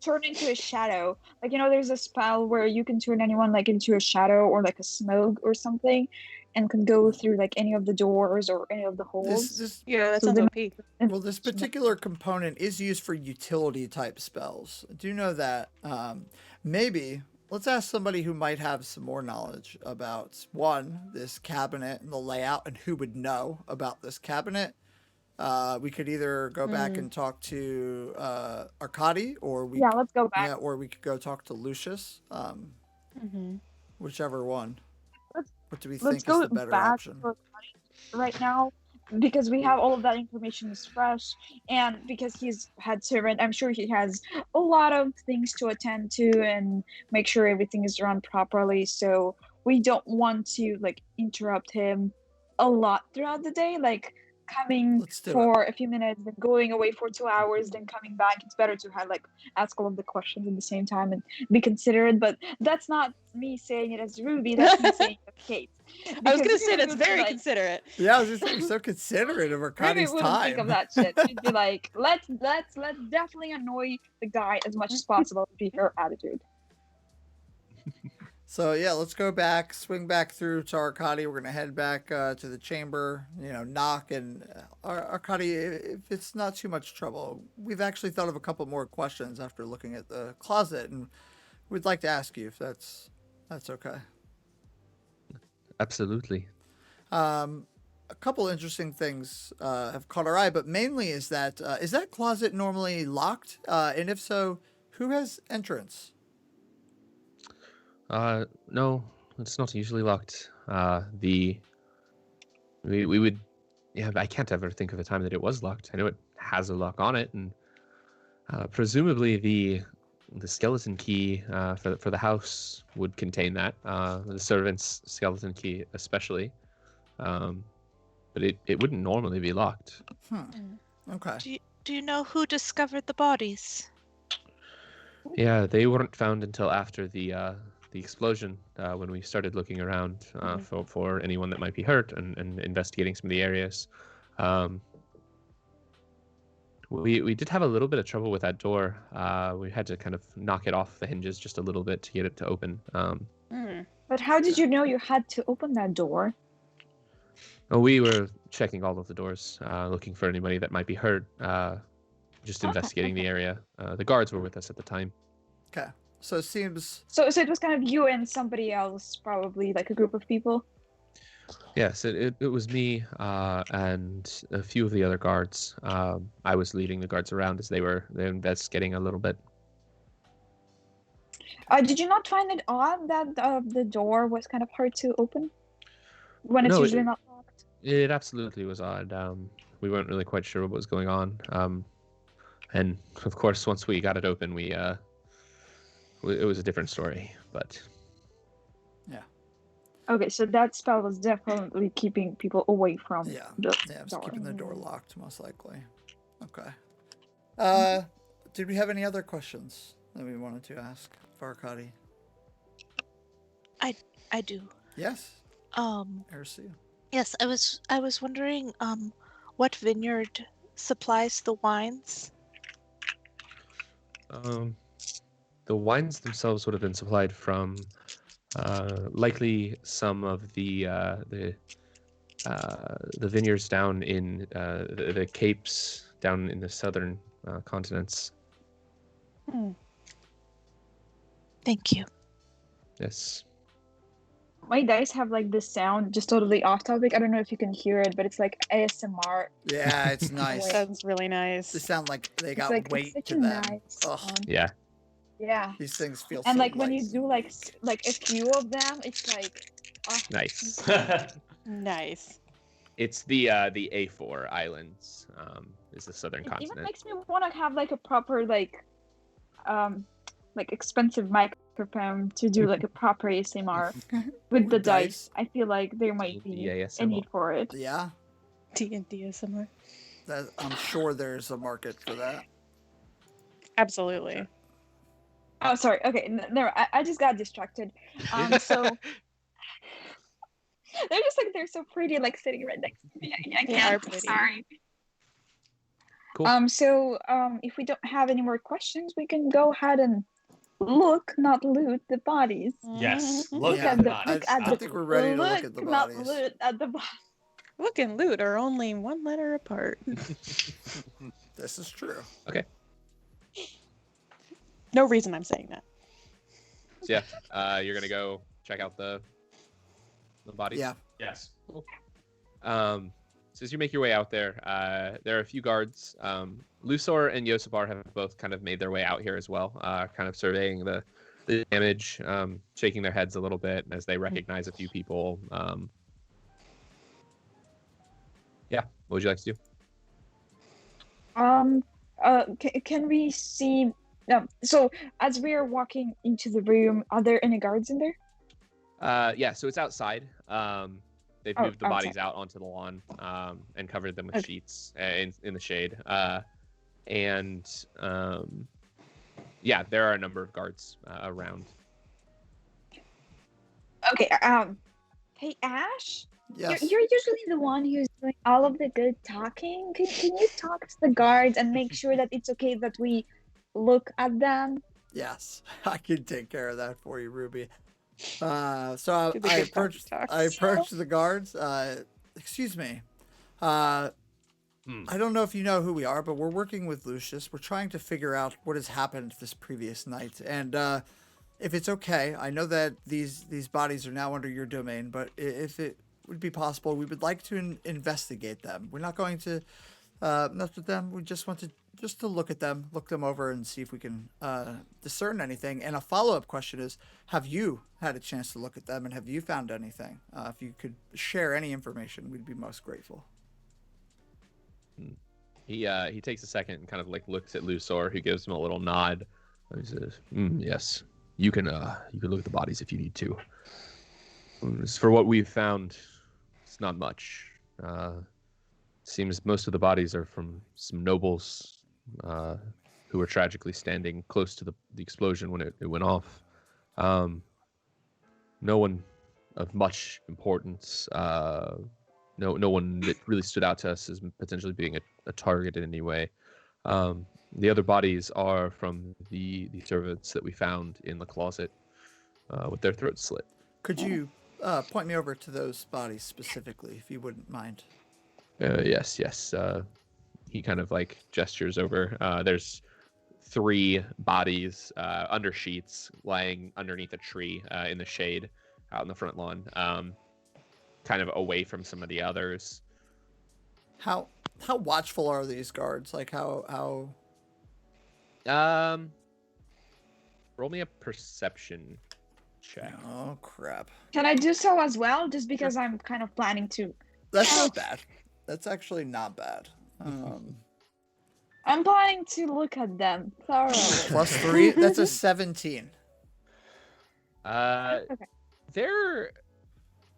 turn into a shadow. Like, there's a spell where you can turn anyone like into a shadow or like a smoke or something, and can go through like any of the doors or any of the holes. That sounds OP. Well, this particular component is used for utility type spells. I do know that. Maybe let's ask somebody who might have some more knowledge about this cabinet and the layout, and who would know about this cabinet. We could either go back and talk to Arkady, or let's go back. Yeah, or we could go talk to Lucius. Whichever one. What do we think is the better option? Right now, because we have all of that information is fresh, and because he's head servant, I'm sure he has a lot of things to attend to and make sure everything is run properly. So we don't want to like interrupt him a lot throughout the day, like coming for a few minutes, then going away for 2 hours, then coming back. It's better to have like ask all of the questions at the same time and be considerate. But that's not me saying it as Ruby, that's me saying it as Kate. I was gonna say that's very considerate. Yeah, I was just saying, so considerate of Arkady's Ruby wouldn't time. think of that shit. She'd be like, let's definitely annoy the guy as much as possible. Would be her attitude. So yeah, let's go back, swing back through to Arkady. We're gonna head back to the chamber, knock, and Arkady, if it's not too much trouble, we've actually thought of a couple more questions after looking at the closet, and we'd like to ask you if that's okay. Absolutely. A couple interesting things have caught our eye, but mainly is that closet normally locked? And if so, who has entrance? No, it's not usually locked. We would, yeah, I can't ever think of a time that it was locked. I know it has a lock on it, and presumably the skeleton key for the house would contain that. The servant's skeleton key, especially. But it wouldn't normally be locked. Okay. Do you know who discovered the bodies? Yeah, they weren't found until after the explosion, when we started looking around for anyone that might be hurt and investigating some of the areas. We did have a little bit of trouble with that door. We had to kind of knock it off the hinges just a little bit to get it to open. But how did you know you had to open that door? We were checking all of the doors, looking for anybody that might be hurt, just investigating the area. The guards were with us at the time. Okay. So it seems. So it was kind of you and somebody else, probably like a group of people. Yes, it was me and a few of the other guards. I was leading the guards around as they're investigating a little bit. Did you not find it odd that the door was kind of hard to open when it's No, usually not locked? It absolutely was odd. We weren't really quite sure what was going on. And of course, once we got it open, it was a different story. But okay, so that spell was definitely keeping people away from the it's door. keeping the door locked, most likely. Okay. Did we have any other questions that we wanted to ask Farkadi? I do. Yes. Ersu. Yes, I was wondering what vineyard supplies the wines? The wines themselves would have been supplied from likely some of the vineyards down in the capes down in the southern continents. Thank you. Yes. My dice have like this sound, just totally off topic. I don't know if you can hear it, but it's like ASMR. Yeah, it's nice. Sounds really nice. They sound like they got It's weight such to a them. nice Ugh, sound. Yeah. Yeah. these things feel And so like when light. you do like a few of them, it's like Nice. Nice. It's the A4 islands. Is the southern it even continent. makes me want to have like a proper like expensive microphone to do like a proper ASMR with the dice. I feel like there might be a need for it. Yeah, D&D somewhere. I'm sure there's a market for that. Absolutely. Oh, sorry. Okay, no, I just got distracted. So they're so pretty, like sitting right next to me. I They can't. are pretty. Sorry. Cool. So if we don't have any more questions, we can go ahead and not loot the bodies. Yes. Mhm. Look Yeah, at the bodies. I think we're ready to look at the Not bodies. loot at the bodies. Look and loot are only one letter apart. This is true. Okay. No reason I'm saying that. So yeah, you're gonna go check out the bodies. Yeah. Yes. Cool. So as you make your way out there, there are a few guards. Lusor and Yosipar have both kind of made their way out here as well, kind of surveying the damage, shaking their heads a little bit as they recognize a few people. Yeah, what would you like to do? Can we see? So as we are walking into the room, are there any guards in there? Yeah, so it's outside. They've moved the bodies out onto the lawn and covered them with sheets in the shade. Yeah, there are a number of guards around. Okay. Hey, Ash. Yes. You're usually the one who's doing all of the good talking. Can you talk to the guards and make sure that it's okay that we look at them? Yes, I can take care of that for you, Ruby. So Do the I good puppy talks. approached the guards. Excuse me. I don't know if you know who we are, but we're working with Lucius. We're trying to figure out what has happened this previous night, and if it's okay, I know that these bodies are now under your domain, but if it would be possible. We would like to investigate them. We're not going to mess with them. We just want to look at them, look them over, and see if we can discern anything. And a follow-up question is, have you had a chance to look at them, and have you found anything? If you could share any information, we'd be most grateful. He takes a second and kind of like looks at Lusor, who gives him a little nod. He says, "Yes, you can look at the bodies if you need to. As for what we've found, it's not much. Seems most of the bodies are from some nobles who were tragically standing close to the explosion when it went off. No one of much importance. No one that really stood out to us as potentially being a target in any way. The other bodies are from the servants that we found in the closet with their throats slit." Could you point me over to those bodies specifically, if you wouldn't mind? Yes. He kind of like gestures over. There's 3 bodies under sheets lying underneath a tree in the shade out in the front lawn, kind of away from some of the others. How watchful are these guards? Like how Roll me a perception check. Oh crap. Can I do so as well? Just because I'm kind of planning to. That's not bad. That's actually not bad. I'm planning to look at them thoroughly. +3. That's a 17. Okay. They're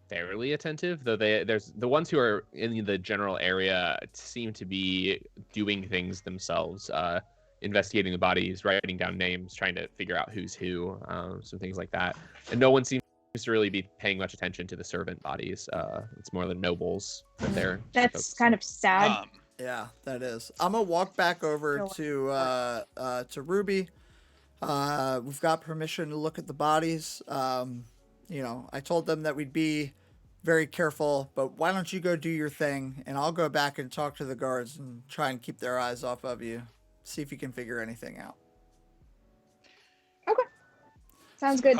fairly attentive, though there's the ones who are in the general area seem to be doing things themselves, investigating the bodies, writing down names, trying to figure out who's who, some things like that. And no one seems to really be paying much attention to the servant bodies. It's more the nobles that they're. That's kind of sad. Yeah, that is. I'm gonna walk back over to Ruby. We've got permission to look at the bodies. I told them that we'd be very careful, but why don't you go do your thing, and I'll go back and talk to the guards and try and keep their eyes off of you. See if you can figure anything out. Okay. Sounds good.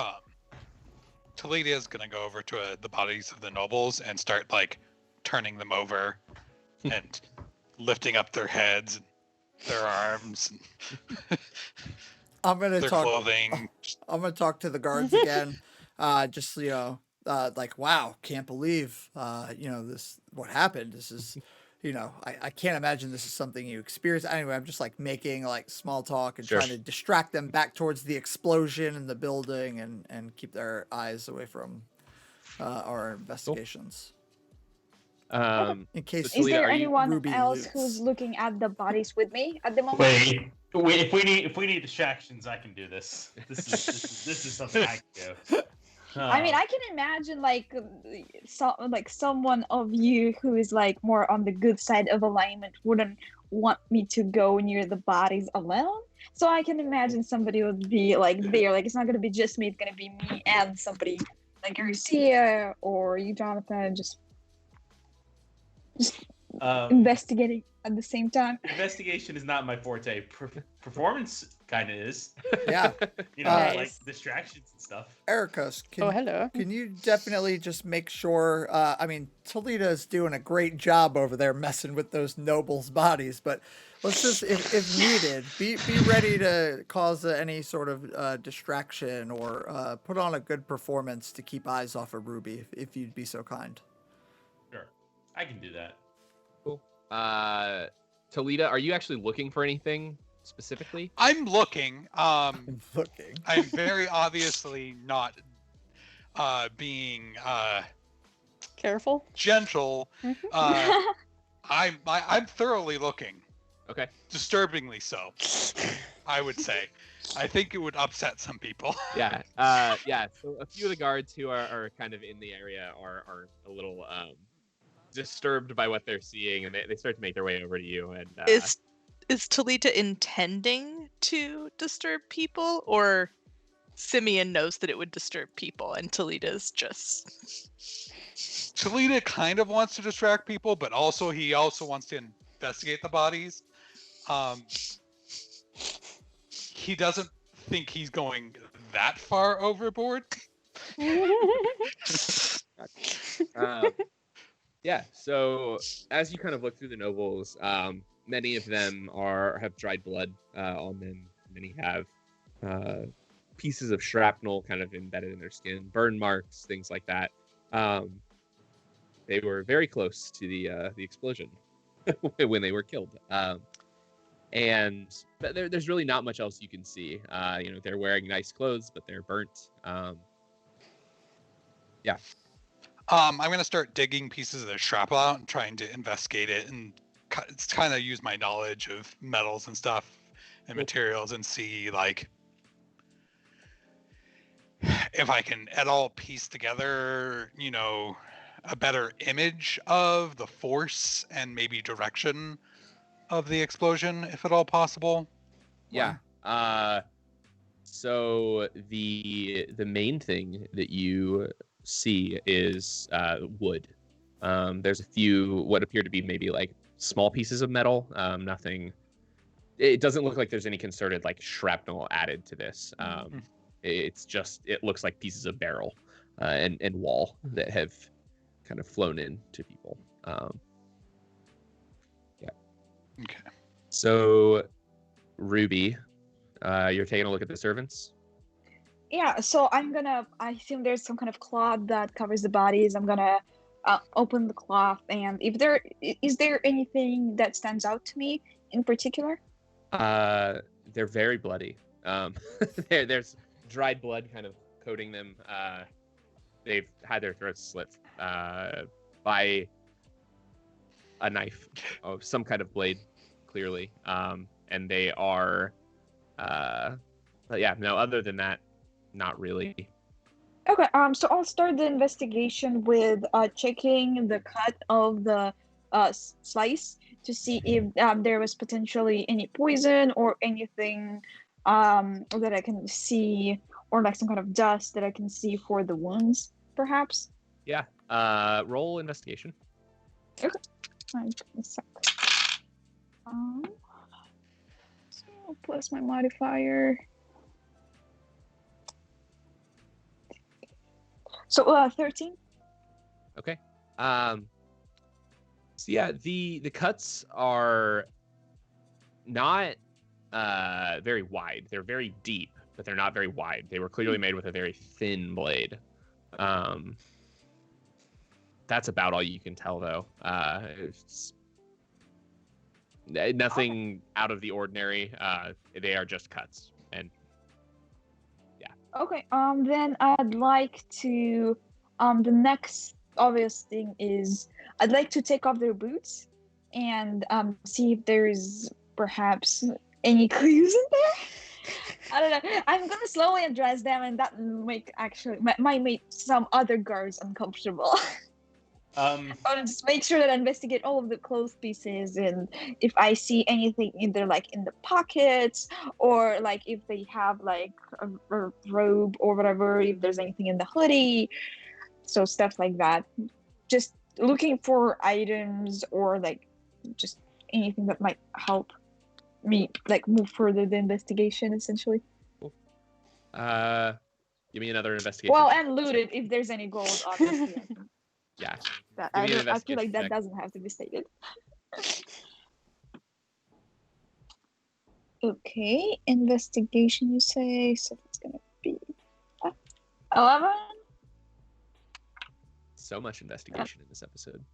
Toledo is gonna go over to the bodies of the nobles and start like turning them over and lifting up their heads and their arms and I'm gonna their talk. clothing. I'm gonna talk to the guards again. Just like, wow, can't believe this what happened. This is I can't imagine this is something you experienced. Anyway, I'm just like making like small talk and trying to distract them back towards the explosion in the building and keep their eyes away from our investigations. In case is there anyone Ruby else loots. who's looking at the bodies with me at the moment? Wait. If we need distractions, I can do this. This is something I can do. I mean, I can imagine like someone of you who is like more on the good side of alignment wouldn't want me to go near the bodies alone. So I can imagine somebody would be like there, like it's not gonna be just me, it's gonna be me and somebody like Garcia or you, Jonathan, just investigating at the same time. Investigation is not my forte. Performance kind of is. Yeah. Like distractions and stuff. Ericos, hello. Can you definitely just make sure? Toledo's doing a great job over there messing with those nobles' bodies, but let's just, if needed, be ready to cause any sort of distraction or put on a good performance to keep eyes off of Ruby, if you'd be so kind. Sure, I can do that. Cool. Toledo, are you actually looking for anything specifically? I'm looking. I'm looking. I'm very obviously not being Careful. gentle. I'm thoroughly looking. Okay. Disturbingly so, I would say. I think it would upset some people. Yeah. So a few of the guards who are kind of in the area are a little disturbed by what they're seeing, and they start to make their way over to you. And Is Talita intending to disturb people, or Simeon knows that it would disturb people, and Talita's just... Toledo kind of wants to distract people, but he also wants to investigate the bodies. He doesn't think he's going that far overboard. Yeah. So as you kind of look through the nobles, many of them have dried blood on them. Many have pieces of shrapnel kind of embedded in their skin, burn marks, things like that. They were very close to the explosion when they were killed. But there's really not much else you can see. They're wearing nice clothes, but they're burnt. Yeah. I'm going to start digging pieces of the shrapnel out and trying to investigate it and kind of use my knowledge of metals and stuff and materials and see, like, if I can at all piece together, a better image of the force and maybe direction of the explosion, if at all possible. Yeah. So the main thing that you see is wood. There's a few what appear to be maybe like small pieces of metal. Nothing. It doesn't look like there's any concerted like shrapnel added to this. It looks like pieces of barrel and wall that have kind of flown in to people. Yeah. Okay. So, Ruby, you're taking a look at the servants? Yeah, so I assume there's some kind of cloth that covers the bodies. I'm gonna open the cloth, and is there anything that stands out to me in particular? They're very bloody. There's dried blood kind of coating them. They've had their throats slit by a knife of some kind of blade, clearly. And they are, but yeah, no. Other than that, not really. Okay. So I'll start the investigation with checking the cut of the slice to see if there was potentially any poison or anything that I can see, or like some kind of dust that I can see for the wounds, perhaps. Yeah. Roll investigation. Okay. A sec. So plus my modifier. So 13. Okay. So yeah, the cuts are not very wide. They're very deep, but they're not very wide. They were clearly made with a very thin blade. That's about all you can tell, though. It's nothing out of the ordinary. They are just cuts, and yeah. Okay. Then I'd like to. The next obvious thing is I'd like to take off their boots and see if there's perhaps any clues in there. I don't know. I'm gonna slowly undress them, and that might make some other guards uncomfortable. I want to just make sure that I investigate all of the clothes pieces, and if I see anything either like in the pockets or like if they have like a robe or whatever, if there's anything in the hoodie, so stuff like that. Just looking for items or like just anything that might help me like move further the investigation, essentially. Cool. Give me another investigation. Well, and loot it if there's any gold, obviously. Yeah. I feel like that doesn't have to be stated. Okay, investigation you say, so it's gonna be 11. So much investigation in this episode.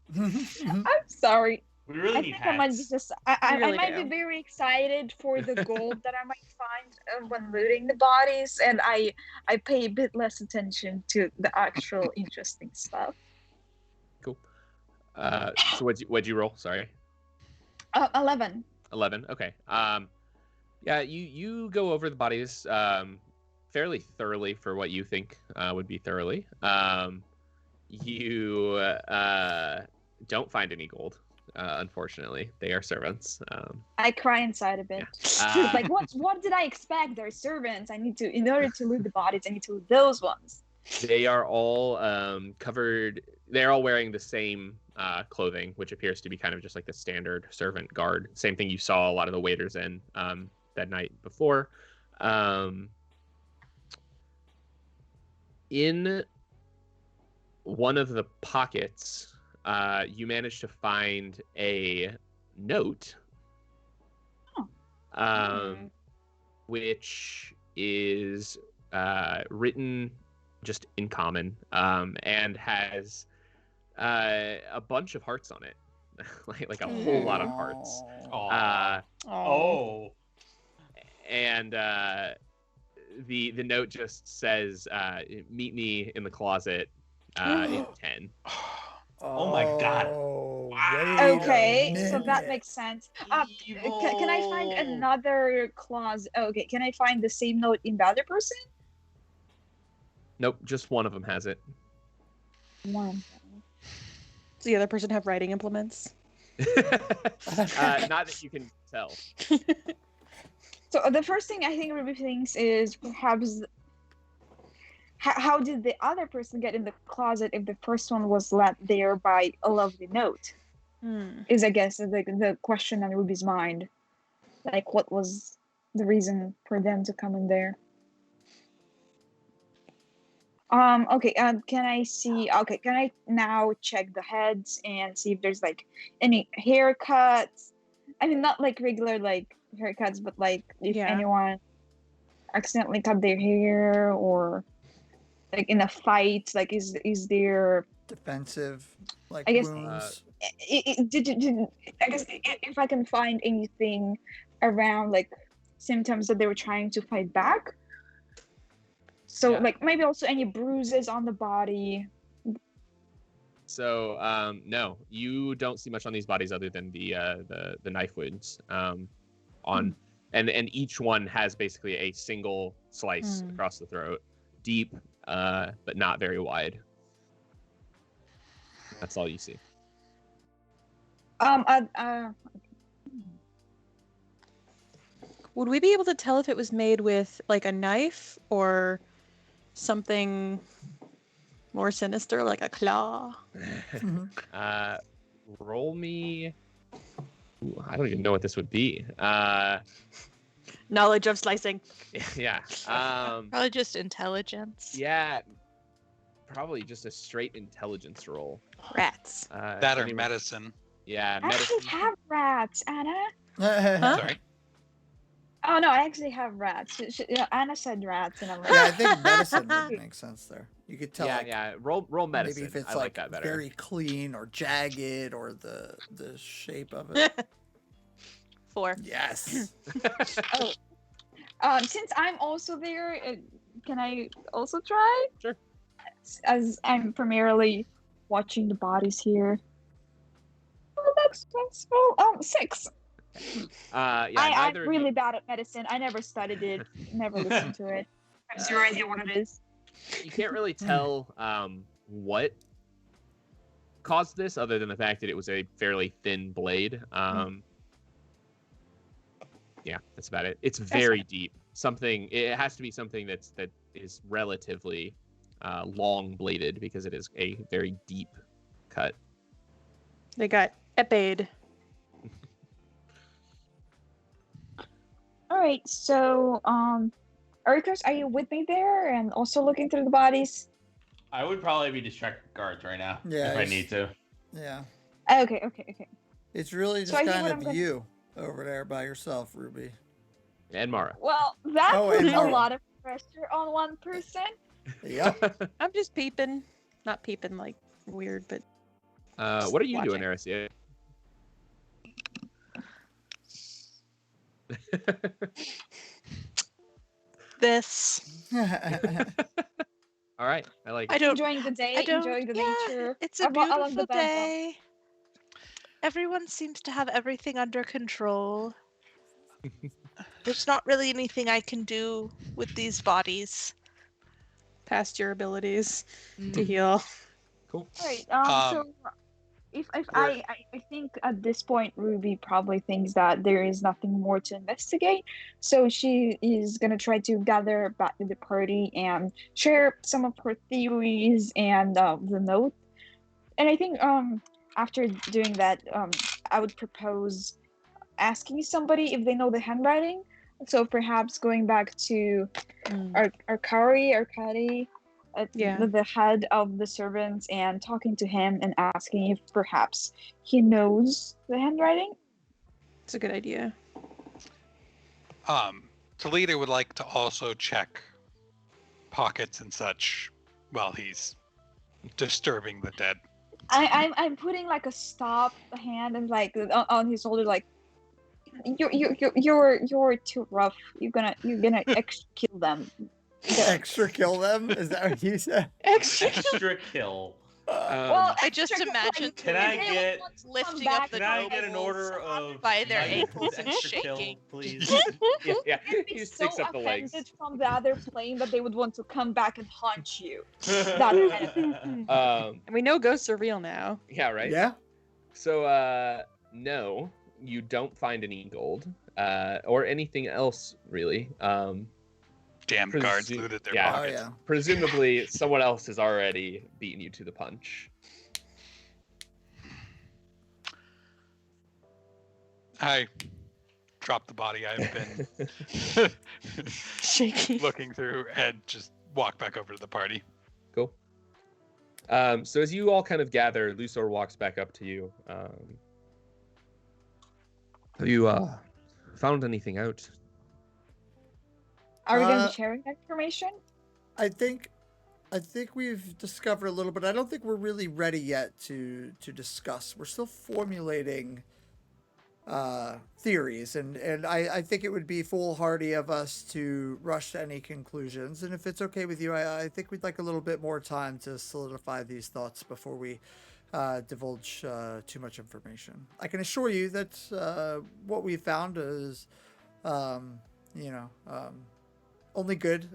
I'm sorry. We really I need think I might be hats. just I really might do. be very excited for the gold that I might find when looting the bodies, and I pay a bit less attention to the actual interesting stuff. Cool. So what'd you roll? Sorry. 11. 11. Okay. Yeah, you go over the bodies fairly thoroughly for what you think would be thoroughly. You don't find any gold. Unfortunately, they are servants. I cry inside a bit. Yeah. Like what did I expect? They're servants. In order to loot the bodies, I need to loot those ones. They are all covered. They're all wearing the same clothing, which appears to be kind of just like the standard servant guard. Same thing you saw a lot of the waiters in that night before. In one of the pockets, you manage to find a note, which is written just in common, and has a bunch of hearts on it, like a whole lot of hearts. And the note just says, "Meet me in the closet in 10." Oh my god. Okay, so that makes sense. Can I find another clause? Okay, can I find the same note in the other person? Nope, just one of them has it. One. Does the other person have writing implements? Not that you can tell. So the first thing I think Ruby thinks is perhaps how did the other person get in the closet if the first one was left there by a lovely note? Is, I guess, the question on Ruby's mind. Like, what was the reason for them to come in there? Okay, can I see, okay, can I now check the heads and see if there's, like, any haircuts? I mean, not, like, regular, like, haircuts, but, like, if anyone accidentally cut their hair or, like, in a fight, like, is there... defensive, like, I guess, wounds? I guess if I can find anything around, like, symptoms that they were trying to fight back. So, like, maybe also any bruises on the body. So, no, you don't see much on these bodies other than the knife wounds. And each one has basically a single slice across the throat, deep, but not very wide. That's all you see. Would we be able to tell if it was made with, like, a knife or something more sinister, like a claw? Roll me. Ooh, I don't even know what this would be. Knowledge of slicing. Yeah. Probably just intelligence. Yeah. Probably just a straight intelligence roll. Rats. That or medicine. Yeah, I actually have rats, Anna. Sorry. Oh no, I actually have rats. Anna said rats, and I'm like, Yeah, I think medicine would make sense there. You could tell. Yeah, like, yeah. Roll medicine. Maybe if it's I like that better. very clean or jagged or the shape of it. 4. Yes. Since I'm also there, can I also try? Sure. As I'm primarily watching the bodies here. Oh, that's well, 6. I'm really bad at medicine. I never studied it. Never listened to it. I have zero idea what it is. You can't really tell what caused this, other than the fact that it was a fairly thin blade. Yeah, that's about it. It's very deep. It has to be something that is relatively long bladed, because it is a very deep cut. They got epade. All right, so Ericus, are you with me there and also looking through the bodies? I would probably be distracting guards right now Yeah, if I need to. Yeah. Okay. It's really So just I think kind what of I'm gonna- you over there by yourself, Ruby. And Mara. Well, that and puts a Mara. lot of pressure on one person. Yep. I'm just peeping. Not peeping like weird, but what are you watching. doing, Aracia? This. All right, I like it. I don't. Enjoying the day, I don't. enjoying the Yeah, nature. it's a along the beautiful bedrock. day. Everyone seems to have everything under control. There's not really anything I can do with these bodies. Past your abilities to heal. Cool. All right. So if I think at this point Ruby probably thinks that there is nothing more to investigate, so she is gonna try to gather back to the party and share some of her theories and the note. And I think after doing that, I would propose asking somebody if they know the handwriting. So perhaps going back to Arkari, Yeah. the head of the servants and talking to him and asking if perhaps he knows the handwriting. It's a good idea. Toledo would like to also check pockets and such while he's disturbing the dead. I'm putting like a stop hand and like on his shoulder, like you're too rough. You're gonna kill them. Extra kill them? Is that what you said? Extra kill. Well, I just extra, imagine like, Can if I they get- want to come lifting back up the Can I to get an us, order of by their knife ankles with and extra kill, shaking. please? Yeah, They'd he be so sticks up the legs. offended from the other plane that they would want to come back and haunt you. That kind of thing. And we know ghosts are real now. Yeah, right. Yeah. So, no, you don't find any gold, or anything else really. Damn guards Presu- looted their yeah. Oh pockets. yeah. Presumably, someone else has already beaten you to the punch. I dropped the body I've been Shaky. looking through and just walk back over to the party. Cool. So as you all kind of gather, Luthor walks back up to you. Have you found anything out? Are we going to Uh, be sharing that information? I think we've discovered a little bit. I don't think we're really ready yet to discuss. We're still formulating theories, and I think it would be foolhardy of us to rush to any conclusions. And if it's okay with you, I think we'd like a little bit more time to solidify these thoughts before we divulge too much information. I can assure you that what we found is, only good.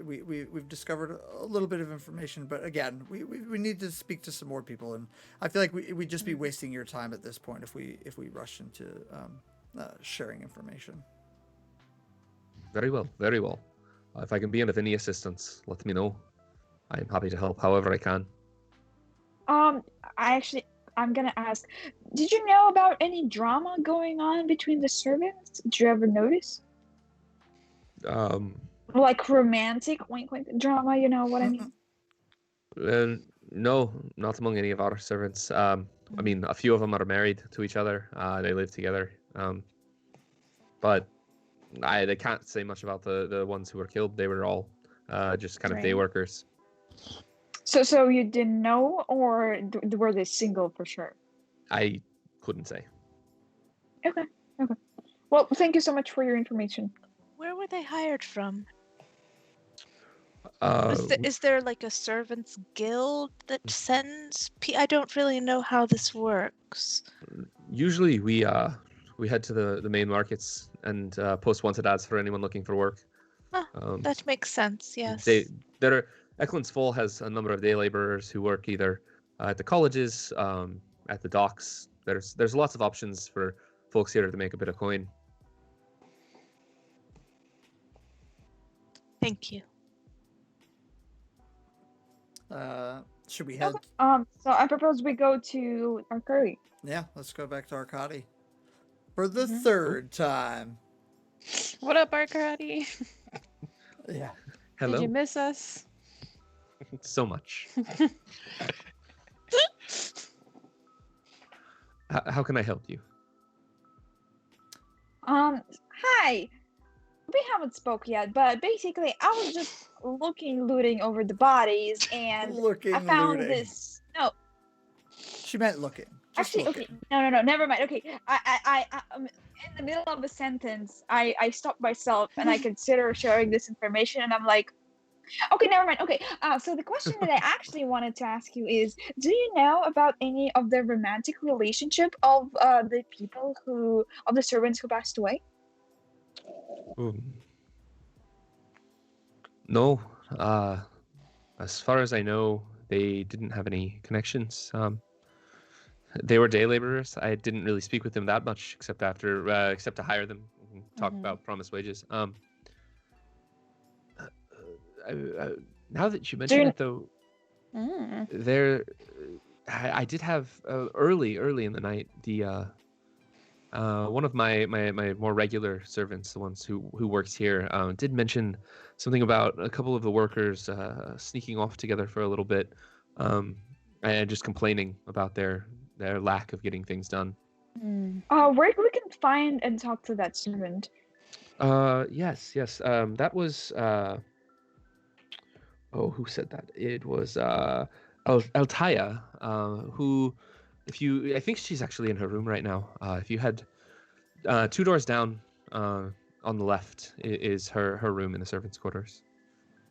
We've discovered a little bit of information, but again, we need to speak to some more people, and I feel like we'd just be wasting your time at this point if we rush into sharing information. Very well, very well. If I can be of any assistance, let me know. I am happy to help however I can. I'm gonna ask, did you know about any drama going on between the servants? Did you ever notice? Like romantic wink wink drama, you know what I mean? No, not among any of our servants. I mean, a few of them are married to each other. They live together. But they can't say much about the ones who were killed. They were all just kind of day Right. workers. So you didn't know, or were they single for sure? I couldn't say. Okay. Well, thank you so much for your information. Where were they hired from? Uh, Is there like a servants guild that sends? I don't really know how this works. Usually we head to the main markets and post wanted ads for anyone looking for work. That makes sense. Yes. Eklund's Fall has a number of day laborers who work either at the colleges, at the docks. There's lots of options for folks here to make a bit of coin. Thank you. Should we head? So I propose we go to our curry. Yeah, let's go back to Arcady for the third time. What up, Arcady? Yeah. Hello. Did you miss us? So much. How can I help you? Hi. We haven't spoke yet, but basically I was just looting over the bodies, and Looking, I found looting. this. No, She meant looking. Just actually, looking. okay. No, never mind. Okay, I in the middle of a sentence, I stopped myself and I consider sharing this information, and I'm like, okay, never mind. Okay, so the question that I actually wanted to ask you is, do you know about any of the romantic relationship of the servants who passed away? No. As far as I know, they didn't have any connections. They were day laborers. I didn't really speak with them that much, except to hire them and talk about promised wages. Now that you mention it, though, I did have early in the night one of my more regular servants, the ones who works here, did mention something about a couple of the workers sneaking off together for a little bit, and just complaining about their lack of getting things done. Where we can find and talk to that servant? Yes. That was who said that? It was Altaya, who, I think she's actually in her room right now. If you head 2 doors down, on the left is her room in the servants' quarters.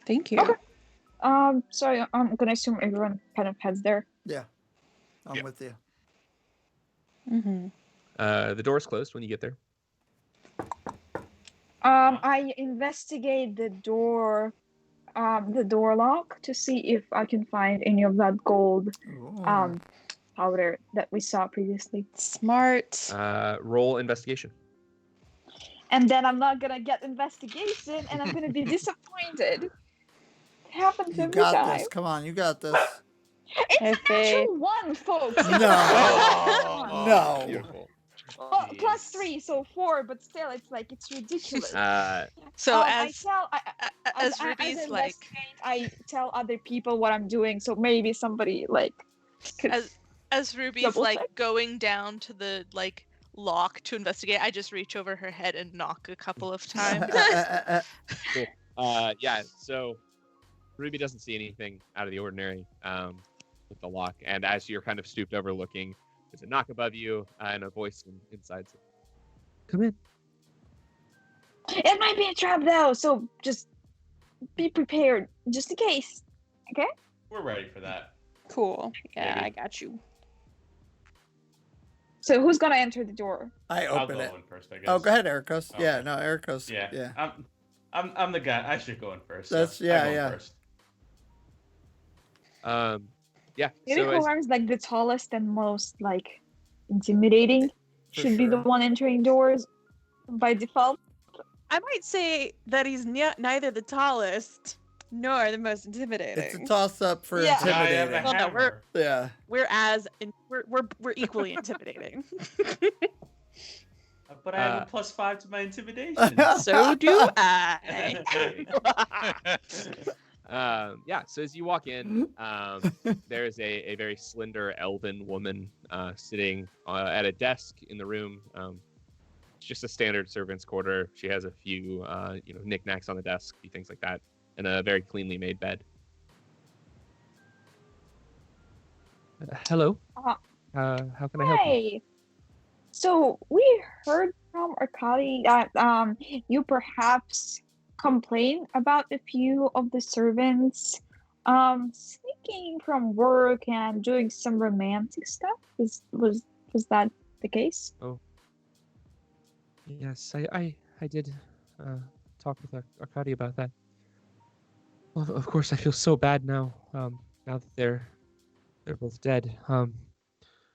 Thank you. Okay. So I'm gonna assume everyone kind of heads there. Yeah, I'm Yep. with you. Mm-hmm. The door is closed when you get there. I investigate the door lock to see if I can find any of that gold Ooh. powder that we saw previously. Smart. Roll investigation. And then I'm not gonna get investigation, and I'm gonna be disappointed. It happens You every got time. this. Come on, you got this. It's Have an actual 1, folks. No. No. Beautiful. Well, +3, so 4, but still, it's ridiculous. So I tell as I Ruby's investigate, like I tell other people what I'm doing, so maybe somebody could as Ruby's double like check. going down to the lock to investigate, I just reach over her head and knock a couple of times. Cool. Yeah. So Ruby doesn't see anything out of the ordinary with the lock, and as you're kind of stooped over looking, there's a knock above you and a voice inside. Come in. It might be a trap though, so just be prepared, just in case. Okay? We're ready for that. Cool. Yeah, Maybe. I got you. So who's gonna enter the door? I I'll open go it. in first, I guess. Oh, go ahead, Ericos. Okay. Yeah, no, Ericos. Yeah. Yeah. I'm the guy. I should go in first. That's- so yeah, I go in yeah. First. Yeah. Maybe So as, whoever's the tallest and most intimidating For should be the sure. one entering doors by default. I might say that he's neither the tallest nor the most intimidating. It's a toss up for Yeah. I have a intimidating. Well, no, hammer. Yeah. we're equally intimidating. But I have a +5 to my intimidation. So do I. yeah. So as you walk in, there's a very slender elven woman sitting at a desk in the room. It's just a standard servant's quarter. She has a few, knickknacks on the desk, things like that, and a very cleanly made bed. Hello. How can I help you? Hey, so we heard from Arkady that you perhaps complain about a few of the servants sneaking from work and doing some romantic stuff. Was that the case? Yes, I did talk with Arkady about that. Well, of course, I feel so bad now. Now that they're both dead.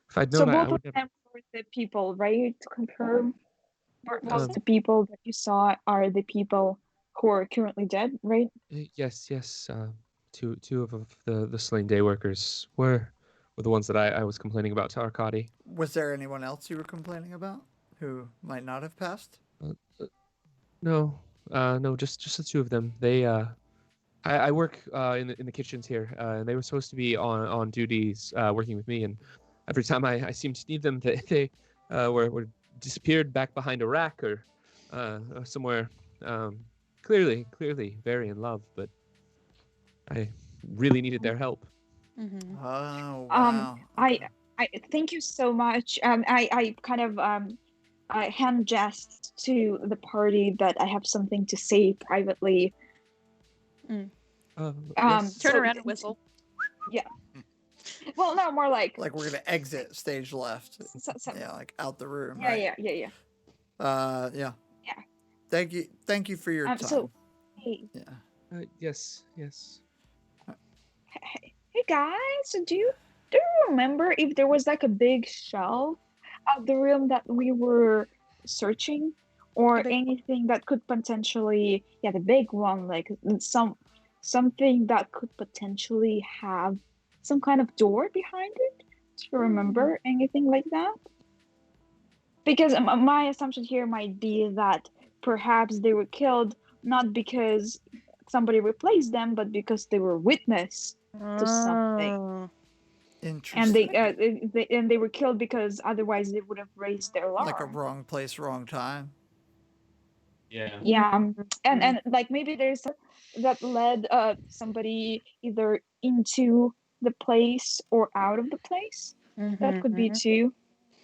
If I'd So known, I both would of have. them were the people, right? To confirm, both Um, the people that you saw are the people who are currently dead, right? Yes. Two of the slain day workers were the ones that I was complaining about to Arkady. Was there anyone else you were complaining about who might not have passed? No, just the two of them. They I work in the kitchens here, and they were supposed to be on duties working with me, and every time I seemed to need them, they were disappeared back behind a rack or somewhere. Clearly very in love, but I really needed their help. Mm-hmm. Oh, wow. I thank you so much. I kind of I hand gest to the party that I have something to say privately. Yes. Turn So- around and whistle. Well, no, more like Like we're gonna exit stage left. Yeah, like out the room. yeah, right? yeah. Yeah. Yeah. Thank you for your time. So, hey, Yeah. Yes. hey guys, so do you remember if there was a big shelf at the room that we were searching, or The big- anything that could potentially, the big one, something that could potentially have some kind of door behind it? Do you remember anything like that? Because my assumption here might be that perhaps they were killed not because somebody replaced them, but because they were witness to something. Oh. Interesting. And they were killed because otherwise they would have raised their alarm. Like a wrong place, wrong time. Yeah. Yeah, and like maybe there's that led somebody either into the place or out of the place. That could be too.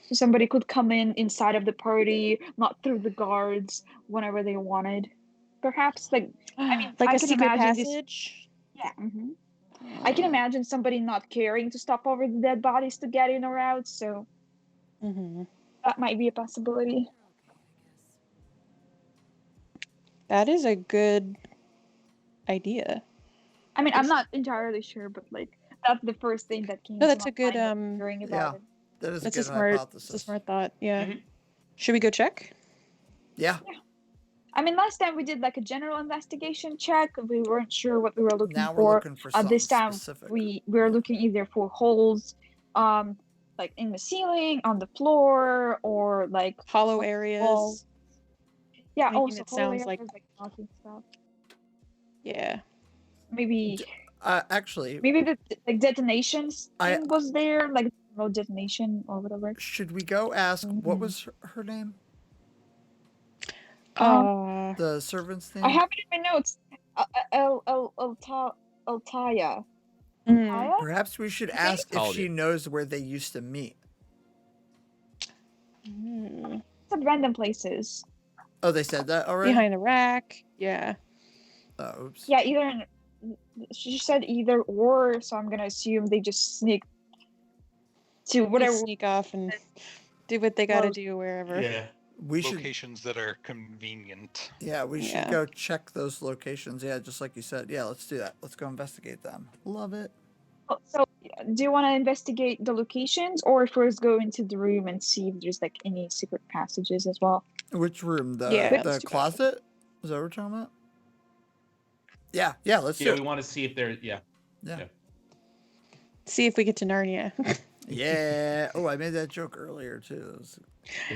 So somebody could come inside of the party, not through the guards, whenever they wanted. Perhaps, like, I mean, like I a can secret imagine this. passage. Yeah. I can imagine somebody not caring to stop over the dead bodies to get in or out. So that might be a possibility. That is a good idea. I mean, I'm not entirely sure, but like that's the first thing that came. No, that's to a good my mind hearing about it. That is That's a a good smart. hypothesis. That's a smart thought. Yeah. Mhm. Should we go check? Yeah. I mean, last time we did like a general investigation check. We weren't sure what we were looking Now for. we're looking for something This time specific. we're looking either for holes, like in the ceiling, on the floor, or like Hollow on the areas. wall. Yeah, Anything also that hollow sounds like- areas, like talking stuff. Yeah. Maybe Actually, the like detonations I- thing was there, like no detonation or whatever. should we go ask what was her name? The servant's name? I have it in my notes. Altaya. Perhaps we should ask if Called she it. knows where they used to meet. It's at random places. Oh, they said that already? Behind the rack. Yeah. Oh, oops. Yeah, she said either or, so I'm gonna assume they just sneak to whatever. They sneak off and do what they gotta Close. do wherever. Yeah. We should, Locations that are convenient. yeah, we should Yeah. go check those locations. Yeah, just like you said. Yeah, let's do that. Let's go investigate them. Love it. So, do you want to investigate the locations, or first go into the room and see if there's like any secret passages as well? Which room? The Yeah, the let's do that. closet? Is that what we're talking about? Yeah, let's do Yeah, it. we want to see if there. Yeah. See if we get to Narnia. Yeah. Oh, I made that joke earlier too. That was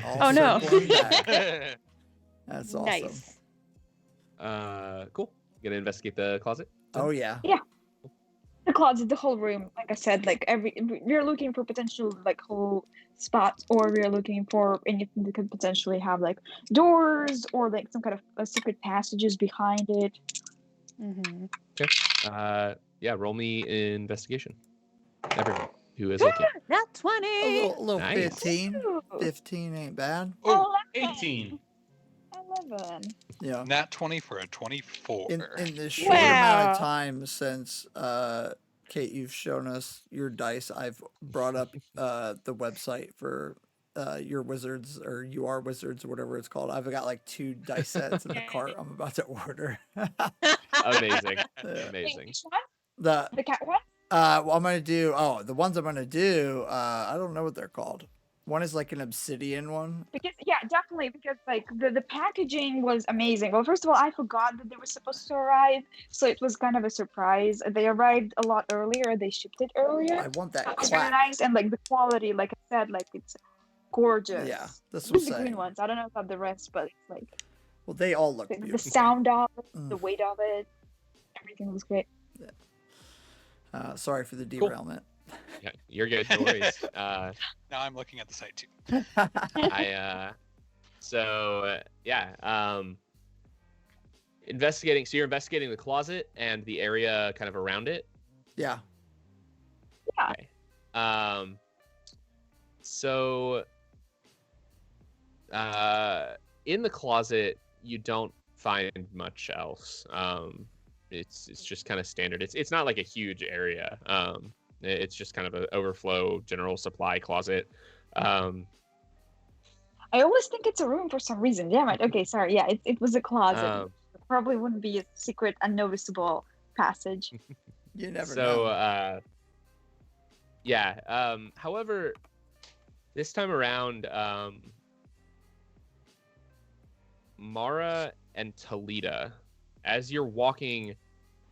all Oh, no. circling back. That's awesome. Nice. Cool. You gonna investigate the closet? Oh yeah. The closet, the whole room. Like I said, like we're looking for potential like whole spots, or we're looking for anything that could potentially have like doors or like some kind of secret passages behind it. Yeah, roll me investigation. Everyone who is looking. Not A 20. little Nice. 15. Ooh, 15 ain't bad. Oh, 18. 11. Yeah. nat 20 for a 24. In this short amount Wow. of time since Kate, you've shown us your dice, I've brought up the website for your wizards or you are wizards or whatever it's called. I've got like 2 dice sets in the cart I'm about to order. Amazing. Yeah. Amazing. Which one? The The cat one? well, I'm gonna do the ones I'm gonna do, I don't know what they're called. One is like an obsidian one. Because yeah, definitely, because like the packaging was amazing. Well, first of all, I forgot that they were supposed to arrive, so it was kind of a surprise. They arrived a lot earlier. They shipped it earlier. I want that That was very clap. nice, and like the quality, like I said, like it's gorgeous. Yeah, that's Just what I'm the green saying. ones. I don't know about the rest, but it's like Well, they all look the beautiful. sound of it, Mm. the weight of it, everything was great. Sorry for the Cool. derailment. Yeah, you're good. No worries. Now I'm looking at the site too. Investigating. So you're investigating the closet and the area kind of around it. Yeah. Yeah. Okay. So in the closet, you don't find much else. It's just kind of standard. It's not like a huge area. It's just kind of an overflow general supply closet. I always think it's a room for some reason. Damn it. Okay, sorry. Yeah, it was a closet. Um, It probably wouldn't be a secret, unnoticeable passage. You never So, know. however, this time around, Mara and Talita, as you're walking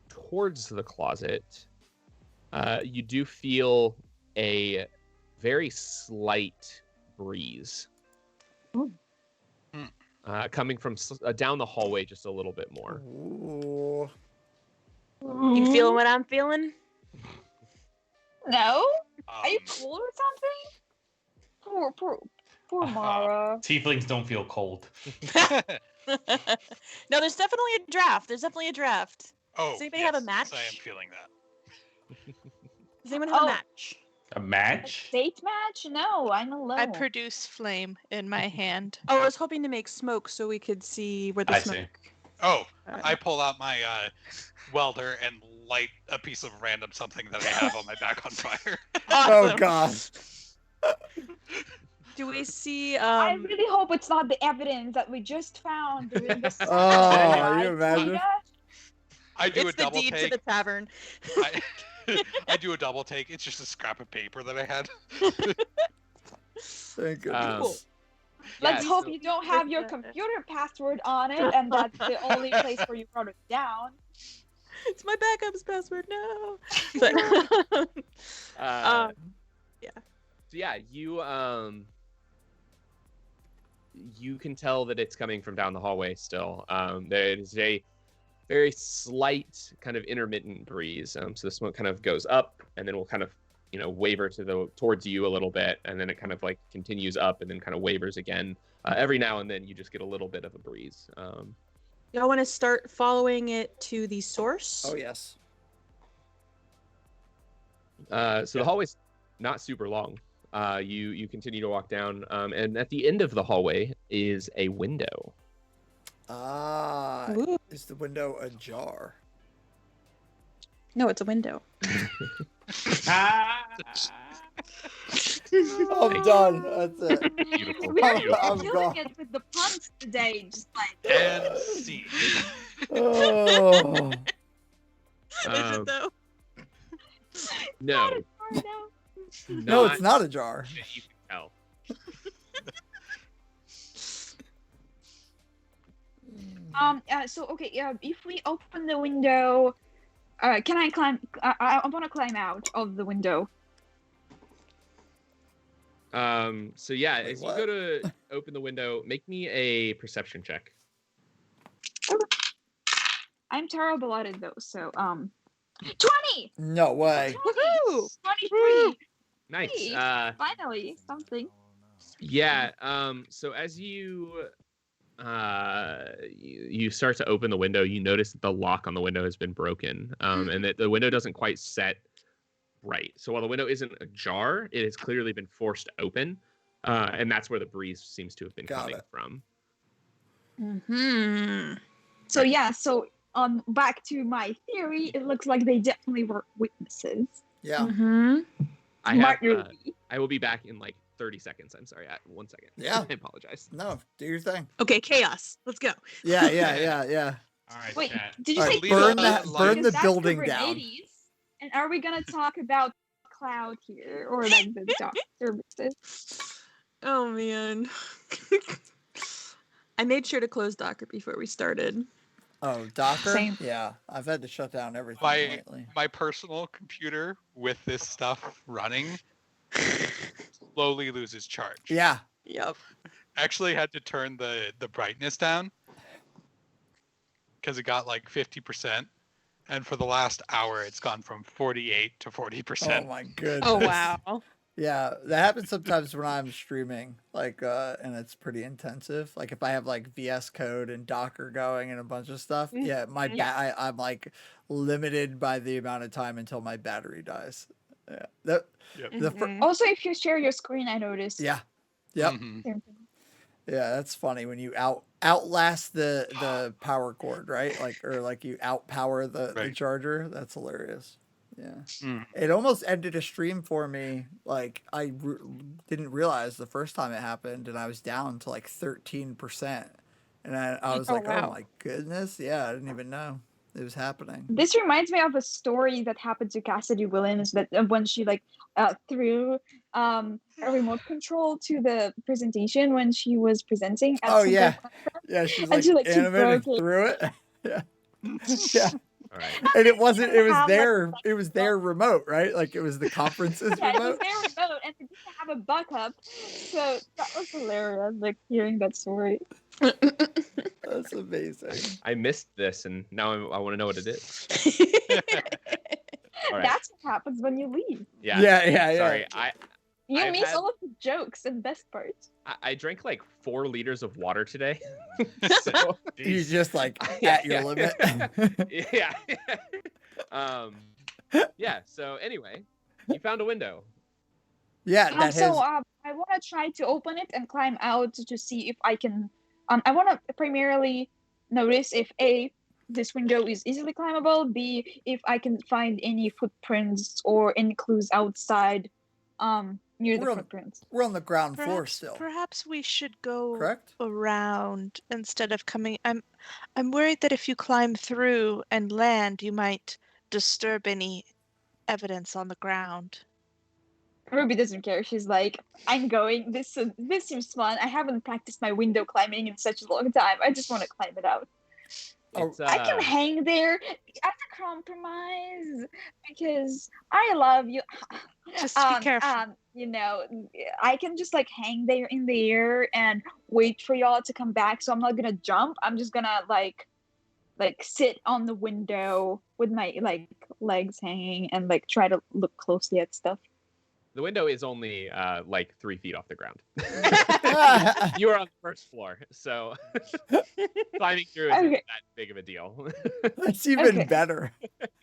towards the closet, you do feel a very slight breeze coming from down the hallway just a little bit more. Ooh. You feeling what I'm feeling? No? Are you cold or something? Poor Mara. Tieflings don't feel cold. No, there's definitely a draft. Oh, Does anybody have a yes, match? I am feeling that. Does anyone have Oh. a match? A match? Date match? No, I'm alone. I produce flame in my hand. Oh, I was hoping to make smoke so we could see where the I smoke. see. Oh, I pull out my welder and light a piece of random something that I have on my back on fire. Oh god. Do we see? I really hope it's not the evidence that we just found during the Oh, you imagine? I do It's a the double deed take. to the tavern. I do a double take. It's just a scrap of paper that I had. Thank goodness. Let's Yeah, hope so- you don't have your computer password on it, and that's the only place where you wrote it down. It's my backup's password. No. Yeah. So yeah, you can tell that it's coming from down the hallway still. There is a very slight kind of intermittent breeze. So the smoke kind of goes up and then will kind of, waver towards you a little bit, and then it kind of like continues up and then kind of wavers again. Every now and then you just get a little bit of a breeze. Y'all want to start following it to the source? Oh yes. So the hallway's not super long. You continue to walk down, and at the end of the hallway is a window. Ooh. Is the window ajar? No, it's a window. I'm done. That's it. Beautiful. We're I'm killing gone. it with the puns today, just like. And see. Oh. Is it though? No, No, it's not a jar. that you can tell. So okay, if we open the window, can I climb? I want to climb out of the window. So yeah, Wait, as you what? go to open the window, make me a perception check. I'm terrible at it though, so 20. No way. Woohoo! 23. Nice. Hey, finally, something. Yeah. So as you start to open the window, you notice that the lock on the window has been broken, and that the window doesn't quite set right. So while the window isn't ajar, it has clearly been forced open, and that's where the breeze seems to have been Got coming it. from. Hmm. So yeah, so back to my theory, it looks like they definitely were witnesses. Yeah. Mm-hmm. I have. Martin. I will be back in like 30 seconds. I'm sorry. 1 second. Yeah. I apologize. No, do your thing. Okay, chaos. Let's go. Yeah. All right, Wait, chat. did you All say right, Leave burn it that, alone. burn the Because that's building down. Kubernetes. And are we gonna talk about cloud here, or like the dock services? Oh man. I made sure to close Docker before we started. Oh, Docker. Same. Yeah, I've had to shut down everything My lately. my personal computer with this stuff running slowly loses charge. Yeah. Yep. Actually had to turn the brightness down because it got like 50%, and for the last hour it's gone from 48 to 40%. Oh my goodness. Oh wow. Yeah, that happens sometimes when I'm streaming, like, and it's pretty intensive. Like if I have like VS Code and Docker going and a bunch of stuff, yeah, I'm like limited by the amount of time until my battery dies. Yeah, Also, if you share your screen, I noticed. yeah, yep, Mhm. Same thing. yeah. That's funny when you outlast the power cord, right? Like or like you outpower the Right. charger. That's hilarious. Yeah. Mm. It almost ended a stream for me. Like I didn't realize the first time it happened, and I was down to like 13%, and I was like, wow. "Oh my goodness!" Yeah, I didn't even know it was happening. This reminds me of a story that happened to Cassidy Williams, that when she like threw a remote control to the presentation when she was presenting at Oh some yeah, conference. yeah. She's And like she, like, she animated broke it. through it. Yeah, yeah. All right. And it wasn't. It was Have, like, their. It was their remote, right? Like it was the conference's Yeah, it was remote. their remote, and it didn't have a backup. So that was hilarious, like hearing that story. That's amazing. I missed this, and now I want to know what it is. All right. That's what happens when you leave. Yeah. Sorry, You I've miss had- all of the jokes and best parts. I drank like 4 liters of water today. So You're just like Yeah, at your yeah. limit. yeah. Yeah. So anyway, you found a window. Yeah, that So has. I want to try to open it and climb out to see if I can. I want to primarily notice if A, this window is easily climbable, B, if I can find any footprints or any clues outside near the footprints. We're on the ground floor still. Perhaps we should go Correct? around instead of coming. I'm worried that if you climb through and land, you might disturb any evidence on the ground. Ruby doesn't care. She's like, I'm going. This seems fun. I haven't practiced my window climbing in such a long time. I just want to climb it out. It's, I can hang there as a compromise because I love you. Just be careful. You know, I can just like hang there in the air and wait for y'all to come back. So I'm not gonna jump. I'm just gonna like sit on the window with my like legs hanging and like try to look closely at stuff. The window is only like 3 feet off the ground. You are on the first floor, so climbing through isn't that big of a deal. That's even better.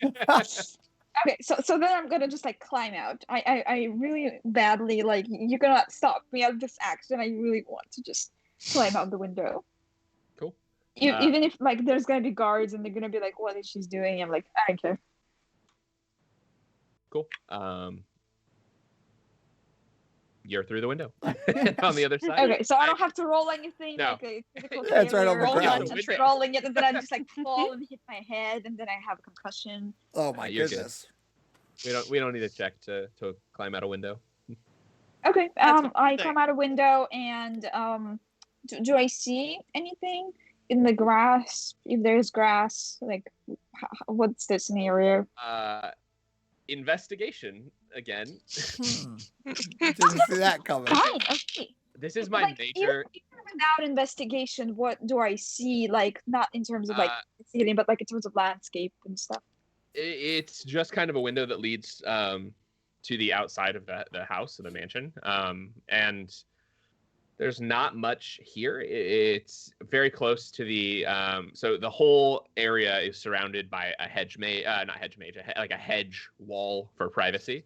Okay, so then I'm gonna just like climb out. I really badly like you're gonna stop me at this action. I really want to just climb out the window. Cool. Even if like there's gonna be guards and they're gonna be like, what is she doing? I'm like, I don't care. Cool. You're through the window on the other side. Okay, so I don't have to roll anything. No. Like a critical Yeah, it's right on the failure, ground. I'm just rolling it, and then I just like fall and hit my head, and then I have a concussion. Oh my You're goodness. We don't need a check to climb out a window. Okay, That's what I I'm come out a window, and do I see anything in the grass? If there's grass, like what's the scenario? Investigation again. Didn't see that coming. Fine, okay. This is my Like, major. even without investigation, what do I see? Like, not in terms of like ceiling, but like in terms of landscape and stuff. It's just kind of a window that leads to the outside of the house of the mansion, and there's not much here. It's very close to the so the whole area is surrounded by a hedge like a hedge wall for privacy.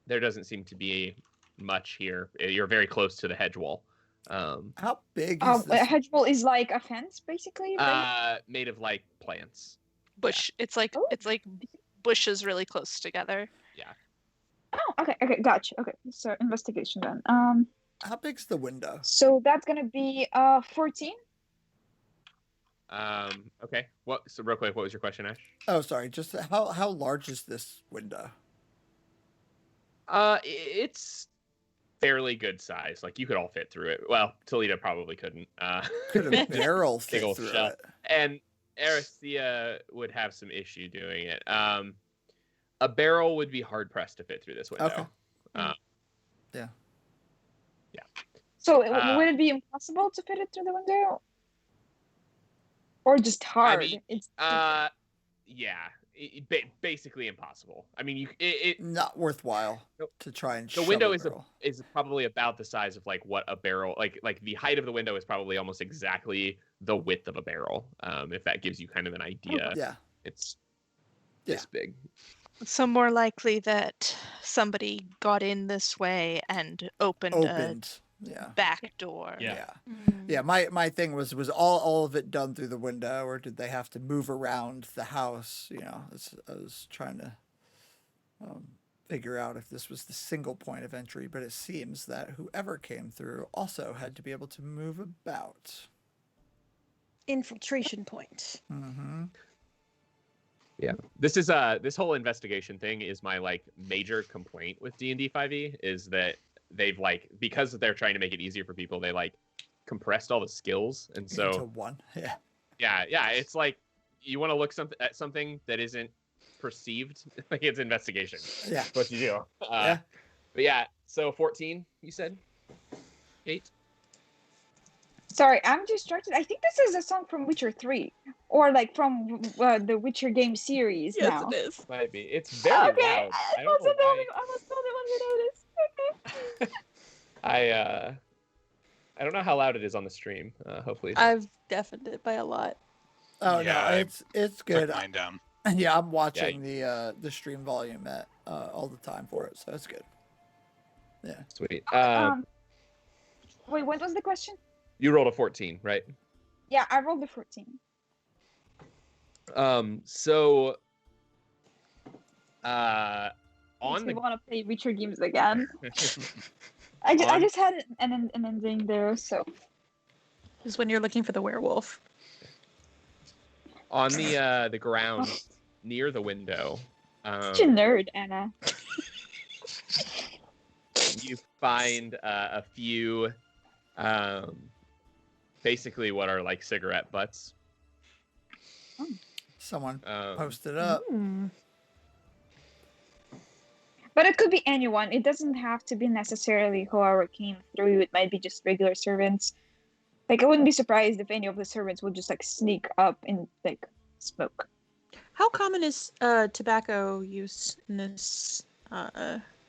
There doesn't seem to be much here. You're very close to the hedge wall. How big is A this? hedge wall is like a fence, basically. Made of like plants. Bush. It's like bushes really close together. Yeah. Oh, okay, gotcha. Okay, so investigation then. How big's the window? So that's gonna be 14. Okay. So real quick, what was your question, Ash? Oh, sorry. Just how large is this window? It's fairly good size. Like you could all fit through it. Well, Toledo probably couldn't. Could a barrel Big fit old through shell. it? And Aristhea would have some issue doing it. A barrel would be hard pressed to fit through this window. Okay. Yeah. So would it be impossible to fit it through the window, or just hard? I mean, It's yeah, basically impossible. I mean, Not worthwhile Nope. to try and. the shove window a is barrel. is probably about the size of like what a barrel like the height of the window is probably almost exactly the width of a barrel. If that gives you kind of an idea. Yeah. It's this big. So more likely that somebody got in this way and opened. Yeah. Back door. Yeah. Mm. Yeah. My thing was all of it done through the window, or did they have to move around the house? You know, I was trying to figure out if this was the single point of entry, but it seems that whoever came through also had to be able to move about. Infiltration point. Mm-hmm. Yeah, this is this whole investigation thing is my like major complaint with D&D 5e is that they've like, because they're trying to make it easier for people, they like compressed all the skills, and so Into one. yeah, it's like you want to look at something that isn't perceived like it's investigation. Yeah. What you do. Yeah. But yeah, so 14, you said? 8? Sorry, I'm distracted. I think this is a song from Witcher 3, or like from the Witcher game series Yes, now. it is. Might be. It's very Okay, loud. I I don't know wasn't the why. only. I was not the one who noticed. I don't know how loud it is on the stream. Hopefully it's I've deafened it by a lot. Oh Yeah, no, I it's took good. mine down. Yeah, I'm watching the stream volume at all the time for it, so it's good. Yeah. sweet. Wait, what was the question? You rolled a 14, right? Yeah, I rolled a 14. So Makes on me the want to play Witcher games again. I just had an ending there, so. This is when you're looking for the werewolf. on the ground near the window, Such a nerd, Anna. you find a few basically what are like cigarette butts. Someone posted up. But it could be anyone. It doesn't have to be necessarily whoever came through. It might be just regular servants. Like, I wouldn't be surprised if any of the servants would just like sneak up and like smoke. How common is tobacco use in this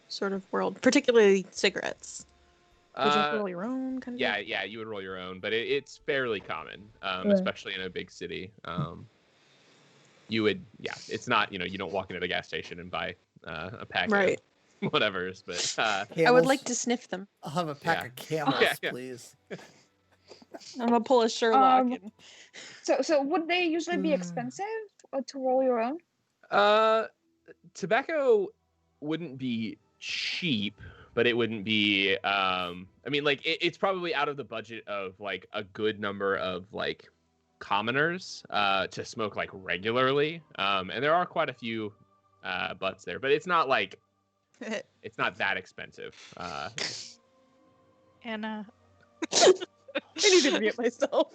sort of world, particularly cigarettes? Would you have to roll your own kind of? Yeah, you would roll your own, but it's fairly common, especially in a big city. You would, it's not, you don't walk into the gas station and buy a pack Right. of whatever's, but I would like to sniff them. I'll have a pack of camels, please. I'm gonna pull a Sherlock. So would they usually be expensive to roll your own? Tobacco wouldn't be cheap, but it wouldn't be. I mean, like it's probably out of the budget of like a good number of like commoners to smoke like regularly. And there are quite a few butts there, but it's not like it's not that expensive. Anna. I need to mute myself.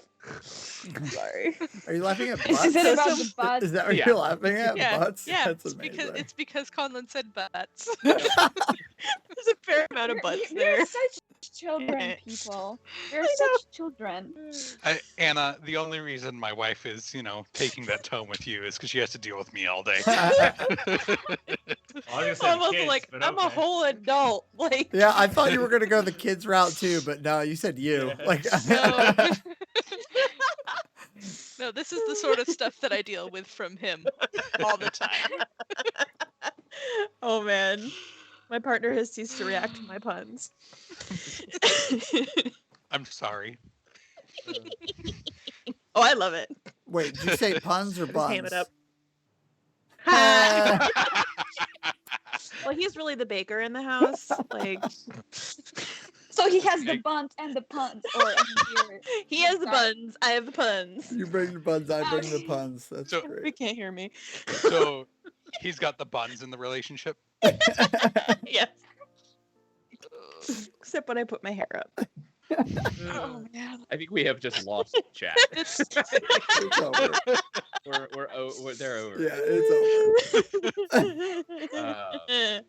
Sorry. Are you laughing at butts? Is it about the butts? Is that what you're laughing at? Yeah, Butts? yeah. That's It's amazing. because Conlon said butts. There's a fair amount of butts there. We're such children, people. We're such children. Anna, the only reason my wife is, taking that tone with you is because she has to deal with me all day. Almost like I'm a whole adult. Like Yeah, I thought you were gonna go the kids route too, but no, you said you. Yeah. Like No, this is the sort of stuff that I deal with from him all the time. Oh man. My partner has ceased to react to my puns. I'm sorry. Oh, I love it. Wait, did you say puns or buns? Ham it up. Well, he's really the baker in the house. Like, so he has the buns and the puns, or he has the buns. I have the puns. You bring the buns, I bring the puns. That's So- great. You can't hear me. So he's got the buns in the relationship. Yes. Except when I put my hair up. Oh man. I think we have just lost chat. It's over. They're over. Yeah, it's over.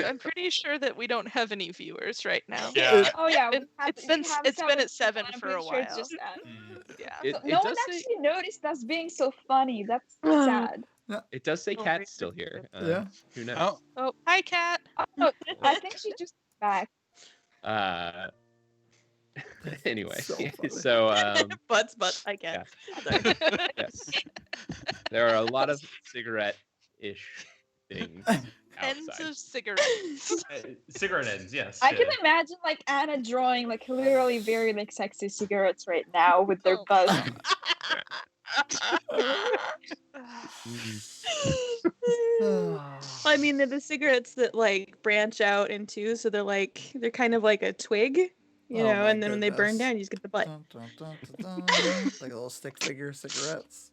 I'm pretty sure that we don't have any viewers right now. Yeah. Oh yeah, It's been at 7 for a while. It's just that. Yeah. No one actually noticed us being so funny. That's sad. It does say Kat's still here. Yeah. Who knows? Oh, hi, Kat. Oh, I think she's just back. Anyway, So funny. so Butts, I get. yes, there are a lot of cigarette-ish things Ends outside. of cigarettes. Cigarette ends, yes. I can imagine like Anna drawing like literally very like sexy cigarettes right now with their buzz. I mean, they're the cigarettes that like branch out into, so they're kind of like a twig, you know, my and then when they burn goodness. down, you just get the butt. Dun, dun, dun, dun, dun. Like a little stick figure cigarettes.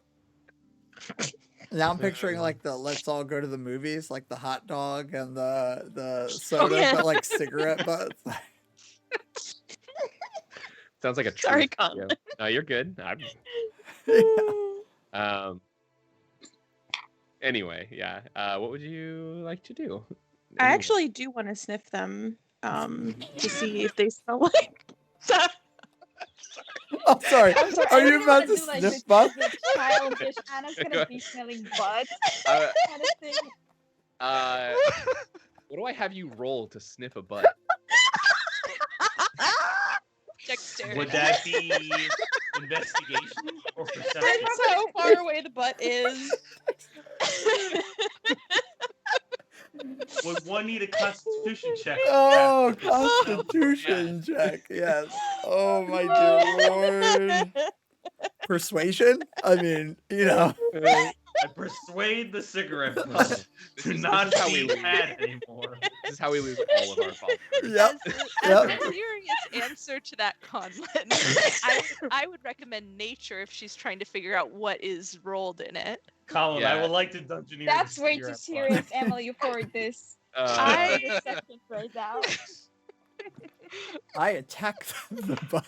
Now I'm picturing like the let's all go to the movies, like the hot dog and the soda, yeah. but like cigarette butts. Sounds like a Sorry, treat. Colin. Yeah. No, you're good. Yeah. Anyway, yeah. What would you like to do? I actually do want to sniff them to see if they smell like. I'm sorry. I'm sorry. Are I you really about want to to do like sniff the, butt? the childish Anna's gonna be smelling butt Uh, kind of thing. what do I have you roll to sniff a butt? Dexterity. Would that be investigation or perception? Depends how far away the butt is. Would one need a constitution check? Oh, after this? Constitution check. Yes. Oh my dear lord. Persuasion? I mean, you know. I persuade the cigarette butt to not how we be lose. bad anymore. This is how we lose all of our followers. Yep. As Yep. a serious answer to that, Conlon, I would recommend nature if she's trying to figure out what is rolled in it. Colin, Yeah. I would like to dungeoneer. That's the way too cigarette butt. serious, Emily, for this. Uh, For the second right now. I attack the butt.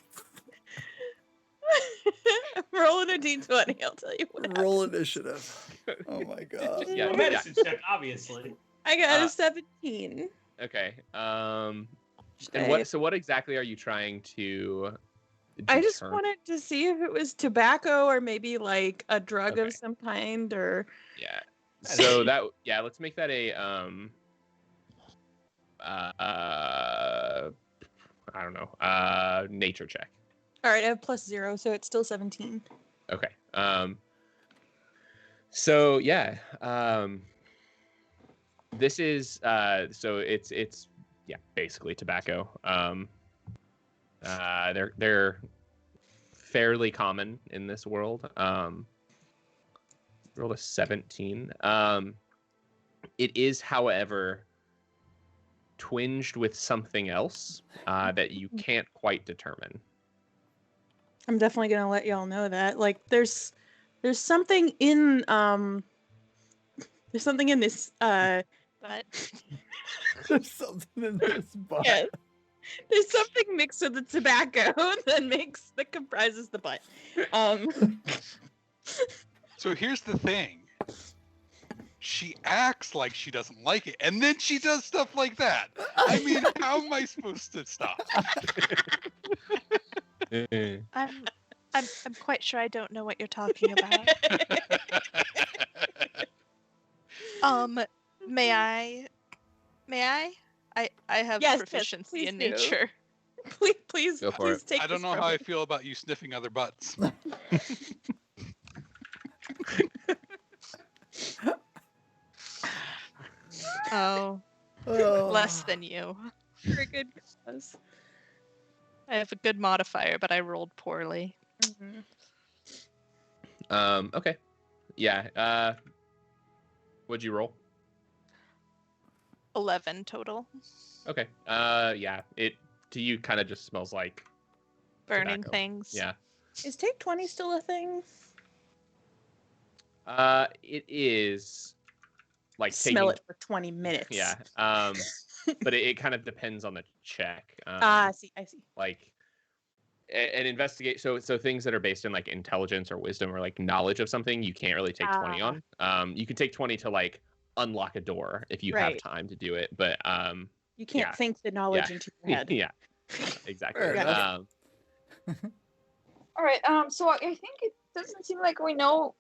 Rolling a d20, I'll tell you what. Roll initiative. Oh my god. Yeah, A medicine check, obviously. I got a 17. okay. And Okay. what? So what exactly are you trying to? I just determine? wanted to see if it was tobacco or maybe like a drug Okay. of some kind or. Yeah. So that let's make that a I don't know, nature check. All right, I have +0, so it's still 17. Okay. So yeah, this is so it's basically tobacco. They're fairly common in this world. Rolled a 17. It is, however, twinged with something else that you can't quite determine. I'm definitely gonna let y'all know that. Like, there's something in this But There's something in this butt. yeah. There's something mixed with the tobacco that comprises the butt. So here's the thing. She acts like she doesn't like it, and then she does stuff like that. I mean, how am I supposed to stop? I'm quite sure I don't know what you're talking about. May I? I have Yes, proficiency please in do. nature. Please Go for it. take I don't this know from how I me. feel about you sniffing other butts. Oh, Oh. less than you. For a good cause. I have a good modifier, but I rolled poorly. Okay. Yeah. What'd you roll? 11 total. Okay. Yeah. It to you kind of just smells like Burning tobacco. things. Yeah. Is take 20 still a thing? It is like Smell taking. it for 20 minutes. Yeah. But it kind of depends on the check. I see. Like an investigate. So things that are based in like intelligence or wisdom or like knowledge of something, you can't really take 20 on. You can take 20 to like unlock a door if you have Right. time to do it. But You can't Yeah. think the knowledge into your head. yeah, exactly. Fair enough. All right. So I think it doesn't seem like we know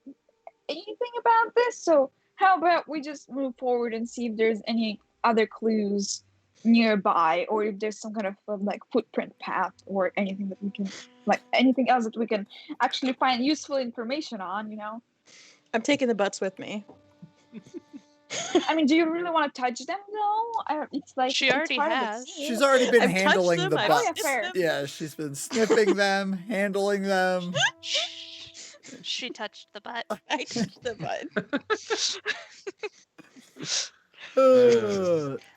anything about this. So how about we just move forward and see if there's any other clues nearby, or if there's some kind of like footprint path or anything that we can, like anything else that we can actually find useful information on. You know. I'm taking the butts with me. I mean, do you really want to touch them though? It's like She it's already part of the has. scene. She's already been I've touched handling them, the I've butt. sniffed fair. them. Yeah, she's been sniffing them, handling them. She touched the butt. I touched the butt.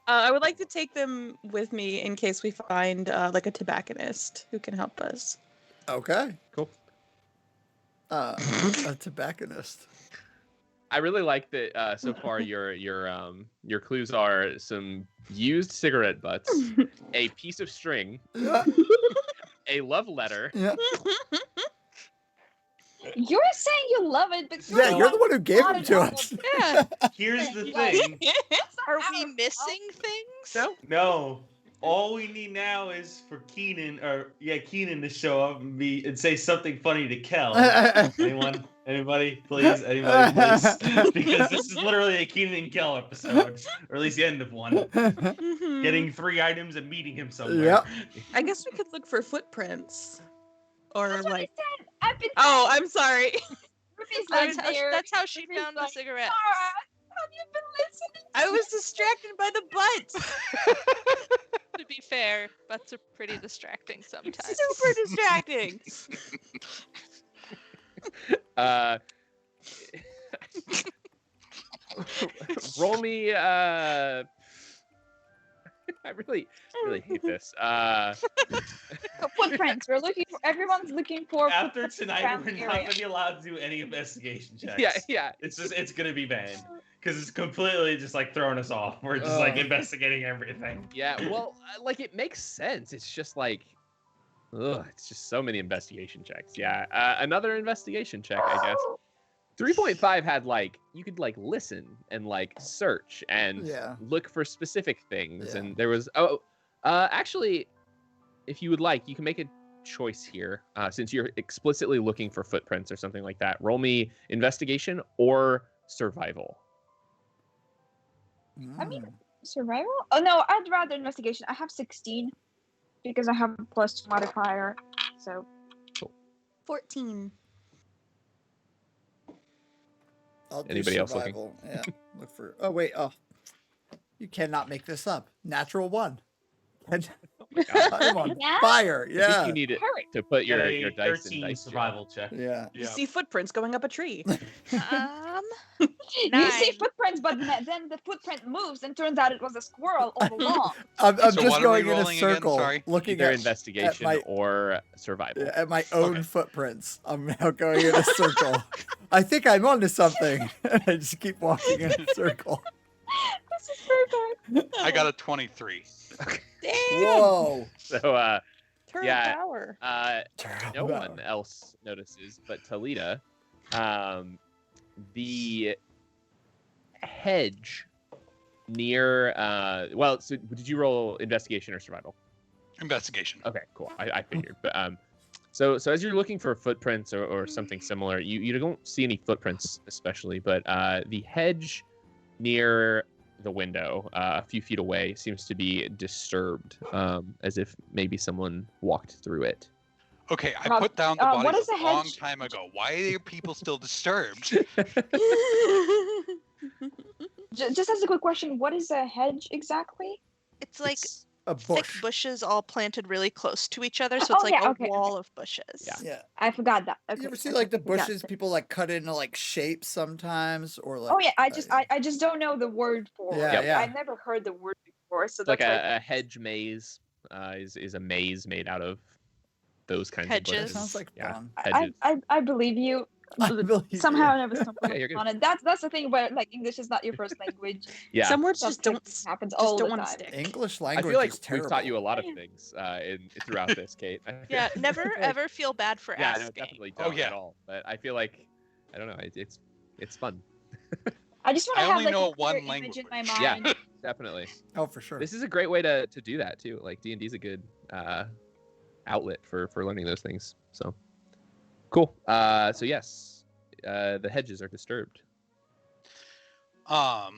I would like to take them with me in case we find like a tobacconist who can help us. Okay. Cool. A tobacconist. I really like that so far. Your clues are some used cigarette butts, a piece of string, Yeah. a love letter, Yeah. You're saying you love it, but Yeah, you're the one who gave not them at to all. us. Yeah. Here's the Like, thing. Are we missing things? No. All we need now is for Keenan to show up and say something funny to Kel. Anyone? Anybody? Please? Anybody? Please? Because this is literally a Keenan and Kel episode, or at least the end of one. Mhm. Getting 3 items and meeting him somewhere. Yep. I guess we could look for footprints. Or That's what I like. said. I've been Oh, I'm sorry. Ruby's like there. That's how she Ruby's found the like, cigarette. Tara, have you been listening? I was distracted by the butts. To be fair, butts are pretty distracting sometimes. Super distracting. Roll me. I really hate this. Footprints. We're looking for. Everyone's looking for. After footprints tonight, around we're the not area. going to be allowed to do any investigation checks. Yeah. It's going to be banned. Because it's completely just like throwing us off. We're just like investigating everything. Yeah, well, like it makes sense. It's just like, it's just so many investigation checks. Yeah, another investigation check, I guess. 3.5 had like you could like listen and like search and look for specific things, and there was actually, if you would like, you can make a choice here since you're explicitly looking for footprints or something like that. Roll me investigation or survival. I mean, survival? Oh no, I'd rather investigation. I have 16 because I have a +2 modifier. So 14. I'll do Anybody else looking? survival. Yeah. Look for. Oh wait. Oh, you cannot make this up. Natural 1. I'm on Yeah? fire. I Yeah. think you need it to put your dice in 13 dice survival check. Yeah. You see footprints going up a tree. You see 9. footprints, but then the footprint moves and turns out it was a squirrel all along. I'm So just what are we going in a rolling again? circle, Sorry. looking Either at investigation my- or survival. at my own footprints. I'm now going in a circle. I think I'm onto something. I just keep walking in a circle. This is perfect. I got a 23. Damn. Whoa. So Turn yeah, power. no one else notices, but Talita, the hedge near well, so did you roll investigation or survival? Investigation. Okay, cool. I figured. But so as you're looking for footprints or something similar, you don't see any footprints especially, but the hedge near the window a few feet away seems to be disturbed, as if maybe someone walked through it. Okay, I put down the what bodies is a a long hedge? time ago. Why are people still disturbed? Just as a quick question, what is a hedge exactly? It's like It's a thick bush. bushes all planted really close to each other, so Oh, it's like yeah, a okay, wall of bushes. Yeah. I forgot that. Okay, You ever see okay, like the got bushes it. people like cut into like shapes sometimes, or like? Oh yeah, I just don't know the word for Yeah, it. yeah. I never heard the word before, so It's like that's why a hedge maze is a maze made out of those kinds Hedges. of bushes. Sounds like yeah, fun. hedges. I believe you. I believe Somehow I you. never stumbled Yeah, you're good. on it. That's the thing where like English is not your first language. Yeah. Some words Stuff just don't happens just all don't the want time. to stick. English I language feel like is terrible. we've taught you a lot of things throughout this, Kate. Yeah, never ever feel bad for Yeah, asking. no, definitely Oh, don't yeah. at all. But I feel like I don't know. It's fun. I just want I to have only like know a clear one image in my language. mind. Yeah, definitely. Oh, for sure. This is a great way to do that too. Like D&D is a good outlet for learning those things. So cool. So yes, the hedges are disturbed. I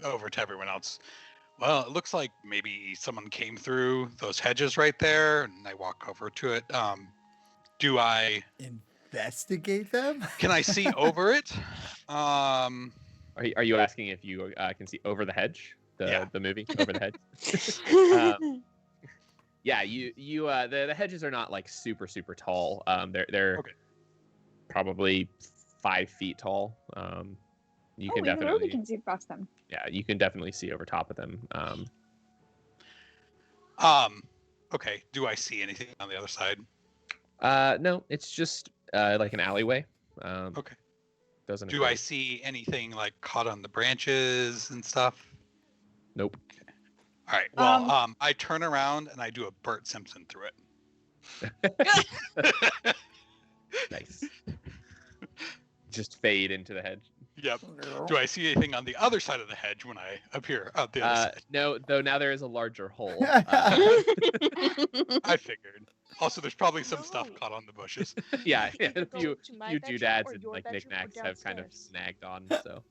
over to everyone else. Well, it looks like maybe someone came through those hedges right there, and I walk over to it. Do I Investigate them? can I see over it? Are you asking if you can see over the hedge? Yeah. The movie over the hedge. Yeah, the hedges are not like super tall. They're Okay. probably 5 feet tall. You can we definitely really can see past them. yeah, you can definitely see over top of them. Okay. Do I see anything on the other side? No, it's just like an alleyway. Okay. Doesn't. Do I see anything like caught on the branches and stuff? Nope. All right. Well, I turn around and I do a Bert Simpson through it. Nice. Just fade into the hedge. Yep. Do I see anything on the other side of the hedge when I appear out the other side? No, though now there is a larger hole. I figured. Also, there's probably some stuff caught on the bushes. Yeah, You a go few to my bedroom doodads or and your like bedroom or knickknacks have kind of downstairs? snagged on. So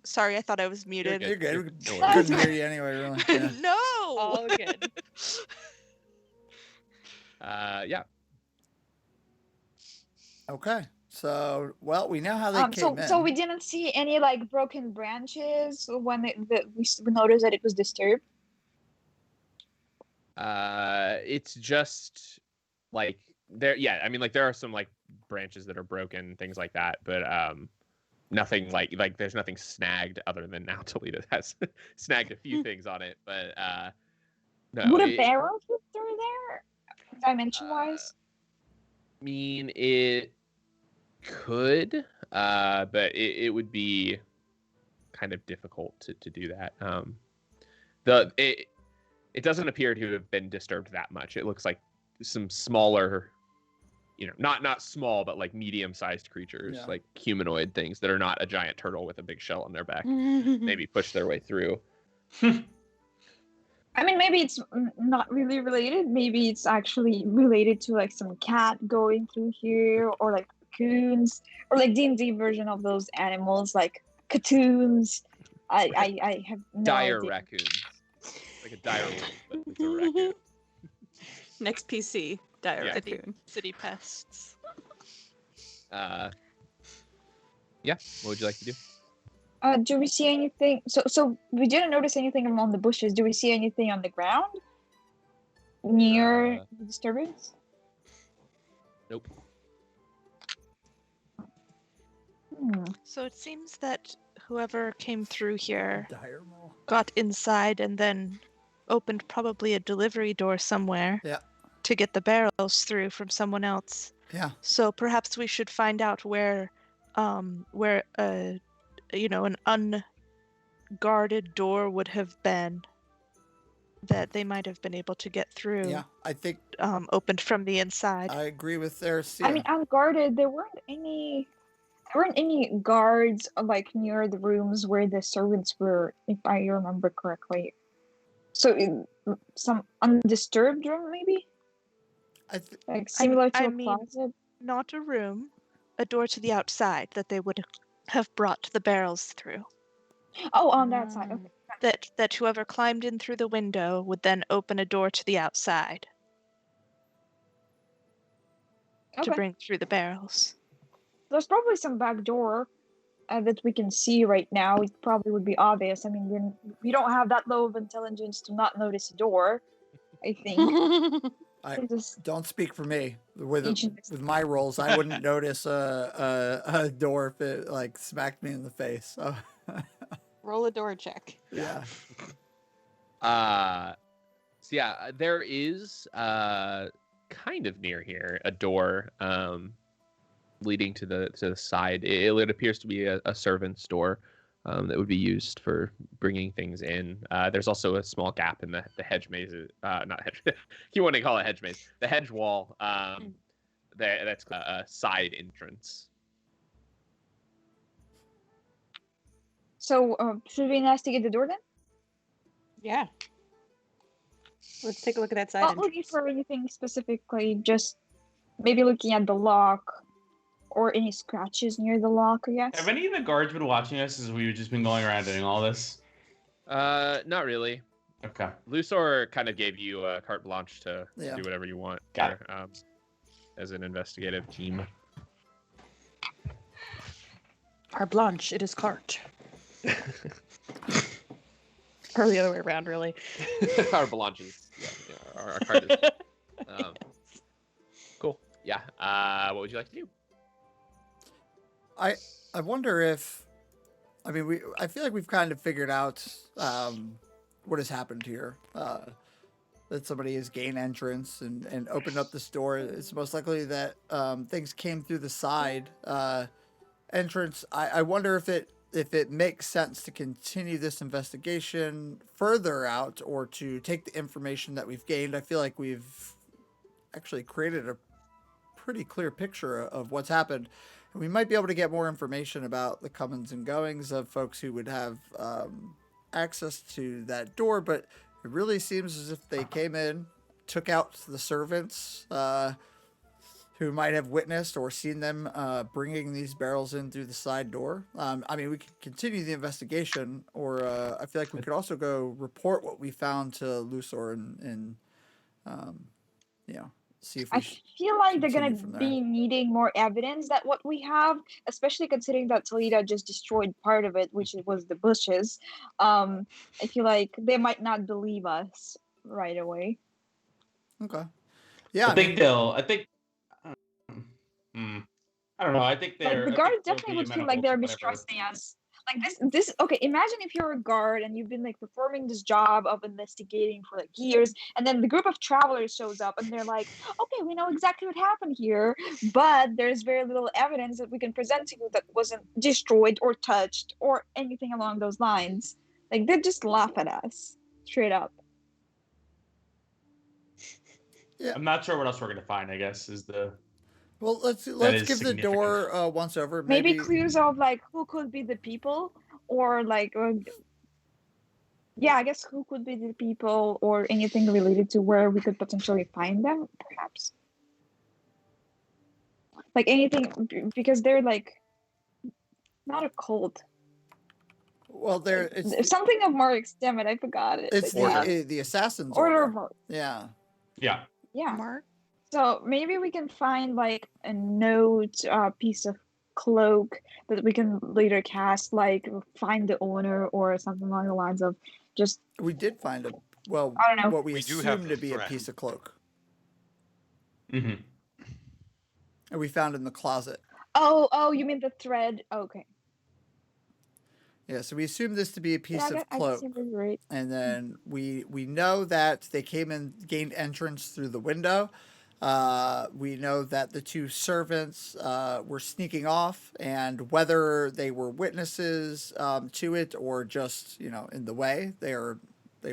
Sorry, I thought I was muted. You're good. We No worries. couldn't hear you anyway, really. Yeah. No. All good. Yeah. Okay. So, well, we know how they So came in. so we didn't see any like broken branches when we noticed that it was disturbed. It's just like there. Yeah, I mean, like there are some like branches that are broken, things like that, but nothing like there's nothing snagged other than now Toledo has snagged a few things on it, but no. Would a barrel fit through there, dimension wise? I mean, it could, but it would be kind of difficult to do that. It doesn't appear to have been disturbed that much. It looks like some smaller, not small, but like medium-sized creatures, like humanoid things that are not a giant turtle with a big shell on their back. Maybe push their way through. I mean, maybe it's not really related. Maybe it's actually related to like some cat going through here, or like raccoons, or like D&D version of those animals, like cartoons. I have no Dire idea. raccoons. Like a dire wolf, but it's a raccoon. Next PC, dire Yeah. raccoon. City pests. Yeah. What would you like to do? Do we see anything? So we didn't notice anything among the bushes. Do we see anything on the ground near the disturbance? Nope. So it seems that whoever came through here Dire mole. got inside and then opened probably a delivery door somewhere to get the barrels through from someone else. Yeah. So perhaps we should find out where an unguarded door would have been that they might have been able to get through. Yeah, I think opened from the inside. I agree with Erisea. I mean, unguarded. There weren't any guards like near the rooms where the servants were, if I remember correctly. So some undisturbed room, maybe. Like similar to a closet. Not a room, a door to the outside that they would have brought the barrels through. Oh, on that side. Okay. That whoever climbed in through the window would then open a door to the outside to bring through the barrels. There's probably some back door that we can see right now. It probably would be obvious. I mean, we don't have that low of intelligence to not notice a door, I think. Don't speak for me. With my rolls, I wouldn't notice a door if it like smacked me in the face. So. Roll a door check. Yeah. So yeah, there is kind of near here a door leading to the side. It appears to be a servant's door that would be used for bringing things in. There's also a small gap in the hedge maze. Not hedge. You want to call it hedge maze? The hedge wall. That's a side entrance. So, should we investigate the door then? Yeah. Let's take a look at that side Not entrance. looking for anything specifically, just maybe looking at the lock or any scratches near the lock, I guess. Have any of the guards been watching us as we've just been going around doing all this? Not really. Okay. Luthor kind of gave you a carte blanche to Yeah. do whatever you want Got there, as an investigative team. Our blanche, it is carte. Or the other way around, really. Our blanches. Yeah, our carte is. Cool. Yeah. What would you like to do? I wonder if, I mean, I feel like we've kind of figured out what has happened here. That somebody has gained entrance and opened up this door. It's most likely that things came through the side entrance. I wonder if it makes sense to continue this investigation further out or to take the information that we've gained. I feel like we've actually created a pretty clear picture of what's happened. And we might be able to get more information about the comings and goings of folks who would have access to that door, but it really seems as if they came in, took out the servants who might have witnessed or seen them bringing these barrels in through the side door. I mean, we could continue the investigation, or I feel like we could also go report what we found to Lusor and see if we I feel like they're gonna continue from there. be needing more evidence that what we have, especially considering that Talita just destroyed part of it, which was the bushes. I feel like they might not believe us right away. Okay. Yeah, I think they'll. I think. I don't know. I think they're. Like the I guards think they'll definitely be would feel amenable like they're to whatever. mistrusting us. Like this. Okay, imagine if you're a guard and you've been like performing this job of investigating for like years, and then the group of travelers shows up and they're like, "Okay, we know exactly what happened here, but there's very little evidence that we can present to you that wasn't destroyed or touched or anything along those lines." Like they just laugh at us straight up. Yeah. I'm not sure what else we're gonna find. I guess is the. Well, let's is give the door once over. Maybe clues of like who could be the people, or like yeah, I guess who could be the people, or anything related to where we could potentially find them, perhaps. Like anything, because they're like not a cult. Well, it's something of more extent. I forgot it. It's the Assassin's Order. Yeah. Yeah. Yeah. Mark. So maybe we can find like a note, piece of cloak that we can later cast, like find the owner or something along the lines of just. We did find I don't know, what we assumed to be a piece of cloak. Mm-hmm. And we found in the closet. Oh, you mean the thread? Okay. Yeah, so we assume this to be a piece of cloak, right. And then we know that they came and gained entrance through the window. We know that the two servants were sneaking off, and whether they were witnesses to it or just in the way, they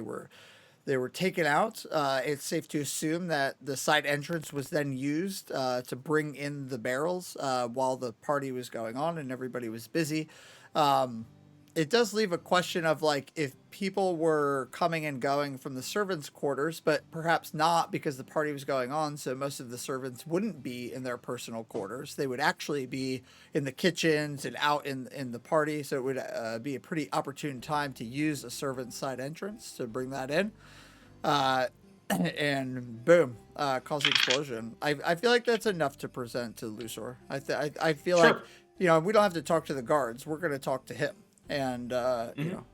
were taken out. It's safe to assume that the side entrance was then used to bring in the barrels while the party was going on and everybody was busy. It does leave a question of like if people were coming and going from the servants' quarters, but perhaps not because the party was going on. So most of the servants wouldn't be in their personal quarters. They would actually be in the kitchens and out in the party. So it would be a pretty opportune time to use a servant's side entrance to bring that in. And boom, cause the explosion. I feel like that's enough to present to Lusor. I feel like, we don't have to talk to the guards. We're going to talk to him. And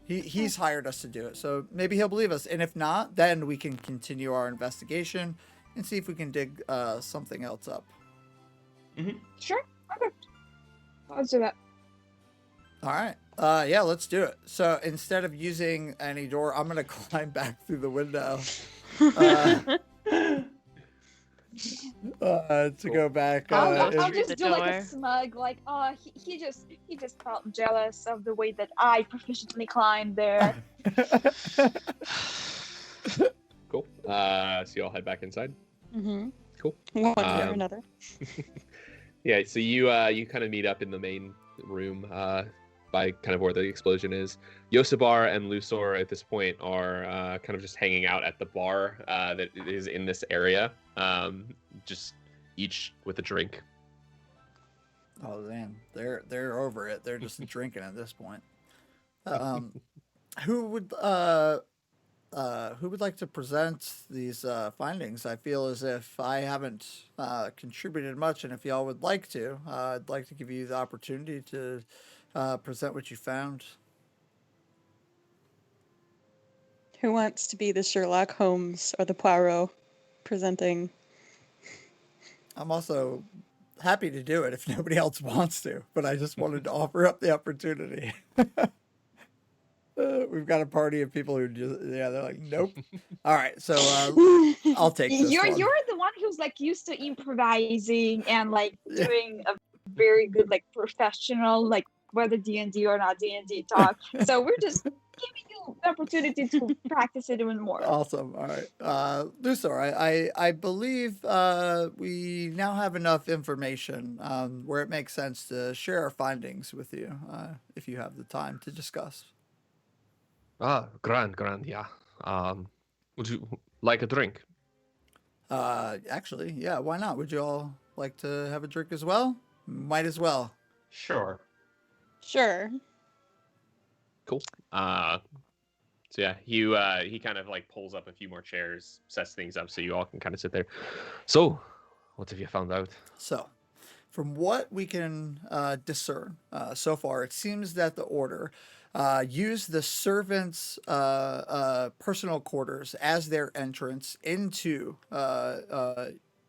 he's hired us to do it, so maybe he'll believe us. And if not, then we can continue our investigation and see if we can dig something else up. Sure. Okay. Let's do that. All right. Yeah, let's do it. So instead of using any door, I'm gonna climb back through the window to go back. I'll just do like a smug, like, oh, he just felt jealous of the way that I proficiently climbed there. Cool. So you all head back inside. Mm-hmm. Cool. One way or another. Yeah. So you kind of meet up in the main room by kind of where the explosion is. Yosabar and Lusor at this point are kind of just hanging out at the bar that is in this area. Just each with a drink. Oh man, they're over it. They're just drinking at this point. Who would like to present these findings? I feel as if I haven't contributed much, and if y'all would like to, I'd like to give you the opportunity to present what you found. Who wants to be the Sherlock Holmes or the Poirot presenting? I'm also happy to do it if nobody else wants to, but I just wanted to offer up the opportunity. We've got a party of people who they're like, nope. All right, so I'll take this You're one. You're the one who's like used to improvising and like doing a very good like professional like whether D&D or not D&D talk. So we're just giving you the opportunity to practice it even more. Awesome. All right. Luthor, I believe we now have enough information where it makes sense to share our findings with you if you have the time to discuss. Grand, yeah. Would you like a drink? Actually, yeah, why not? Would you all like to have a drink as well? Might as well. Sure. Sure. Cool. So yeah, he kind of like pulls up a few more chairs, sets things up so you all can kind of sit there. So, what have you found out? So, from what we can discern so far, it seems that the order used the servants' personal quarters as their entrance into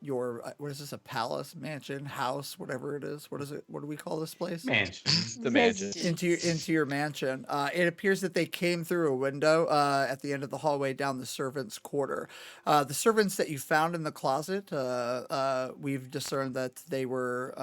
your what is this, a palace, mansion, house, whatever it is. What is it? What do we call this place? Mansion. The mansion. Into your mansion. It appears that they came through a window at the end of the hallway down the servants' quarter. The servants that you found in the closet, we've discerned that they were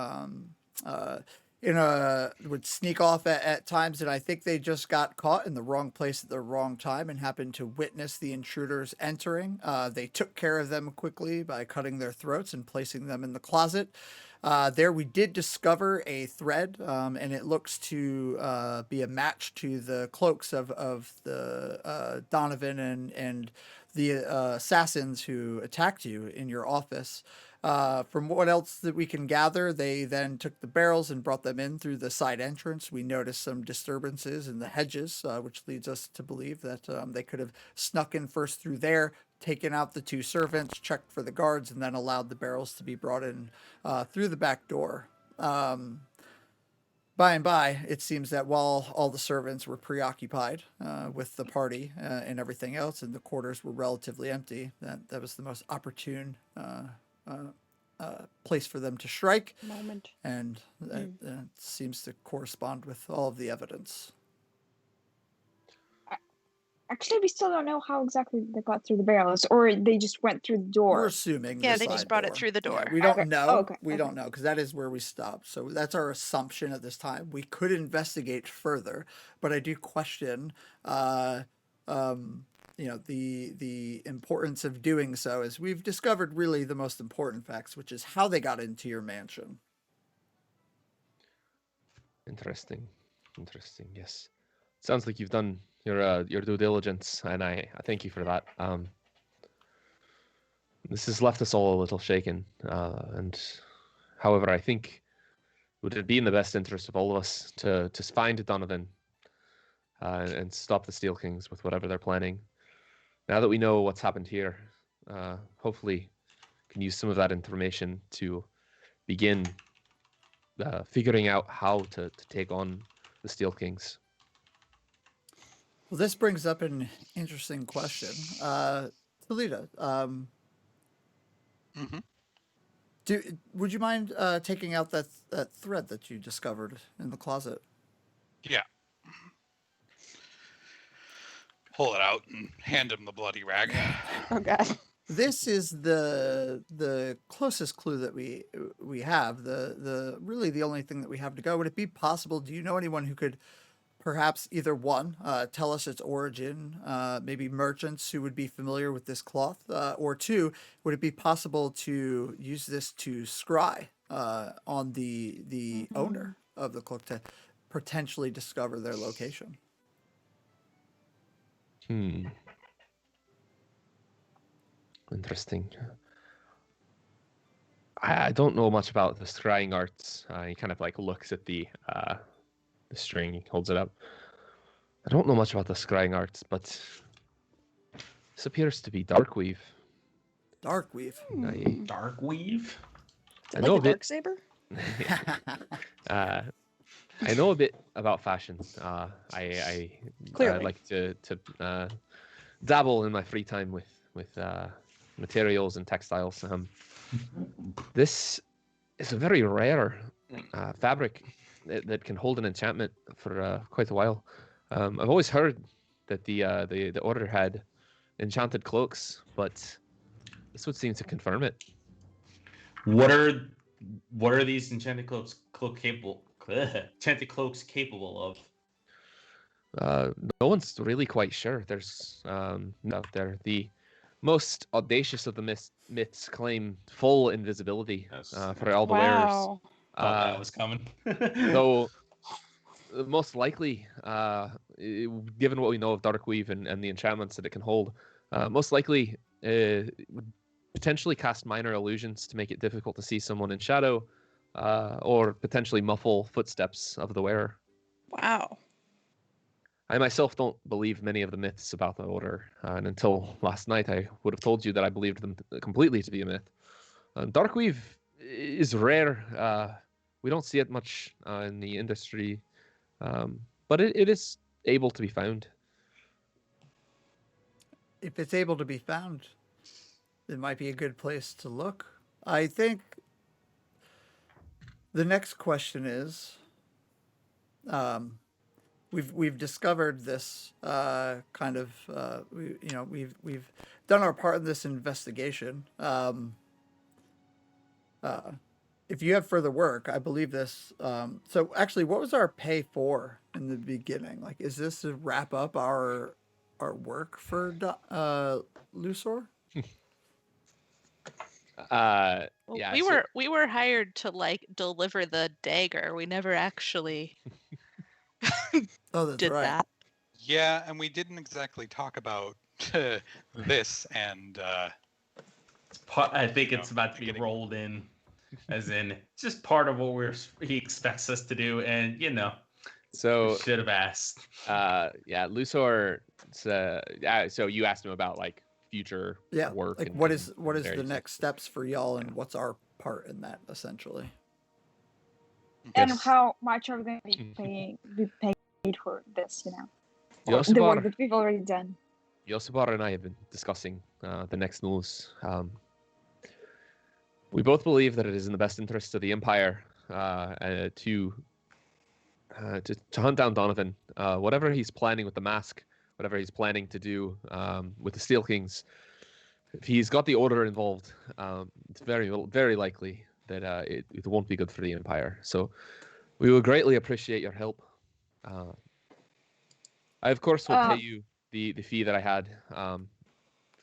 would sneak off at times, and I think they just got caught in the wrong place at the wrong time and happened to witness the intruders entering. They took care of them quickly by cutting their throats and placing them in the closet. There we did discover a thread, and it looks to be a match to the cloaks of the Donovan and the assassins who attacked you in your office. From what else that we can gather, they then took the barrels and brought them in through the side entrance. We noticed some disturbances in the hedges, which leads us to believe that they could have snuck in first through there, taken out the two servants, checked for the guards, and then allowed the barrels to be brought in through the back door. By and by, it seems that while all the servants were preoccupied with the party and everything else, and the quarters were relatively empty, that was the most opportune place for them to strike. Moment. And that seems to correspond with all of the evidence. Actually, we still don't know how exactly they got through the barrels, or they just went through the door. We're assuming. Yeah, the they just side brought door. it through the door. Yeah, we don't Okay. know. Oh, okay. We Okay. don't know because that is where we stopped. So that's our assumption at this time. We could investigate further, but I do question, the importance of doing so, as we've discovered really the most important facts, which is how they got into your mansion. Interesting. Yes. Sounds like you've done your due diligence, and I thank you for that. This has left us all a little shaken, and however, I think would it be in the best interest of all of us to find Donovan and stop the Steel Kings with whatever they're planning. Now that we know what's happened here, hopefully can use some of that information to begin figuring out how to take on the Steel Kings. Well, this brings up an interesting question. Talita, would you mind taking out that thread that you discovered in the closet? Yeah. Pull it out and hand him the bloody rag. Oh God. This is the closest clue that we have. The really the only thing that we have to go. Would it be possible? Do you know anyone who could perhaps either one, tell us its origin, maybe merchants who would be familiar with this cloth, or two, would it be possible to use this to scry on the owner of the cloak to potentially discover their location? Interesting. I don't know much about the scrying arts. He kind of like looks at the string, he holds it up. I don't know much about the scrying arts, but this appears to be Darkweave. Darkweave. Darkweave? Is I it know like a a bit. dark saber? I know a bit about fashion. I Clearly. like to dabble in my free time with materials and textiles. This is a very rare fabric that can hold an enchantment for quite a while. I've always heard that the order had enchanted cloaks, but this would seem to confirm it. What are these enchanted cloaks capable of? No one's really quite sure. There's out there. The most audacious of the myths claim full invisibility Yes. for all the wearers. Wow. Thought that was coming. Though most likely, given what we know of Darkweave and the enchantments that it can hold, most likely would potentially cast minor illusions to make it difficult to see someone in shadow, or potentially muffle footsteps of the wearer. Wow. I myself don't believe many of the myths about the Order, and until last night I would have told you that I believed them completely to be a myth. Darkweave is rare. We don't see it much in the industry, but it is able to be found. If it's able to be found, it might be a good place to look. I think the next question is, we've discovered this kind of we've done our part in this investigation. If you have further work, I believe this. So actually, what was our pay for in the beginning? Like, is this to wrap up our work for Lusor? Well, Yeah, we were hired to like deliver the dagger. We never actually Oh, that's did right. that. Yeah, and we didn't exactly talk about this, and I think it's know, about to be getting- rolled in, as in it's just part of what he expects us to do, and so should have asked. yeah, Lusor. So you asked him about like future Yeah. work. Like, and, what and is the various next steps for y'all, and what's our part in that essentially? And Yes. how much are they be paid for this, or the work Yosibar, that we've already done? Yosibar and I have been discussing the next moves. We both believe that it is in the best interest of the Empire to hunt down Donovan. Whatever he's planning with the mask, whatever he's planning to do with the Steel Kings, if he's got the Order involved, it's very likely that it won't be good for the Empire. So we would greatly appreciate your help. I of course will pay you the fee that I had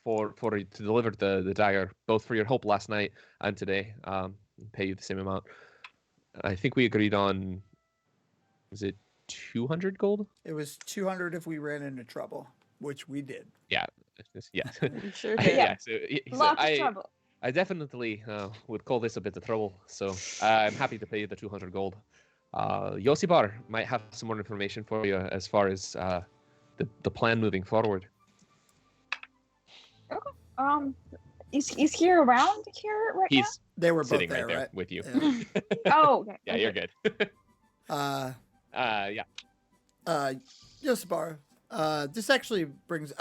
for to deliver the dagger, both for your help last night and today. Pay you the same amount. I think we agreed on, was it 200 gold? It was 200 if we ran into trouble, which we did. Yeah. We sure I- did. yeah. So he said, Lots of trouble. I definitely would call this a bit of trouble, so I'm happy to pay you the 200 gold. Yosibar might have some more information for you as far as the plan moving forward. Is he around here right He's They were both sitting there, right there right? with you. Yeah. now? Oh, okay. Yeah, okay. you're good. Yeah. Yosibar, this actually brings.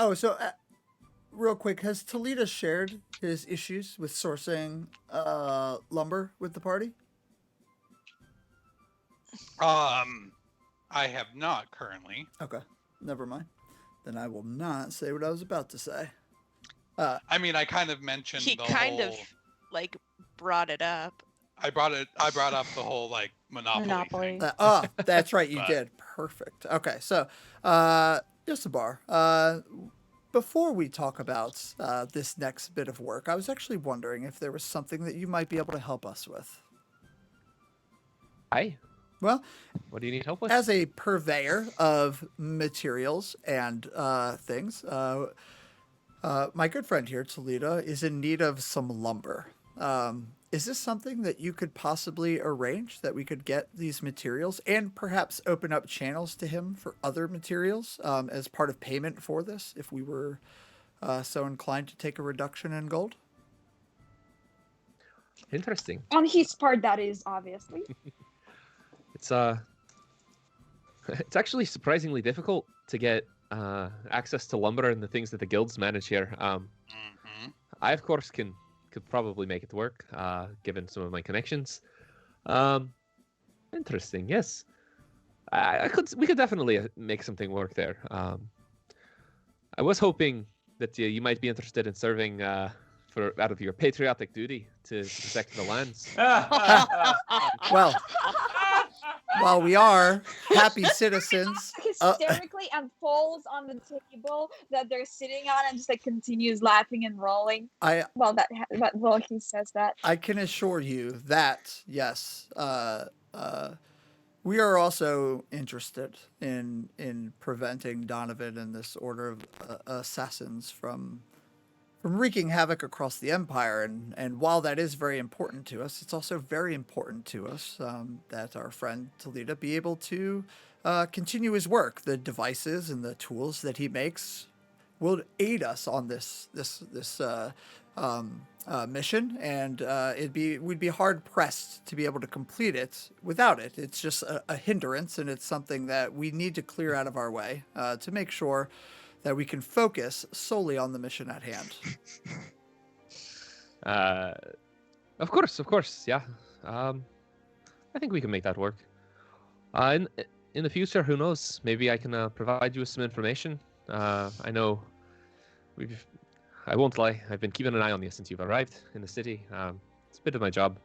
Real quick, has Toledo shared his issues with sourcing lumber with the party? I have not currently. Okay, never mind. Then I will not say what I was about to say. I mean, I kind of mentioned He the kind whole, of like brought it up. I brought up the whole like monopoly. thing. That's right, you But- did. Perfect. Okay, so Yosibar, before we talk about this next bit of work, I was actually wondering if there was something that you might be able to help us with. Hi. Well, What do you need help with? as a purveyor of materials and things, my good friend here, Toledo, is in need of some lumber. Is this something that you could possibly arrange, that we could get these materials and perhaps open up channels to him for other materials as part of payment for this, if we were so inclined to take a reduction in gold? Interesting. On his part, that is obviously. It's it's actually surprisingly difficult to get access to lumber and the things that the guilds manage here. Mhm. I of course could probably make it work, given some of my connections. Interesting. Yes, we could definitely make something work there. I was hoping that you might be interested in serving out of your patriotic duty to protect the lands. Well, while we are happy citizens, hysterically and falls on the table that they're sitting on and just like continues laughing and rolling. While he says that. I can assure you that yes, we are also interested in preventing Donovan and this order of assassins from wreaking havoc across the empire. And while that is very important to us, it's also very important to us that our friend Toledo be able to continue his work. The devices and the tools that he makes will aid us on this mission, and we'd be hard pressed to be able to complete it without it. It's just a hindrance, and it's something that we need to clear out of our way to make sure that we can focus solely on the mission at hand. Of course, yeah. I think we can make that work. In the future, who knows? Maybe I can provide you with some information. I know I won't lie, I've been keeping an eye on you since you've arrived in the city. It's a bit of my job,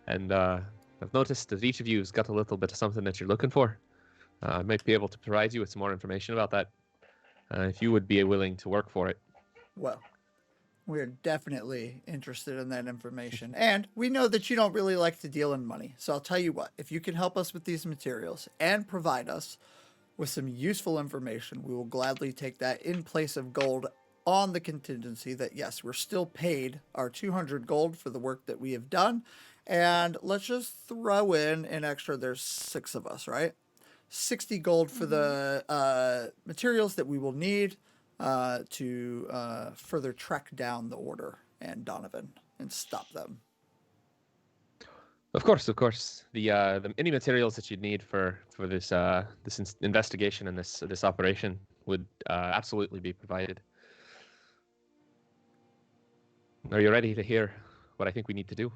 and I've noticed that each of you has got a little bit of something that you're looking for. I might be able to provide you with some more information about that, if you would be willing to work for it. Well, we're definitely interested in that information. And we know that you don't really like to deal in money. So I'll tell you what, if you can help us with these materials and provide us with some useful information, we will gladly take that in place of gold, on the contingency that, yes, we're still paid our 200 gold for the work that we have done. And let's just throw in an extra, there's 6 of us, right? 60 gold for the materials that we will need to further track down the Order and Donovan and stop them. Of course. The any materials that you'd need for this investigation and this operation would absolutely be provided. Are you ready to hear what I think we need to do?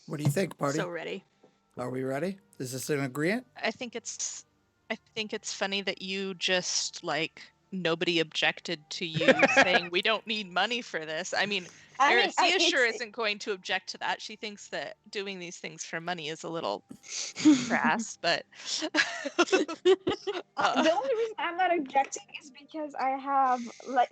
What do you think, party? So ready. Are we ready? Is this an agreement? I think it's funny that you just like nobody objected to you saying we don't need money for this. I mean, Aracia sure isn't going to object to that. She thinks that doing these things for money is a little crass, but the only reason I'm not objecting is because I have like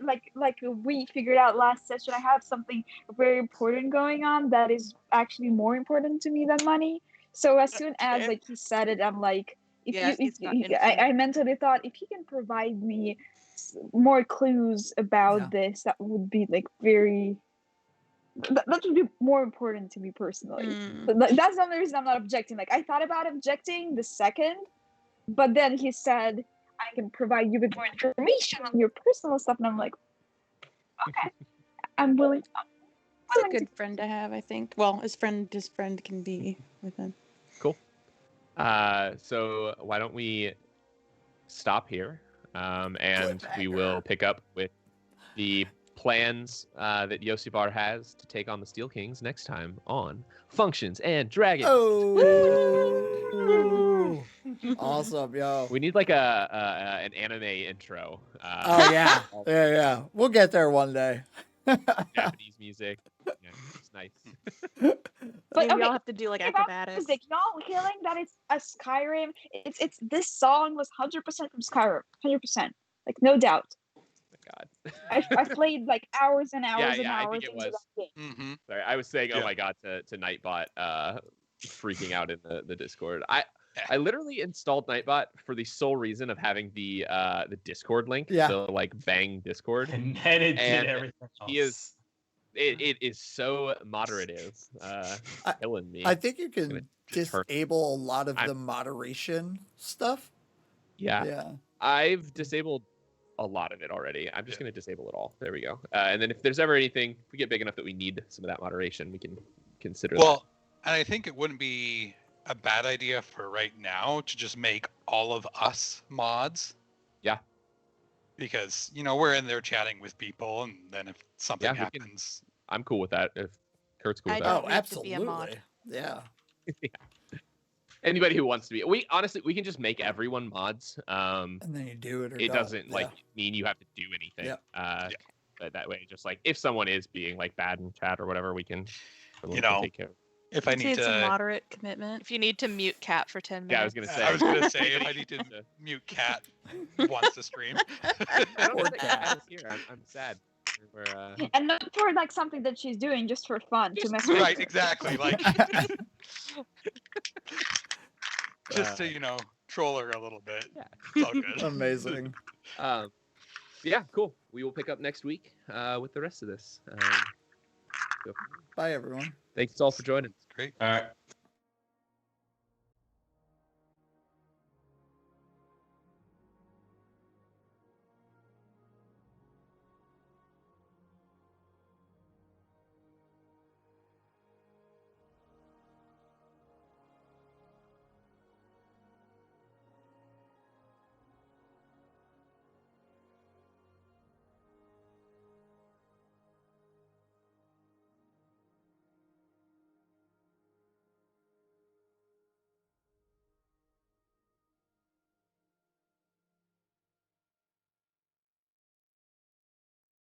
we figured out last session, I have something very important going on that is actually more important to me than money. So as soon as like he said it, I'm like, I mentally thought if he can provide me more clues about this, that would be like that would be more important to me personally. That's the only reason I'm not objecting. Like I thought about objecting the second, but then he said I can provide you with more information on your personal stuff, and I'm like, okay, I'm willing. It's a good friend to have, I think. Well, his friend can be with him. Cool. So why don't we stop here, and we will pick up with the plans that Yosibar has to take on the Steel Kings next time on Functions and Dragons. Oh, awesome, yo! We need like an anime intro. Oh yeah, yeah. We'll get there one day. Japanese music. Yeah, it's nice. But we all have to do like acrobatics. Music, y'all hearing that it's a Skyrim. It's this song was 100% from Skyrim, 100%, like no doubt. God. I played like hours and hours and hours. I think it was. That game. Mm-hmm. Sorry, I was saying, oh my God, to Nightbot, freaking out in the Discord. I literally installed Nightbot for the sole reason of having the Discord link, the like bang Discord, and then it did everything else. He is. It is so moderative, killing me. I think you can disable a lot of the moderation stuff. Yeah. I've disabled a lot of it already. I'm just going to disable it all. There we go. And then if there's ever anything, if we get big enough that we need some of that moderation, we can consider that. Well, and I think it wouldn't be a bad idea for right now to just make all of us mods. Yeah. Because, we're in there chatting with people, and then if something happens... I'm cool with that, if Kurt's cool with that. Oh, absolutely. Yeah. Anybody who wants to be. We can just make everyone mods. And then you do it or it doesn't mean you have to do anything. But that way, just like if someone is being like bad in chat or whatever, we can take care of it. If I I'd say need it's a to, moderate commitment. If you need to mute Cat for 10 minutes. Yeah, I was gonna say. I was gonna say if I need to mute Cat once a stream. I don't Poor know that cat. Cat is here. I'm sad. We're, And not for like something that she's doing just for fun to mess with. Right, exactly. Like just to troll her a little bit. Yeah. It's all good. Amazing. Yeah, cool. We will pick up next week with the rest of this. So Bye, everyone. thanks all for joining. Great. All right.